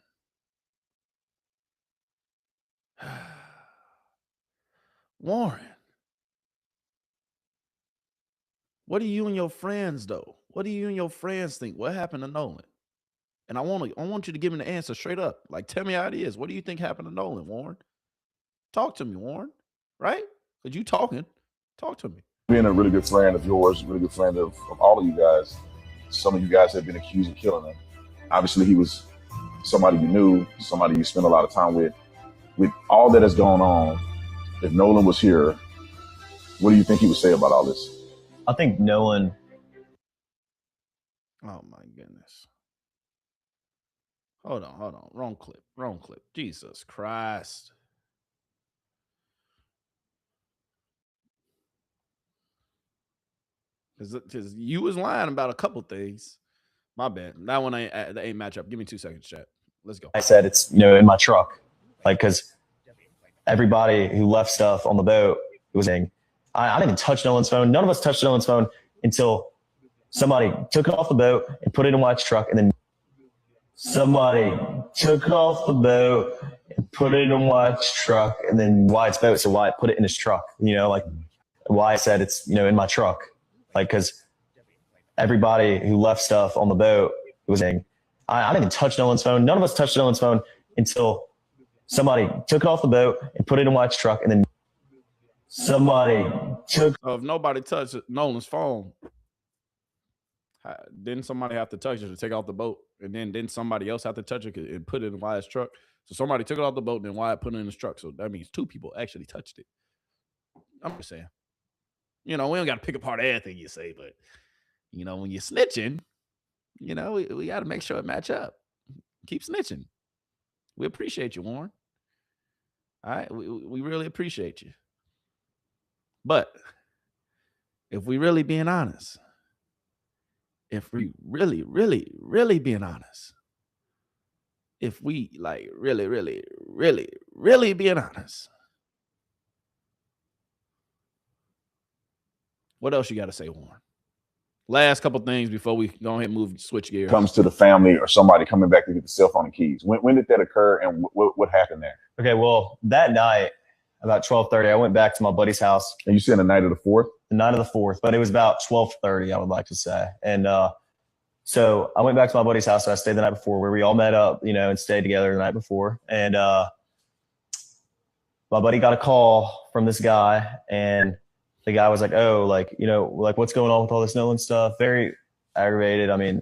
S1: what do you and your friends though? What do you and your friends think? What happened to Nolan? And I want you to give me the answer straight up. Like, tell me how it is. What do you think happened to Nolan, Warren? Talk to me, Warren. Right? Because you talking. Talk to me.
S18: Being a really good friend of yours, really good friend of all of you guys. Some of you guys have been accused of killing him. Obviously, he was somebody you knew, somebody you spent a lot of time with. With all that has gone on, if Nolan was here, what do you think he would say about all this?
S16: I think Nolan.
S1: Oh my goodness. Hold on. Wrong clip. Jesus Christ. Because you was lying about a couple things. My bad. That one ain't match up. Give me 2 seconds, chat. Let's go.
S16: I said it's, in my truck. Like, because everybody who left stuff on the boat was saying, I didn't even touch Nolan's phone. None of us touched Nolan's phone until somebody took it off the boat and put it in Wyatt's truck. And then somebody took it off the boat and put it in Wyatt's truck. And then Wyatt's boat, so Wyatt put it in his truck. Like Wyatt said it's, in my truck. Like, because everybody who left stuff on the boat was saying, I didn't even touch Nolan's phone. None of us touched Nolan's phone until somebody took it off the boat and put it in Wyatt's truck. And then somebody took.
S1: So if nobody touched Nolan's phone, didn't somebody have to touch it to take off the boat? And then didn't somebody else have to touch it and put it in Wyatt's truck? So somebody took it off the boat and then Wyatt put it in his truck. So that means 2 people actually touched it. I'm just saying. We don't got to pick apart everything you say, but, when you're snitching, we got to make sure it match up. Keep snitching. We appreciate you, Warren. All right? We really appreciate you. But if we really being honest, if we really, really, really being honest, if we like really, really, really, really being honest, what else you got to say, Warren? Last couple things before we go ahead and switch gears.
S18: Comes to the family or somebody coming back to get the cell phone and keys. When did that occur, and what happened there?
S16: Okay, well, that night, about 12:30, I went back to my buddy's house.
S18: And you said the night of the 4th?
S16: The night of the 4th, but it was about 12:30, I would like to say. And so I went back to my buddy's house. So I stayed the night before, where we all met up, and stayed together the night before. And my buddy got a call from this guy, and the guy was like, oh, like, what's going on with all this Nolan stuff? Very aggravated. I mean,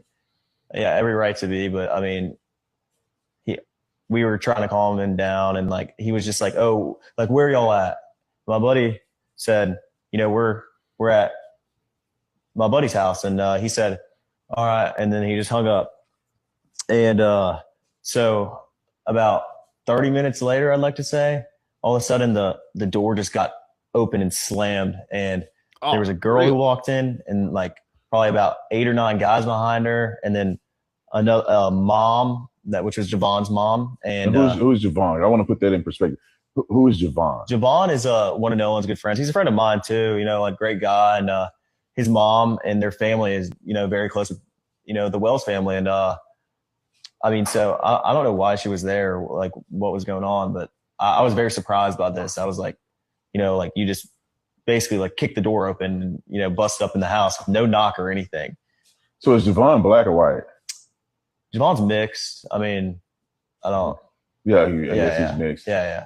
S16: yeah, every right to be, but I mean, we were trying to calm him down, and like, he was just like, oh, like, where are y'all at? My buddy said, we're at my buddy's house. And he said, all right. And then he just hung up. And so about 30 minutes later, I'd like to say, all of a sudden the door just got open and slammed, and there was a girl who walked in, and like probably about 8 or 9 guys behind her, and then another mom, which was Javon's mom. And
S18: who's Javon? I want to put that in perspective. Who is Javon?
S16: Javon is one of Nolan's good friends. He's a friend of mine too, like great guy. And his mom and their family is, very close with, the Wells family. And I mean, so I don't know why she was there, like what was going on, but I was very surprised by this. I was like, like you just basically like kicked the door open and, busted up in the house with no knock or anything.
S18: So is Javon black or white?
S16: Javon's mixed. I mean, I don't.
S18: Yeah, I guess he's mixed.
S16: Yeah.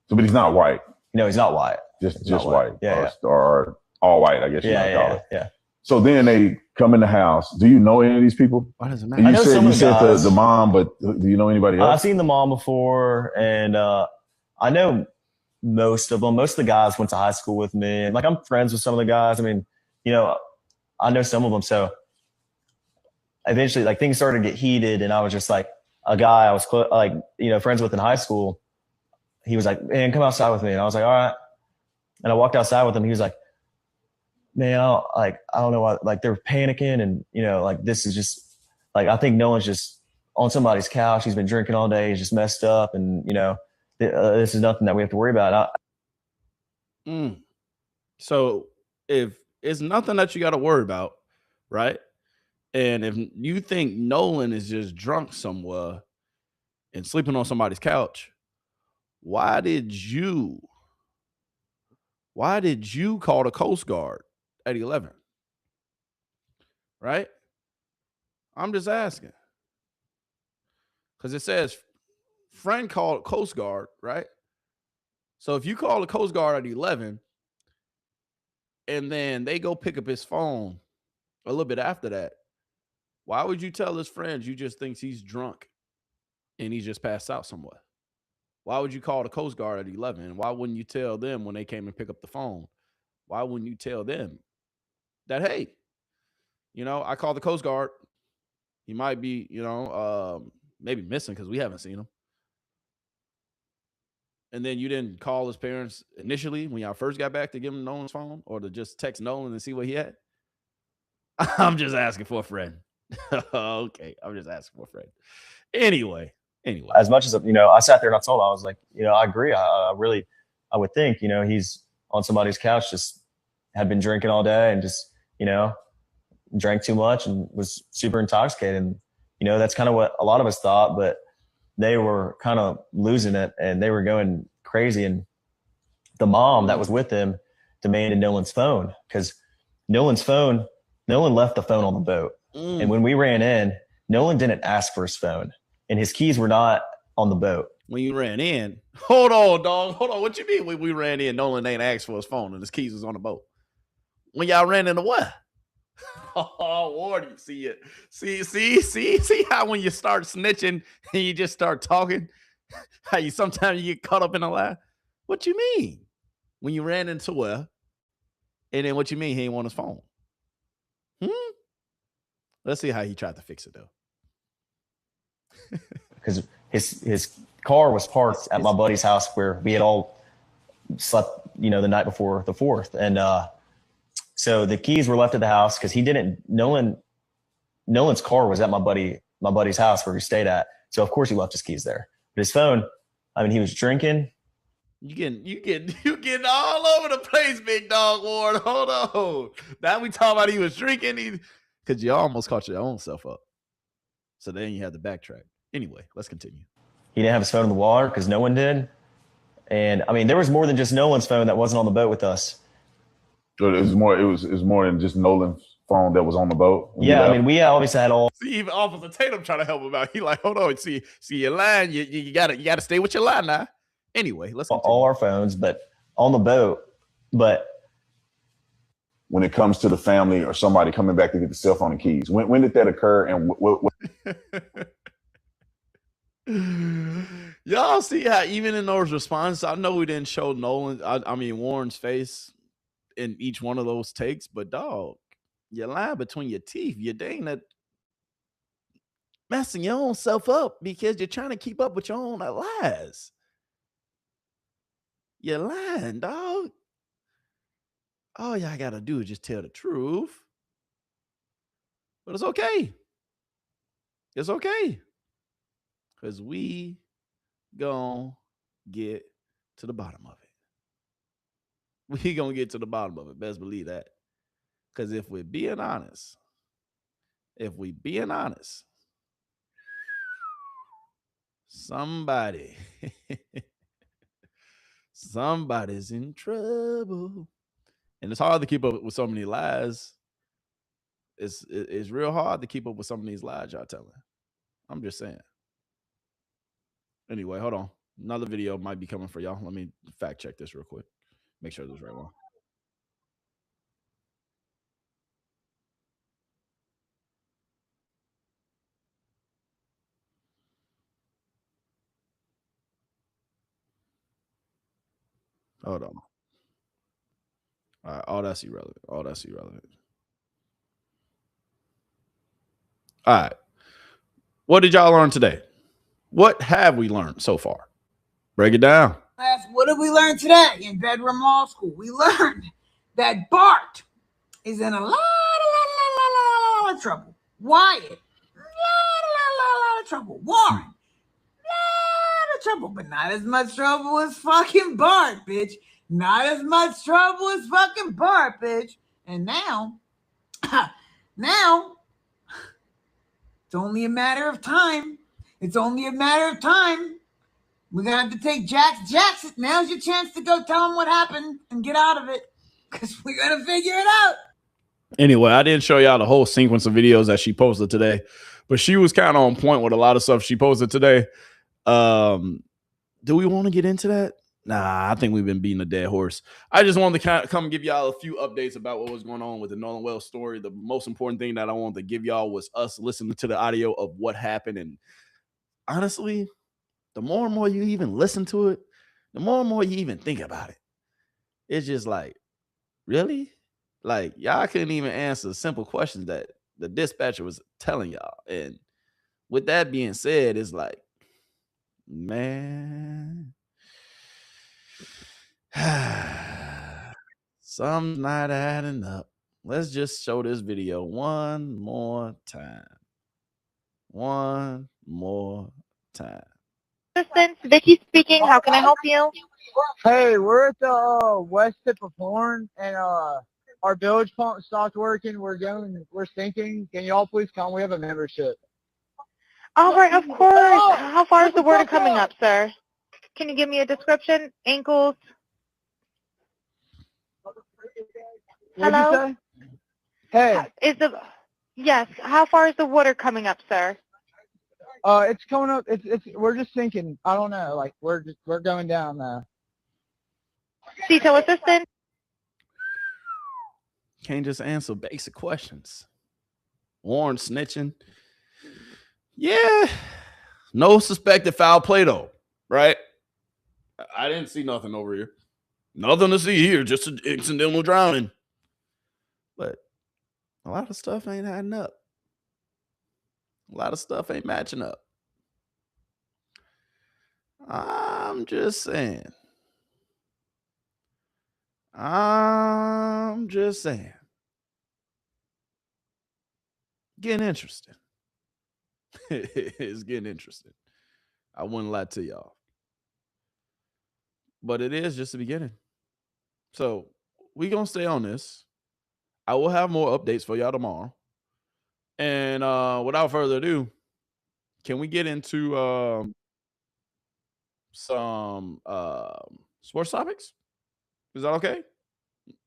S18: So, but he's not white.
S16: No, he's not white.
S18: Just white.
S16: Yeah.
S18: Or all white, I guess you might call it.
S16: Yeah.
S18: So then they come in the house. Do you know any of these people?
S1: Why does it matter?
S18: You
S16: I know some
S18: you
S16: of the
S18: said
S16: guys.
S18: the mom, but do you know anybody else?
S16: I've seen the mom before, and I know most of them. Most of the guys went to high school with me, and like I'm friends with some of the guys. I mean, I know some of them. So eventually, like things started to get heated, and I was just like a guy I was friends with in high school. He was like, "Man, come outside with me," and I was like, "All right." And I walked outside with him. He was like, "Man, I don't know why. Like they're panicking, and like this is just like I think Nolan's just on somebody's couch. He's been drinking all day. He's just messed up, and this is nothing that we have to worry about."
S1: So if it's nothing that you got to worry about, right? And if you think Nolan is just drunk somewhere and sleeping on somebody's couch, why did you call the Coast Guard at 11? Right? I'm just asking. Because it says friend called Coast Guard, right? So if you call the Coast Guard at 11 and then they go pick up his phone a little bit after that, why would you tell his friends you just thinks he's drunk and he just passed out somewhere? Why would you call the Coast Guard at 11? Why wouldn't you tell them when they came and pick up the phone? Why wouldn't you tell them that, hey, I called the Coast Guard. He might be, maybe missing because we haven't seen him. And then you didn't call his parents initially when y'all first got back to give him Nolan's phone or to just text Nolan and see what he had? I'm just asking for a friend. Okay, I'm just asking for a friend. Anyway.
S16: As much as I sat there and I told him, I was like, I agree. I would think, he's on somebody's couch, just had been drinking all day and just, drank too much and was super intoxicated. And, that's kind of what a lot of us thought, but they were kind of losing it and they were going crazy. And the mom that was with him demanded Nolan's phone because Nolan left the phone on the boat. And when we ran in, Nolan didn't ask for his phone. And his keys were not on the boat.
S1: When you ran in, hold on, dog. Hold on. What you mean when we ran in, Nolan ain't asked for his phone and his keys was on the boat? When y'all ran into what? Oh, Wardy, see it. See how when you start snitching and you just start talking, how you sometimes you get caught up in a lie? What you mean? When you ran into where? And then what you mean he ain't want his phone? Let's see how he tried to fix it though.
S16: Because his car was parked at my buddy's house where we had all slept, the night before the 4th. And so the keys were left at the house because Nolan Nolan's car was at my buddy's house where he stayed at. So of course he left his keys there. But his phone, I mean, he was drinking.
S1: You getting all over the place, big dog Ward. Hold on. Now we talking about he was drinking because you almost caught your own self up. So then you had to backtrack. Anyway, let's continue.
S16: He didn't have his phone in the water because no one did. And I mean, there was more than just Nolan's phone that wasn't on the boat with us.
S18: So it was more than just Nolan's phone that was on the boat.
S16: Yeah, I mean, we obviously had all.
S1: See, even Officer Tatum trying to help him out. He like, hold on, see your line. You gotta stay with your line now. Anyway, let's continue.
S16: All our phones, but on the boat. But
S18: when it comes to the family or somebody coming back to get the cell phone and keys, when did that occur? And what?
S1: Y'all see how even in those responses, I know we didn't show Warren's face in each one of those takes, but dog, you lying between your teeth. You dang that messing your own self up because you're trying to keep up with your own lies. You're lying, dog. All y'all gotta do is just tell the truth. But it's okay. It's okay. Because we gonna get to the bottom of it. We gonna get to the bottom of it. Best believe that. Because if we're being honest, somebody's in trouble. And it's hard to keep up with so many lies. It's real hard to keep up with some of these lies y'all telling. I'm just saying. Anyway, hold on. Another video might be coming for y'all. Let me fact check this real quick. Make sure this is the right one. Hold on. All right, all that's irrelevant. All right. What did y'all learn today? What have we learned so far? Break it down.
S14: What did we learn today in Bedroom Law School? We learned that Bart is in a lot of trouble. Wyatt, lot of trouble. Warren, lot of trouble, but not as much trouble as fucking Bart, bitch. Not as much trouble as fucking Bart, bitch. And now, it's only a matter of time. We're going to have to take Jackson. Now's your chance to go tell him what happened and get out of it because we're going to figure it out.
S1: Anyway, I didn't show y'all the whole sequence of videos that she posted today, but she was kind of on point with a lot of stuff she posted today. Do we want to get into that? Nah, I think we've been beating a dead horse. I just wanted to come give y'all a few updates about what was going on with the Nolan Wells story. The most important thing that I wanted to give y'all was us listening to the audio of what happened. And honestly, the more and more you even listen to it, the more and more you even think about it. It's just like, really? Like, y'all couldn't even answer simple questions that the dispatcher was telling y'all. And with that being said, it's like, man, something's not adding up. Let's just show this video one more time.
S6: Assistant, Vicky speaking. How can I help you?
S5: Hey, we're at the west tip of Horn, and our bilge pump stopped working. We're sinking. Can y'all please come? We have a membership.
S6: All right, of course. How far is the water coming up, sir? Can you give me a description? Ankles? Hello?
S5: Hey.
S6: Yes. How far is the water coming up, sir?
S5: It's coming up. We're just sinking. I don't know. Like we're going down now.
S6: Detail assistant.
S1: Can't just answer basic questions. Warren snitching. Yeah. No suspected foul play though, right? I didn't see nothing over here. Nothing to see here, just an accidental drowning. But a lot of stuff ain't adding up. A lot of stuff ain't matching up. I'm just saying. getting interesting. It's getting interesting. I wouldn't lie to y'all. But it is just the beginning. So we're going to stay on this. I will have more updates for y'all tomorrow. And without further ado, can we get into some sports topics? Is that okay?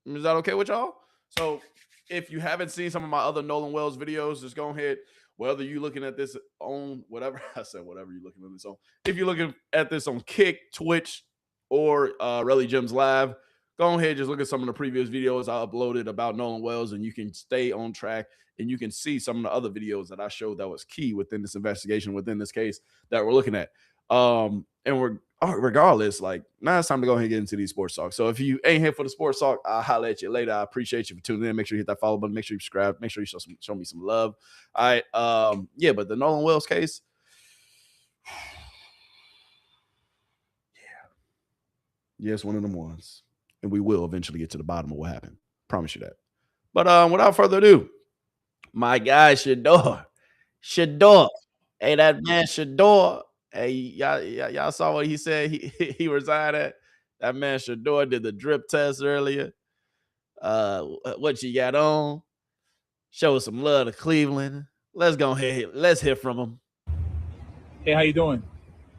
S1: Is that okay with y'all? So if you haven't seen some of my other Nolan Wells videos, just go ahead. Whether you're looking at this on whatever I said, whatever you're looking at this on. If you're looking at this on Kick, Twitch, or Relly Gemz Live, go ahead, just look at some of the previous videos I uploaded about Nolan Wells, and you can stay on track, and you can see some of the other videos that I showed that was key within this investigation, within this case that we're looking at. And we're regardless, like, now it's time to go ahead and get into these sports talks. So if you ain't here for the sports talk, I'll holler at you later. I appreciate you for tuning in. Make sure you hit that follow button. Make sure you subscribe. Make sure you show me some love. All right. Yeah, but the Nolan Wells case, yes, one of them ones. And we will eventually get to the bottom of what happened. Promise you that. But without further ado, my guy Shedeur. Hey, that man Shedeur. Hey, y'all saw what he said he resigned at? That man Shedeur did the drip test earlier. What you got on? Show us some love to Cleveland. Let's go ahead. Let's hear from him.
S21: Hey, how you doing?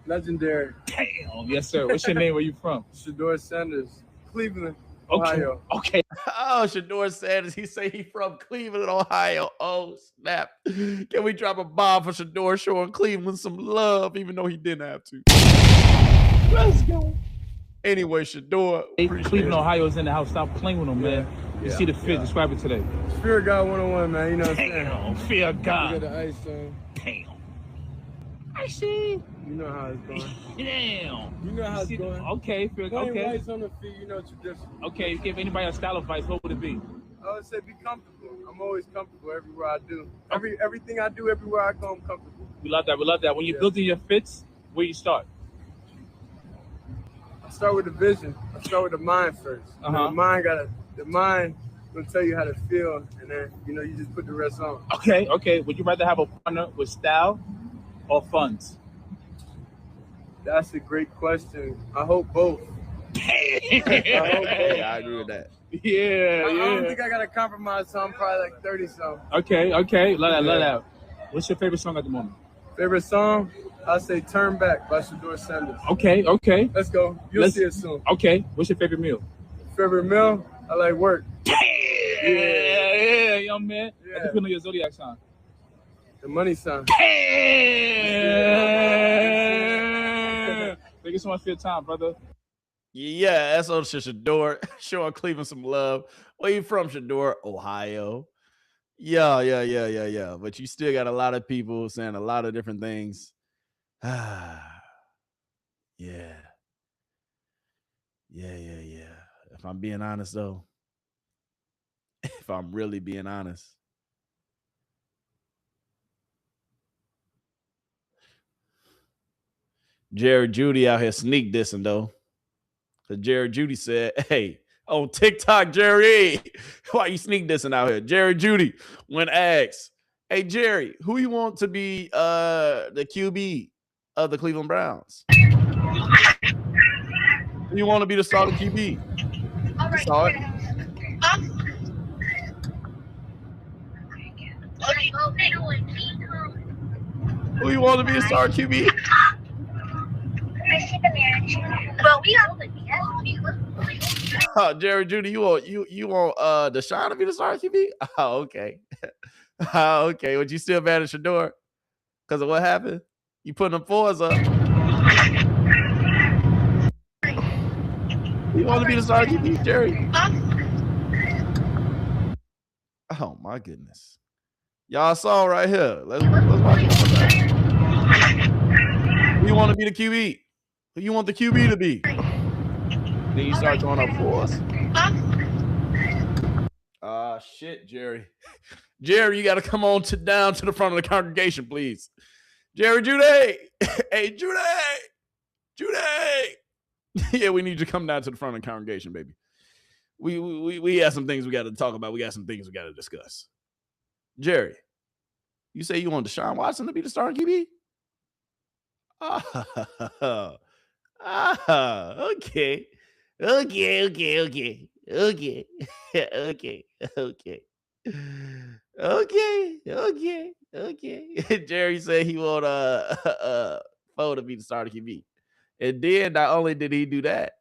S22: Legendary.
S21: Damn, yes, sir. What's your name? Where you from?
S22: Shedeur Sanders, Cleveland,
S21: Okay.
S22: Ohio.
S21: Okay.
S1: Oh, Shedeur Sanders. He say he from Cleveland, Ohio. Oh, snap. Can we drop a bomb for Shedeur showing Cleveland some love, even though he didn't have to? Let's go. Anyway, Shedeur.
S21: Cleveland, Ohio is in the house. Stop playing with them, man. You see the fit. Describe it today.
S22: Fear of God 101, man. You know what I'm saying?
S21: Damn, fear of
S22: You
S21: God.
S22: got the ice on.
S21: Damn. I see.
S22: You know how it's going.
S21: Damn.
S22: You know how it's
S21: See the-
S22: going.
S21: Okay,
S22: Plain
S21: okay.
S22: whites on the feet, you know tradition.
S21: Okay, give anybody a style advice, what would it be?
S22: I would say be comfortable. I'm always comfortable everywhere I do. Everything I do, everywhere I go, I'm comfortable.
S21: We love that. We love that. When you're building your fits, where you start?
S22: I start with the vision. I start with the mind first. You know, the mind gonna tell you how to feel, and then you just put the rest on.
S21: Okay. Would you rather have a partner with style or funds?
S22: That's a great question. I hope both.
S1: Hey, I agree with that.
S21: Yeah,
S22: I don't think I gotta compromise, so I'm probably like 30 something.
S21: Okay. Love that. What's your favorite song at the moment?
S22: Favorite song? I'll say Turn Back by Shedeur Sanders.
S21: Okay.
S22: Let's go. You'll see it soon.
S21: Okay. What's your favorite meal?
S22: Favorite meal? I like work.
S21: Yeah, young man.
S22: Yeah.
S21: What's the feeling of your zodiac sign?
S22: The money sign.
S21: Thank you so much for your time, brother.
S1: Yeah, that's on Shedeur. Showing Cleveland some love. Where you from, Shedeur? Ohio. Yeah. But you still got a lot of people saying a lot of different things. Yeah. If I'm being honest, though, if I'm really being honest, Jared Judy out here sneak dissing, though. Because Jared Judy said, hey, on TikTok, Jerry, why you sneak dissing out here? Jared Judy, when asked, hey, Jerry, who you want to be the QB of the Cleveland Browns? Who you want to be the starting QB? You saw it? Who you want to be the starting QB? Jerry Judy, you want Deshaun to be the starting QB? Oh, okay. Okay. Would you still mad at Shedeur because of what happened? You putting them fours up. You want to be the starting QB, Jerry? Oh my goodness. Y'all saw right here. Let's watch it. Who you want to be the QB? Who you want the QB to be? Then you start throwing up fours. Shit, Jerry. Jerry, you got to come on down to the front of the congregation, please. Jerry Judy. Hey, Judy. Yeah, we need you to come down to the front of the congregation, baby. We have some things we got to talk about. We got some things we got to discuss. Jerry, You say you want Deshaun Watson to be the starting QB? Okay. Okay. Jerry said he want Foe to be the starter QB. And then not only did he do that,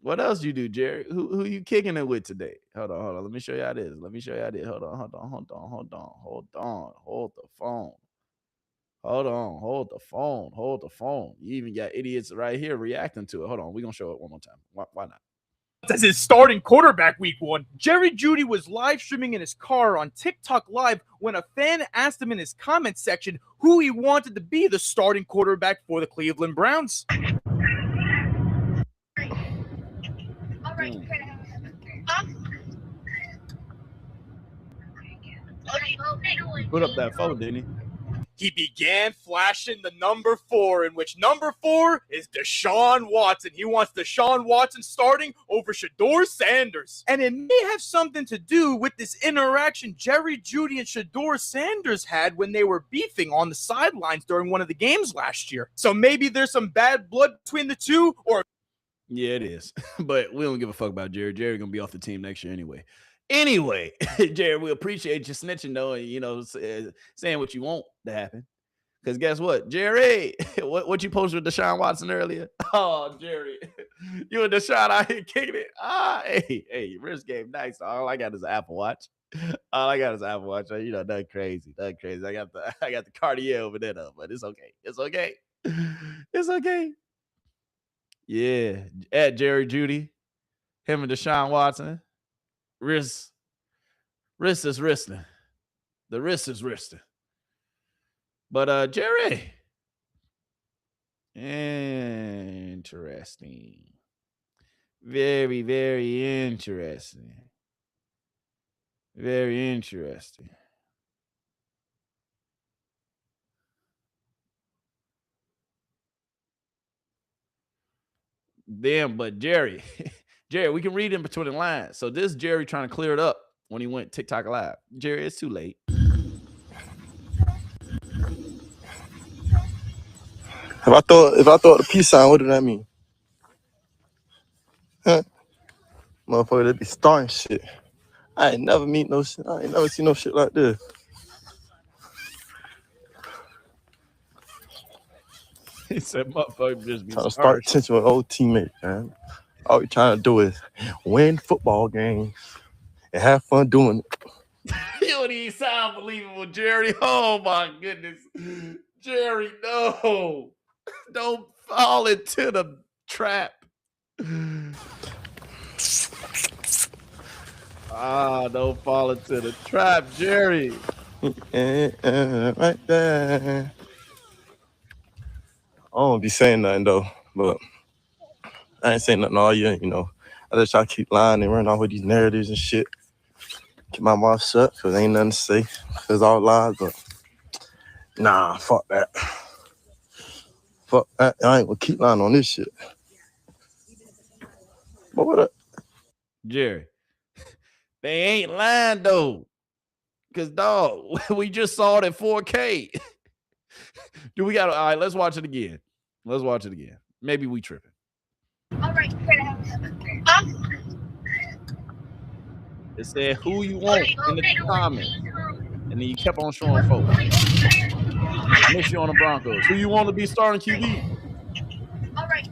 S1: what else you do, Jerry? Who you kicking it with today? Hold on. Let me show you how this. Hold on. Hold the phone. Hold the phone. You even got idiots right here reacting to it. Hold on. We're going to show it one more time. Why not?
S2: As his starting quarterback week 1, Jerry Jeudy was live streaming in his car on TikTok Live when a fan asked him in his comment section who he wanted to be the starting quarterback for the Cleveland Browns.
S1: Put up that phone, didn't he?
S2: He began flashing the number 4, in which number 4 is Deshaun Watson. He wants Deshaun Watson starting over Shedeur Sanders. And it may have something to do with this interaction Jerry Jeudy and Shedeur Sanders had when they were beefing on the sidelines during one of the games last year. So maybe there's some bad blood between the two, or...
S1: Yeah, it is. But we don't give a fuck about Jerry. Jerry going to be off the team next year anyway. Jerry, we appreciate you snitching though, and saying what you want to happen. Because guess what, Jerry, what you posted with Deshaun Watson earlier? Oh, Jerry, you and Deshaun out here kicking it. Hey, wrist game nice. All I got is an Apple Watch. Nothing crazy. I got the Cartier over there though, but it's okay. Yeah, at Jerry Jeudy, him and Deshaun Watson. Wrist is wristing. The wrist is wristing. But Jerry. Interesting. Very, very interesting. Very interesting. Damn, but Jerry, we can read in between the lines. So this Jerry trying to clear it up when he went TikTok Live. Jerry, it's too late.
S4: If I thought the peace sign, what did that mean? Huh? Motherfucker, they be starting shit. I ain't never meet no shit. I ain't never seen no shit like this.
S1: He said, motherfucker, just be
S4: trying to start tension with old teammates, man. All we trying to do is win football games and have fun doing it.
S1: You don't even sound believable, Jerry. Oh my goodness. Jerry, no. Don't fall into the trap. Don't fall into the trap, Jerry.
S4: Right there. I don't be saying nothing though, but I ain't saying nothing all year, I just try to keep lying and run off with these narratives and shit. Keep my mouth shut because ain't nothing to say. It's all lies, but nah, fuck that. Fuck that. I ain't gonna keep lying on this shit. But what up?
S1: Jerry, they ain't lying though. Because, dog, we just saw it at 4K. All right, let's watch it again. Maybe we tripping.
S14: All right.
S1: It said who you want in the comments. And then you kept on showing folks. Miss you on the Broncos. Who you want to be starting QB?
S14: All right.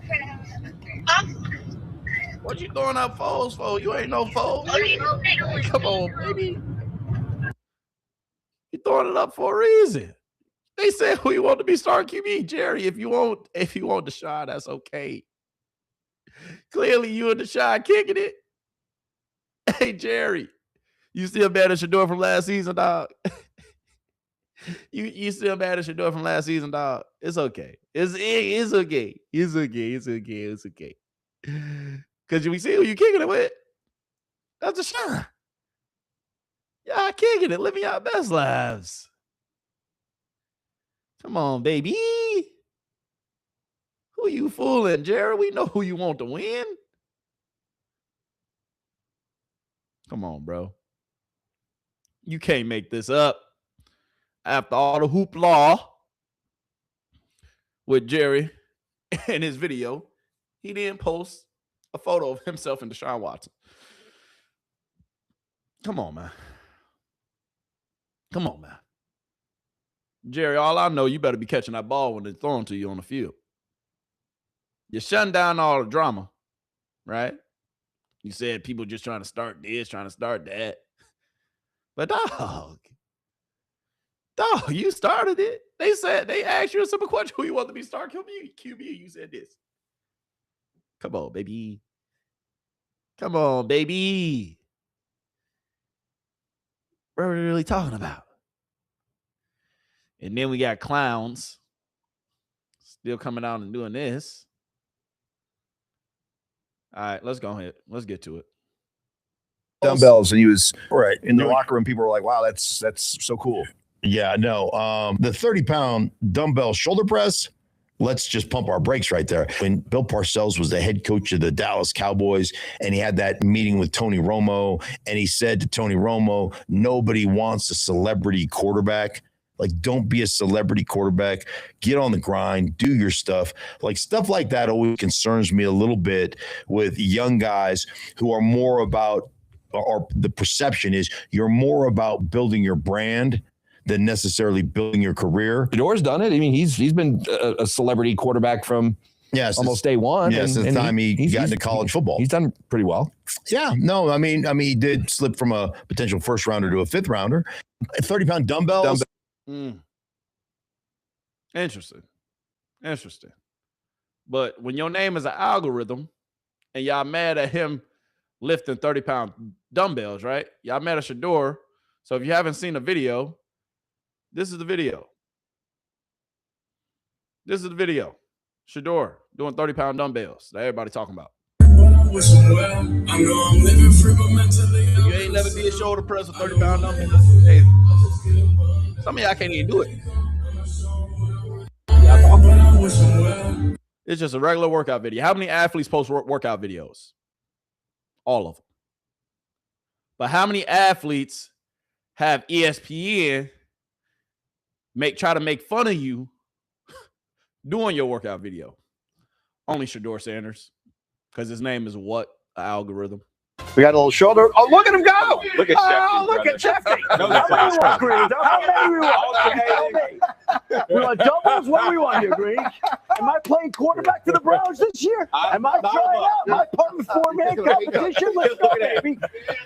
S1: What you throwing up foes for? You ain't no foes. Come on, baby. You throwing it up for a reason. They said who you want to be starting QB, Jerry. If you want Deshaun, that's okay. Clearly, you and Deshaun kicking it. Hey, Jerry, you still mad at Shedeur from last season, dog? You still mad at Shedeur from last season, dog? It's okay. It's okay. It's okay. Because we see who you kicking it with. That's Deshaun. Y'all kicking it. Living our best lives. Come on, baby. Who you fooling, Jerry? We know who you want to win. Come on, bro. You can't make this up. after all the hoopla with Jerry in his video, he didn't post a photo of himself and Deshaun Watson. Come on, man. Come on, man. Jerry, all I know, you better be catching that ball when it's thrown to you on the field. You're shutting down all the drama, right? You said people just trying to start this, trying to start that. But dog, you started it. They asked you a simple question, who you want to be star QB? You said this. Come on, baby. Come on, baby. What are we really talking about? And then we got clowns still coming out and doing this. All right, let's go ahead. Let's get to it.
S7: Dumbbells, and he was right in the locker room. People were like, "Wow, that's so cool." Yeah, no, the 30-pound dumbbell shoulder press. Let's just pump our brakes right there. When Bill Parcells was the head coach of the Dallas Cowboys, and he had that meeting with Tony Romo, and he said to Tony Romo, "Nobody wants a celebrity quarterback. Like, don't be a celebrity quarterback. Get on the grind, do your stuff." Like, stuff like that always concerns me a little bit with young guys who are more about, or the perception is you're more about building your brand than necessarily building your career.
S11: Shedeur's done it. I mean, he's been a celebrity quarterback from almost day one.
S7: Yeah, since the time he got into college football.
S11: He's done pretty well.
S7: Yeah, no, I mean, he did slip from a potential first rounder to a fifth rounder. 30-pound dumbbells.
S1: Interesting. But when your name is an algorithm and y'all mad at him lifting 30-pound dumbbells, right? Y'all mad at Shedeur. So if you haven't seen the video, this is the video. Shedeur doing 30-pound dumbbells that everybody talking about. If you ain't never did shoulder press with 30-pound dumbbells, hey, some of y'all can't even do it. It's just a regular workout video. How many athletes post workout videos? All of them. But how many athletes have ESPN try to make fun of you doing your workout video? Only Shedeur Sanders, because his name is what? An algorithm.
S7: We got a little shoulder. Oh, look at him go!
S23: Look at Shefty.
S7: Look at Shefty.
S23: No,
S7: How many we want, Green? How many we want? We want doubles? What do we want here, Green? Am I playing quarterback for the Browns this year? Am I trying out? Am I part of the four-man competition? Let's go, baby.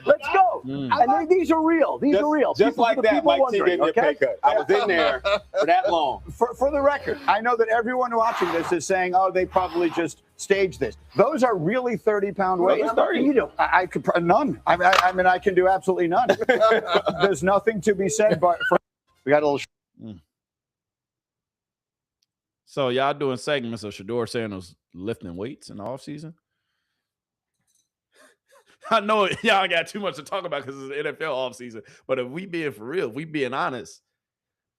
S7: Let's go. And these are real. These are real.
S23: Just like that, Mike T gave me a pay cut. I was in there for that long.
S24: For the record, I know that everyone watching this is saying, "Oh, they probably just staged this." Those are really 30-pound weights. You know, I could none. I mean, I can do absolutely none. There's nothing to be said, but we got a little.
S1: So y'all doing segments of Shedeur Sanders lifting weights in the offseason? I know y'all got too much to talk about because it's the NFL offseason, but if we being for real, if we being honest,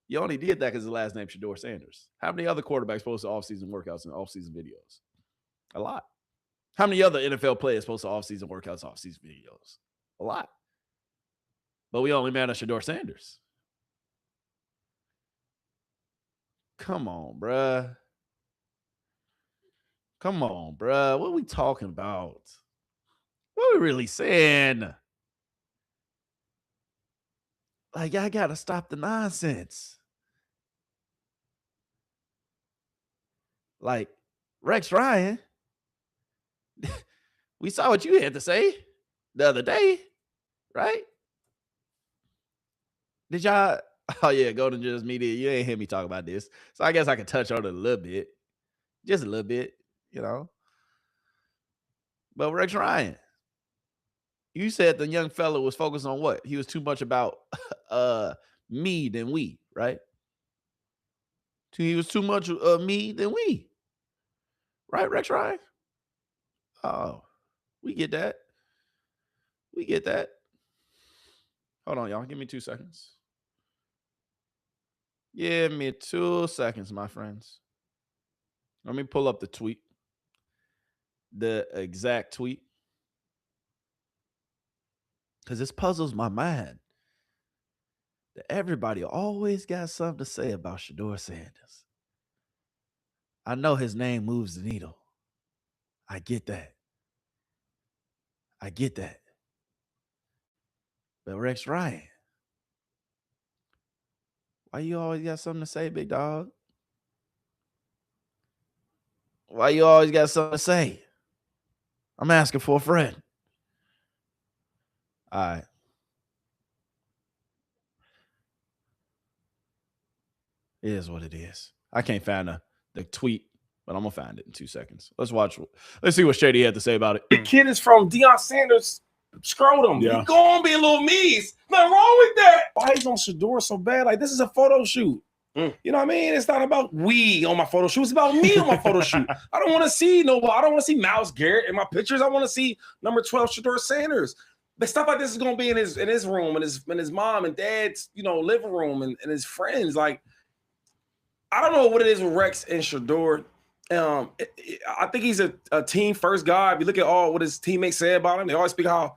S1: you only did that because his last name Shedeur Sanders. How many other quarterbacks post off-season workouts and off-season videos? A lot. How many other NFL players post off-season workouts, off-season videos? A lot. But we only mad at Shedeur Sanders. Come on, bruh. What are we talking about? What are we really saying? Like, y'all got to stop the nonsense. Like, Rex Ryan, we saw what you had to say the other day, right? Did y'all? Oh, yeah, Golden Just Media. You ain't hear me talk about this. So I guess I can touch on it a little bit. Just a little bit, you know. But Rex Ryan, you said the young fella was focused on what? He was too much about me than we, right? He was too much me than we. Right, Rex Ryan? Oh, we get that. Hold on, y'all. Give me 2 seconds. Give me 2 seconds, my friends. Let me pull up the tweet. The exact tweet. Because this puzzles my mind that everybody always got something to say about Shedeur Sanders. I know his name moves the needle. I get that. I get that. But Rex Ryan, why you always got something to say, big dog? Why you always got something to say? I'm asking for a friend. All right. It is what it is. I can't find the tweet, but I'm going to find it in 2 seconds. Let's watch. Let's see what Shady had to say about it.
S10: The kid is from Deshaun Sanders' scrotum.
S1: Yeah.
S10: He gonna be a little me's. Nothing wrong with that. Why is on Shedeur so bad? Like, this is a photo shoot. You know what I mean? It's not about we on my photo shoot. It's about me on my photo shoot. I don't want to see nobody. I don't want to see Myles Garrett in my pictures. I want to see number 12 Shedeur Sanders. But stuff like this is gonna be in his room and his mom and dad's living room and his friends. Like, I don't know what it is with Rex and Shedeur. I think he's a team first guy. If you look at all what his teammates say about him, they always speak how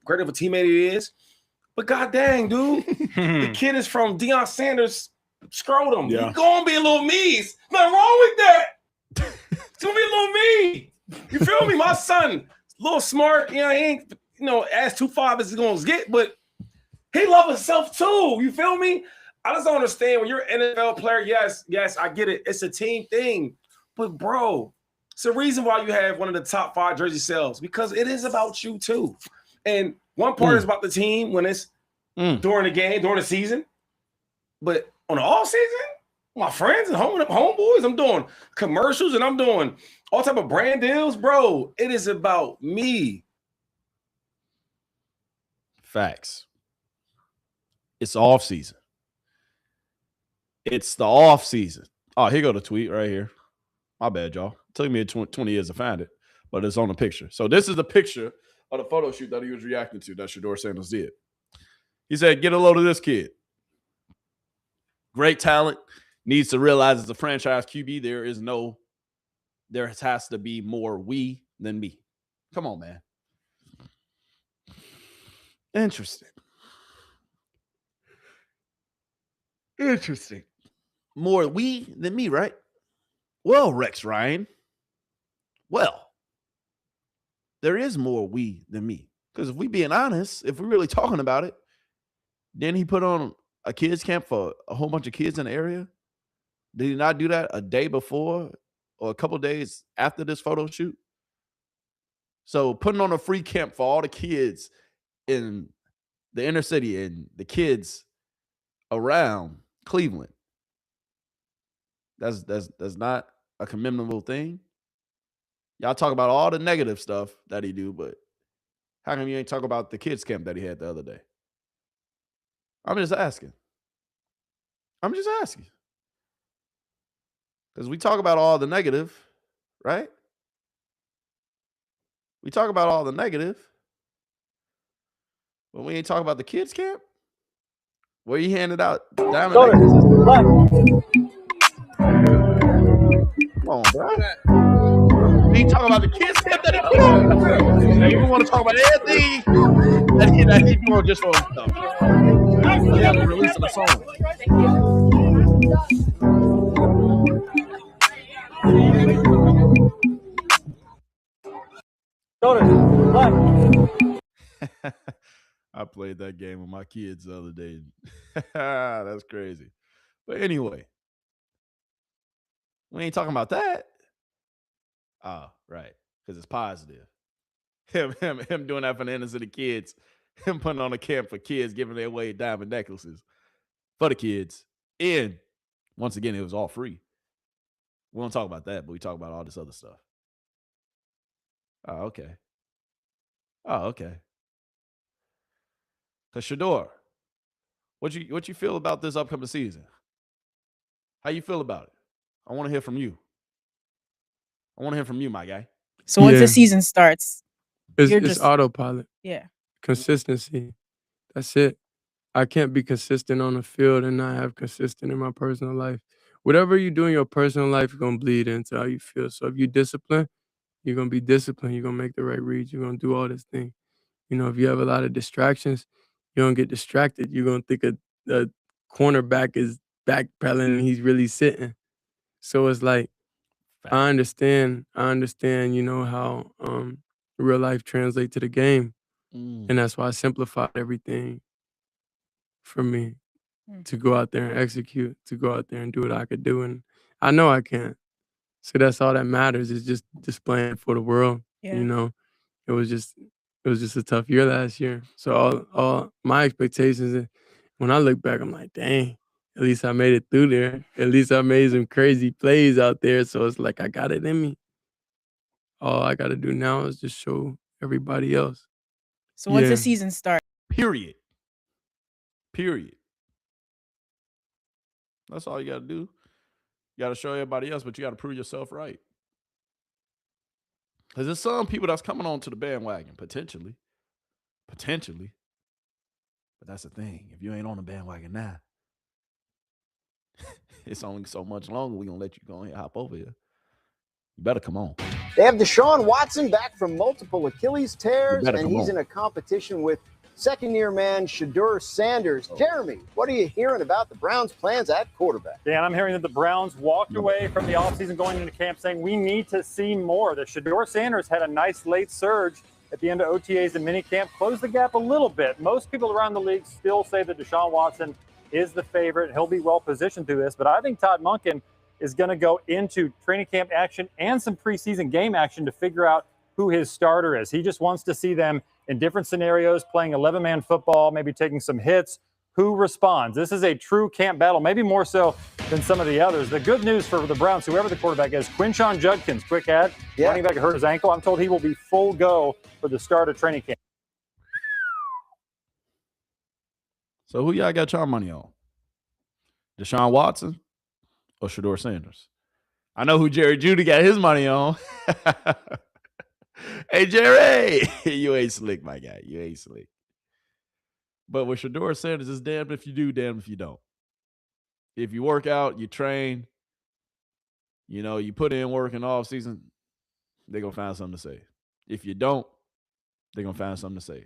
S10: great of a teammate he is. But god dang, dude, the kid is from Deshaun Sanders' scrotum.
S21: Yeah.
S10: He's gonna be a little me's. Nothing wrong with that. It's gonna be a little me. You feel me? My son, a little smart. He ain't as 2'5" as he's gonna get, but he loves himself too. You feel me? I just don't understand when you're an NFL player. Yes, I get it. It's a team thing. But, bro, it's the reason why you have one of the top 5 jersey sales, because it is about you, too. And one part is about the team when it's during the game, during the season. But on the off season, my friends and homeboys, I'm doing commercials and I'm doing all type of brand deals. Bro, it is about me.
S1: Facts. It's off season. It's the off season. Oh, here go the tweet right here. My bad, y'all. It took me 20 years to find it, but it's on the picture. So this is the picture of the photo shoot that he was reacting to that Shedeur Sanders did. He said, get a load of this kid. Great talent. Needs to realize as a franchise QB, there has to be more we than me. Come on, man. Interesting. More we than me, right? Well, Rex Ryan. Well, there is more we than me. Because if we being honest, if we're really talking about it, didn't he put on a kids camp for a whole bunch of kids in the area? Did he not do that a day before or a couple days after this photo shoot? So putting on a free camp for all the kids in the inner city and the kids around Cleveland, that's not a commendable thing. Y'all talk about all the negative stuff that he do, but how come you ain't talk about the kids camp that he had the other day? I'm just asking. Because we talk about all the negative, right? We talk about all the negative, but we ain't talk about the kids camp where he handed out diamond necklaces. Come on, bro. We ain't talking about the kids camp that he put on. Hey, we want to talk about everything that he doing just for himself. He hasn't released a song. I played that game with my kids the other day. That's crazy. But anyway, we ain't talking about that. Oh, right. Because it's positive. Him doing that for the innocent of kids. Him putting on a camp for kids, giving their away diamond necklaces for the kids. And once again, it was all free. We don't talk about that, but we talk about all this other stuff. Oh, okay. Because Shedeur, what you feel about this upcoming season? How you feel about it? I want to hear from you. My guy.
S13: So once the season starts,
S22: it's autopilot.
S13: Yeah.
S22: Consistency. That's it. I can't be consistent on the field and not have consistent in my personal life. Whatever you do in your personal life is going to bleed into how you feel. So if you discipline, you're going to be disciplined. You're going to make the right reads. You're going to do all this thing. If you have a lot of distractions, you're going to get distracted. You're going to think of the cornerback is backpedaling and he's really sitting. So it's like, I understand, you know, how real life translates to the game. And that's why I simplified everything for me to go out there and execute, to go out there and do what I could do. And I know I can. So that's all that matters, is just displaying for the world.
S13: Yeah.
S22: You know, it was just a tough year last year. So all my expectations, when I look back, I'm like, dang, at least I made it through there. At least I made some crazy plays out there. So it's like, I got it in me. All I got to do now is just show everybody else.
S13: So once
S22: Yeah.
S13: the season starts,
S1: Period. That's all you got to do. You got to show everybody else, but you got to prove yourself right. Because there's some people that's coming on to the bandwagon, potentially. But that's the thing. If you ain't on the bandwagon now, it's only so much longer we're going to let you go ahead and hop over here. You better come on.
S9: They have Deshaun Watson back from multiple Achilles tears, and he's in a competition with second-year man Shedeur Sanders. Jeremy, what are you hearing about the Browns' plans at quarterback?
S15: Dan, I'm hearing that the Browns walked away from the offseason going into camp saying we need to see more. That Shedeur Sanders had a nice late surge at the end of OTAs and minicamp, closed the gap a little bit. Most people around the league still say that Deshaun Watson is the favorite. He'll be well positioned through this, but I think Todd Monken is going to go into training camp action and some preseason game action to figure out who his starter is. He just wants to see them in different scenarios, playing 11-man football, maybe taking some hits. Who responds? This is a true camp battle, maybe more so than some of the others. The good news for the Browns, whoever the quarterback is, Quinshon Judkins, quick ad, running back hurt his ankle. I'm told he will be full go for the start of training camp.
S1: So who y'all got your money on? Deshaun Watson or Shedeur Sanders? I know who Jerry Jeudy got his money on. Hey, Jerry, you ain't slick, my guy. You ain't slick. But with Shedeur Sanders, it's damned if you do, damned if you don't. If you work out, you train, you know, you put in work in the off season, they're going to find something to say. If you don't, they're going to find something to say.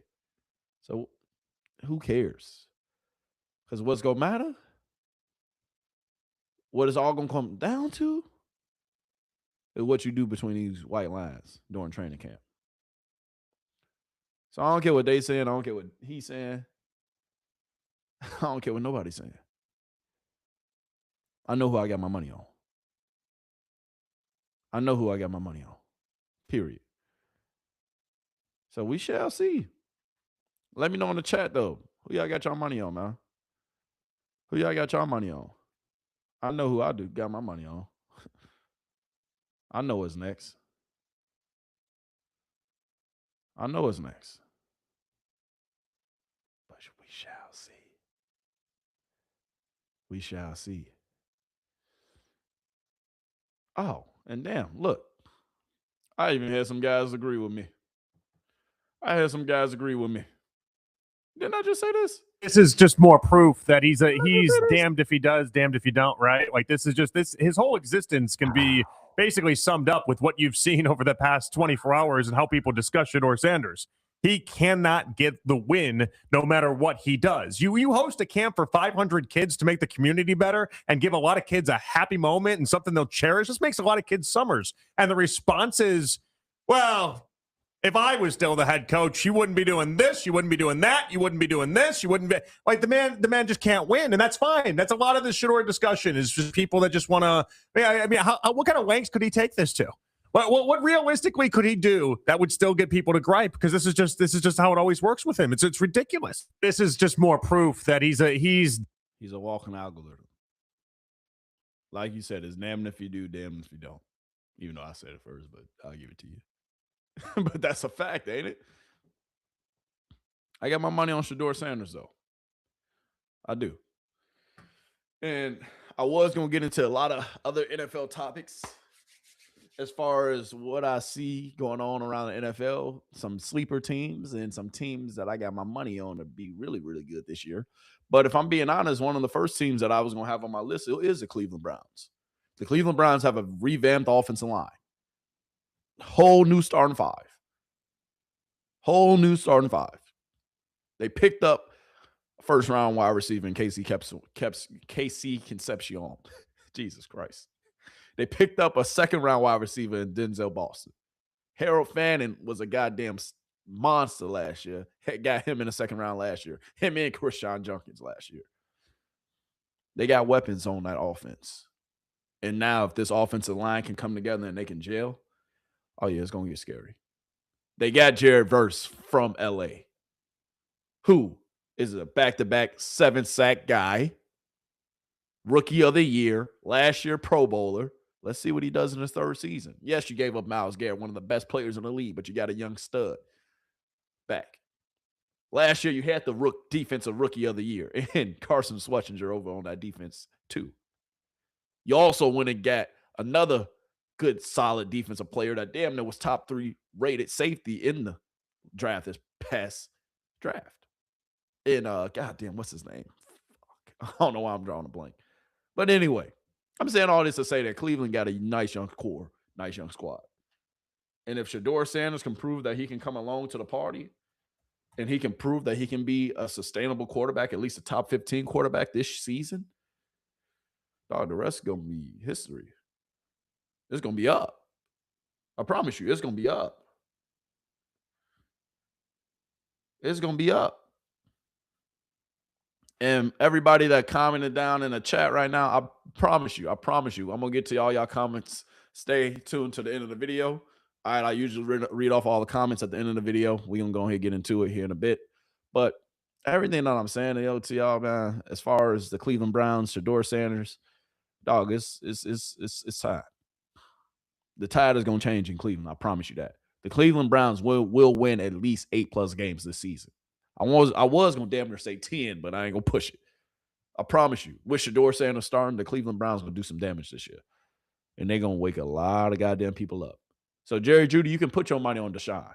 S1: So who cares? Because what's going to matter, what it's all going to come down to, is what you do between these white lines during training camp. So I don't care what they saying. I don't care what he's saying. I don't care what nobody's saying. I know who I got my money on. I know who I got my money on. Period. So we shall see. Let me know in the chat, though. Who y'all got y'all money on, man? Who y'all got y'all money on? I know who I do got my money on. I know what's next. I know what's next. But we shall see. We shall see. Oh, and damn, look. I even had some guys agree with me. Didn't I just say this?
S17: This is just more proof that he's damned if he does, damned if you don't, right? Like this is just his whole existence can be basically summed up with what you've seen over the past 24 hours and how people discuss Shedeur Sanders. He cannot get the win no matter what he does. You host a camp for 500 kids to make the community better and give a lot of kids a happy moment and something they'll cherish. This makes a lot of kids' summers. And the response is, well, if I was still the head coach, you wouldn't be doing this, you wouldn't be doing that, you wouldn't be doing this, you wouldn't be like the man just can't win, and that's fine. That's a lot of the Shedeur discussion is just people that just want to. I mean, what kind of lengths could he take this to? What realistically could he do that would still get people to gripe? Because this is just how it always works with him. It's ridiculous. This is just more proof that he's a
S1: walking algorithm. Like you said, it's damn if you do, damn if you don't. Even though I said it first, but I'll give it to you. But that's a fact, ain't it? I got my money on Shedeur Sanders, though. I do. And I was going to get into a lot of other NFL topics as far as what I see going on around the NFL, some sleeper teams and some teams that I got my money on to be really, really good this year. But if I'm being honest, one of the first teams that I was going to have on my list is the Cleveland Browns. The Cleveland Browns have a revamped offensive line. Whole new starting five. They picked up first-round wide receiver in KC Concepcion. Jesus Christ. They picked up a second-round wide receiver in Denzel Boston. Harold Fannin was a goddamn monster last year. Got him in the second round last year. Him and Krishan Jenkins last year. They got weapons on that offense. And now if this offensive line can come together and they can gel, oh yeah, it's going to get scary. They got Jared Verse from LA, who is a back-to-back 7-sack guy, rookie of the year, last year Pro Bowler. Let's see what he does in his third season. Yes, you gave up Myles Garrett, one of the best players in the league, but you got a young stud back. Last year, you had the defensive rookie of the year, and Carson Schwarzenegger over on that defense too. You also went and got another good, solid defensive player that damn near was top 3 rated safety in the draft this past draft. And goddamn, what's his name? Fuck. I don't know why I'm drawing a blank. But anyway, I'm saying all this to say that Cleveland got a nice young core, nice young squad. And if Shedeur Sanders can prove that he can come along to the party and he can prove that he can be a sustainable quarterback, at least a top 15 quarterback this season, dog, the rest is going to be history. It's going to be up. I promise you, it's going to be up. It's going to be up. And everybody that commented down in the chat right now, I promise you, I'm going to get to all y'all comments. Stay tuned to the end of the video. All right, I usually read off all the comments at the end of the video. We're going to go ahead and get into it here in a bit. But everything that I'm saying to y'all, man, as far as the Cleveland Browns, Shedeur Sanders, dog, it's time. The tide is going to change in Cleveland. I promise you that. The Cleveland Browns will win at least 8+ games this season. I was going to damn near say 10, but I ain't going to push it. I promise you. With Shedeur Sanders starting, the Cleveland Browns going to do some damage this year. And they're going to wake a lot of goddamn people up. So, Jerry Judy, you can put your money on Deshaun.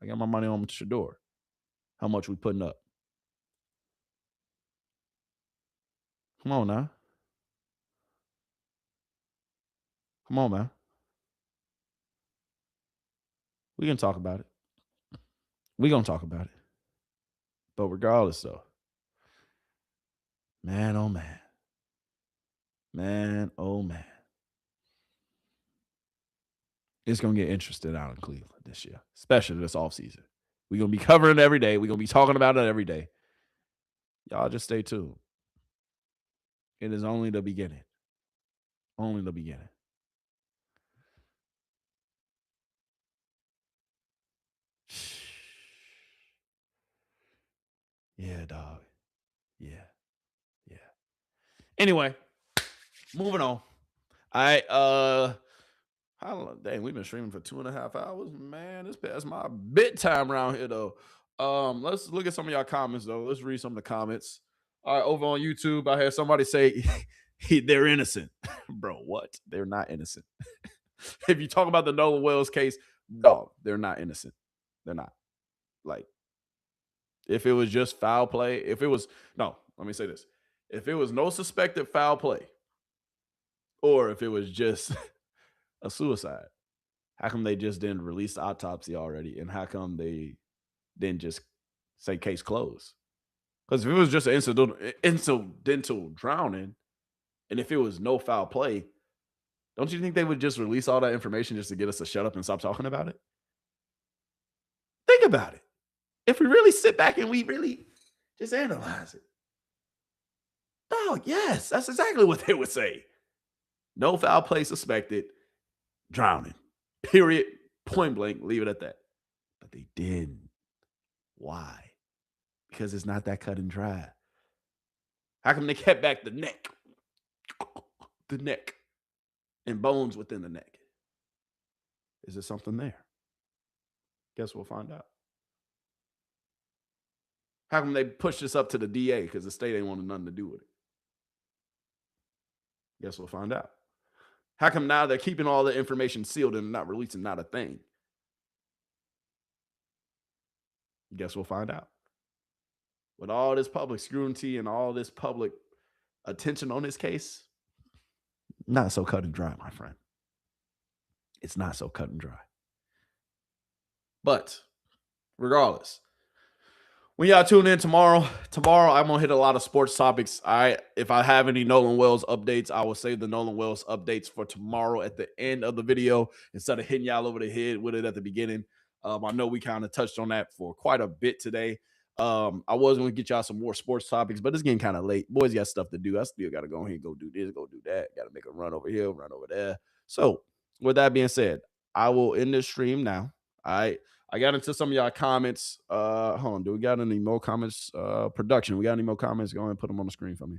S1: I got my money on Shedeur. How much we putting up? Come on now. Come on, man. We can talk about it. We going to talk about it. But regardless, though, man, oh, man. Man, oh, man. It's going to get interesting out in Cleveland this year, especially this offseason. We're going to be covering it every day. We're going to be talking about it every day. Y'all just stay tuned. It is only the beginning. Only the beginning. Yeah, dog. Yeah. Anyway, moving on. All right. Dang, we've been streaming for 2.5 hours. Man, it's past my bedtime around here, though. Let's look at some of y'all comments, though. Let's read some of the comments. All right, over on YouTube, I had somebody say they're innocent. Bro, what? They're not innocent. If you talk about the Nolan Wells case, dog, they're not innocent. They're not. Like, if it was just foul play, let me say this. If it was no suspected foul play, or if it was just a suicide, how come they just didn't release the autopsy already? And how come they didn't just say case closed? Because if it was just an incidental drowning, and if it was no foul play, don't you think they would just release all that information just to get us to shut up and stop talking about it? Think about it. If we really sit back and we really just analyze it. Dog, yes, that's exactly what they would say. No foul play suspected, drowning. Period. Point blank, leave it at that. But they didn't. Why? Because it's not that cut and dry. How come they kept back the neck? The neck. And bones within the neck. Is there something there? Guess we'll find out. How come they pushed this up to the DA? Because the state ain't wanted nothing to do with it. Guess we'll find out. How come now they're keeping all the information sealed and not releasing not a thing? Guess we'll find out. With all this public scrutiny and all this public attention on this case, not so cut and dry, my friend. It's not so cut and dry. But regardless, when y'all tune in tomorrow, I'm gonna hit a lot of sports topics. All right. If I have any Nolan Wells updates, I will save the Nolan Wells updates for tomorrow at the end of the video instead of hitting y'all over the head with it at the beginning. I know we kind of touched on that for quite a bit today. I was gonna get y'all some more sports topics, but it's getting kind of late. Boys got stuff to do. I still gotta go ahead and go do this, go do that. Gotta make a run over here, run over there. So with that being said, I will end this stream now. All right. I got into some of y'all comments. Hold on. Do we got any more comments? Production. We got any more comments? Go ahead and put them on the screen for me.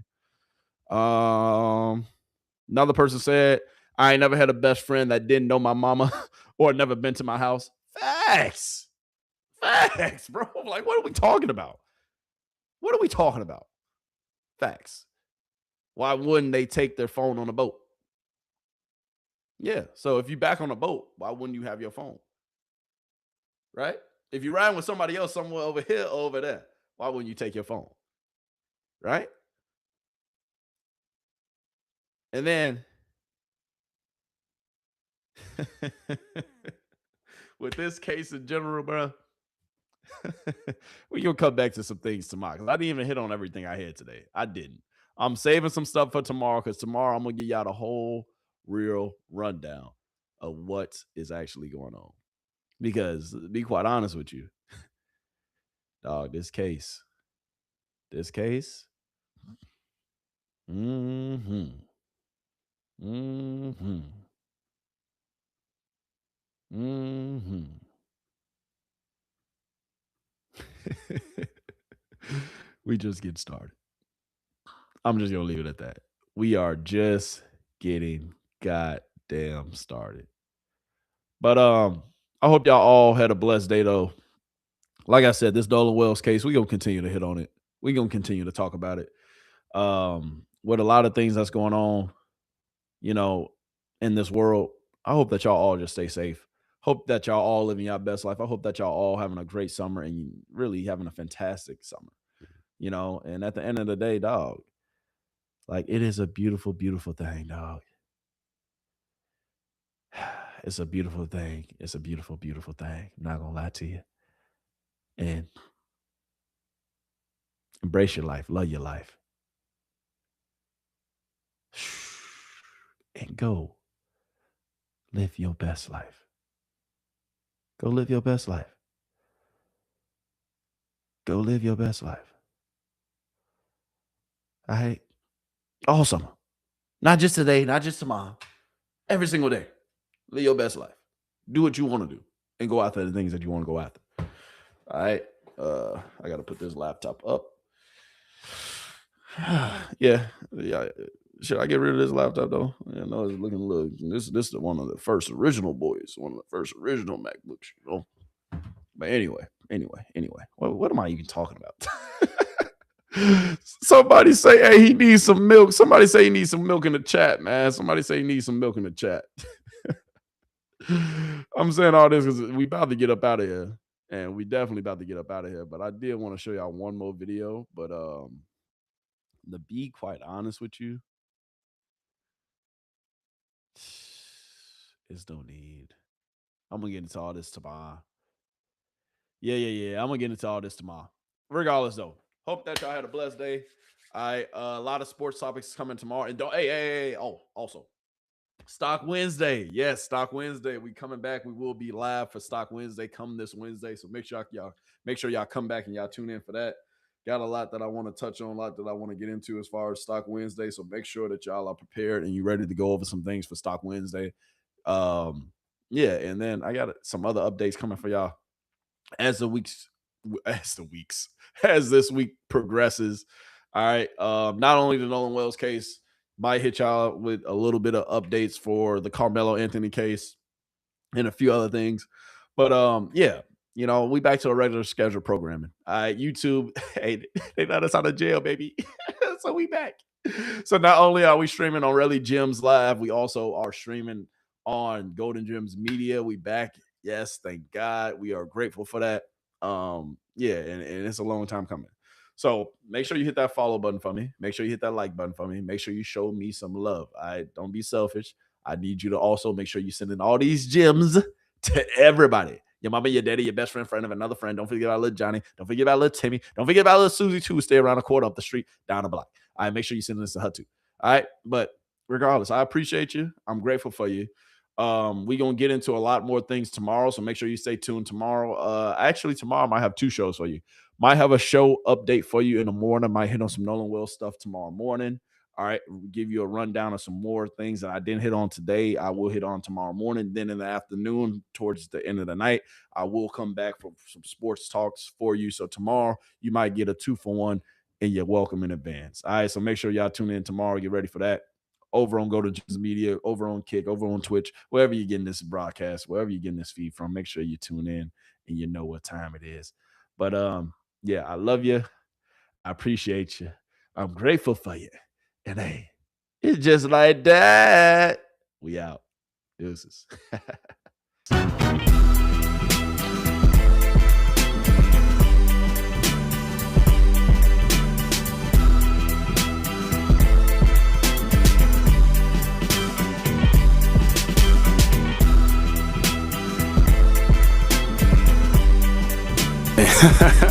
S1: Another person said, I ain't never had a best friend that didn't know my mama or never been to my house. Facts. Facts, bro. Like, what are we talking about? What are we talking about? Facts. Why wouldn't they take their phone on a boat? Yeah. So if you're back on a boat, why wouldn't you have your phone? Right? If you're riding with somebody else somewhere over here or over there, why wouldn't you take your phone? Right? And then with this case in general, bro, we're going to come back to some things tomorrow. Because I didn't even hit on everything I had today. I didn't. I'm saving some stuff for tomorrow because tomorrow I'm going to give y'all the whole real rundown of what is actually going on. Because to be quite honest with you, dog, this case. We just get started. I'm just gonna leave it at that. We are just getting goddamn started. But I hope y'all all had a blessed day though. Like I said, this Nolan Wells case, we're gonna continue to hit on it. We're gonna continue to talk about it. With a lot of things that's going on, in this world, I hope that y'all all just stay safe. Hope that y'all all living your best life. I hope that y'all all having a great summer and really having a fantastic summer. And at the end of the day, dog, like it is a beautiful, beautiful thing, dog. It's a beautiful thing. It's a beautiful, beautiful thing. I'm not gonna lie to you. And embrace your life. Love your life. And go live your best life. Go live your best life. Go live your best life. All right? All summer. Not just today, not just tomorrow. Every single day. Live your best life. Do what you want to do. And go after the things that you want to go after. All right? I got to put this laptop up. Yeah. Should I get rid of this laptop though? I know it's looking a little. This is one of the first original boys, one of the first original MacBooks, But anyway, what am I even talking about? Somebody say, hey, he needs some milk. Somebody say he needs some milk in the chat, man. Somebody say he needs some milk in the chat. I'm saying all this because we about to get up out of here, and we definitely about to get up out of here. But I did want to show y'all one more video. But to be quite honest with you, it's no need. I'm gonna get into all this tomorrow. Yeah. I'm gonna get into all this tomorrow. Regardless, though, hope that y'all had a blessed day. A lot of sports topics coming tomorrow. And don't hey. Oh, also, Stock Wednesday. Yes, Stock Wednesday. We coming back. We will be live for Stock Wednesday come this Wednesday. So make sure y'all come back and y'all tune in for that. Got a lot that I want to touch on, a lot that I want to get into as far as Stock Wednesday. So make sure that y'all are prepared and you're ready to go over some things for Stock Wednesday. And then I got some other updates coming for y'all as this week progresses. All right. Not only the Nolan Wells case, might hit y'all with a little bit of updates for the Carmelo Anthony case and a few other things. But we back to a regular schedule programming. All right, YouTube, hey, they let us out of jail, baby. So we back. So not only are we streaming on Really Gemz Live, we also are streaming on Golden Gems Media. We back. Yes, thank God. We are grateful for that. And it's a long time coming. So make sure you hit that follow button for me. Make sure you hit that like button for me. Make sure you show me some love. Don't be selfish. I need you to also make sure you send in all these gems to everybody. Your mama, your daddy, your best friend of another friend. Don't forget about little Johnny. Don't forget about little Timmy. Don't forget about little Susie too, who stay around the corner up the street, down the block. All right, make sure you send this to her too. All right, but regardless, I appreciate you. I'm grateful for you. We're going to get into a lot more things tomorrow, so make sure you stay tuned tomorrow. Actually, tomorrow I might have 2 shows for you. Might have a show update for you in the morning. Might hit on some Nolan Wells stuff tomorrow morning. All right, we'll give you a rundown of some more things that I didn't hit on today. I will hit on tomorrow morning. Then in the afternoon, towards the end of the night, I will come back for some sports talks for you. So tomorrow, you might get a 2-for-1, and you're welcome in advance. All right, so make sure y'all tune in tomorrow. Get ready for that. Over on Go to Gemz Media, over on Kick, over on Twitch, wherever you're getting this broadcast, wherever you're getting this feed from, make sure you tune in and you know what time it is. But yeah, I love you. I appreciate you. I'm grateful for you. And hey, it's just like that. We out. Deuces.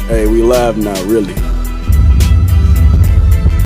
S3: Hey, we live now, really.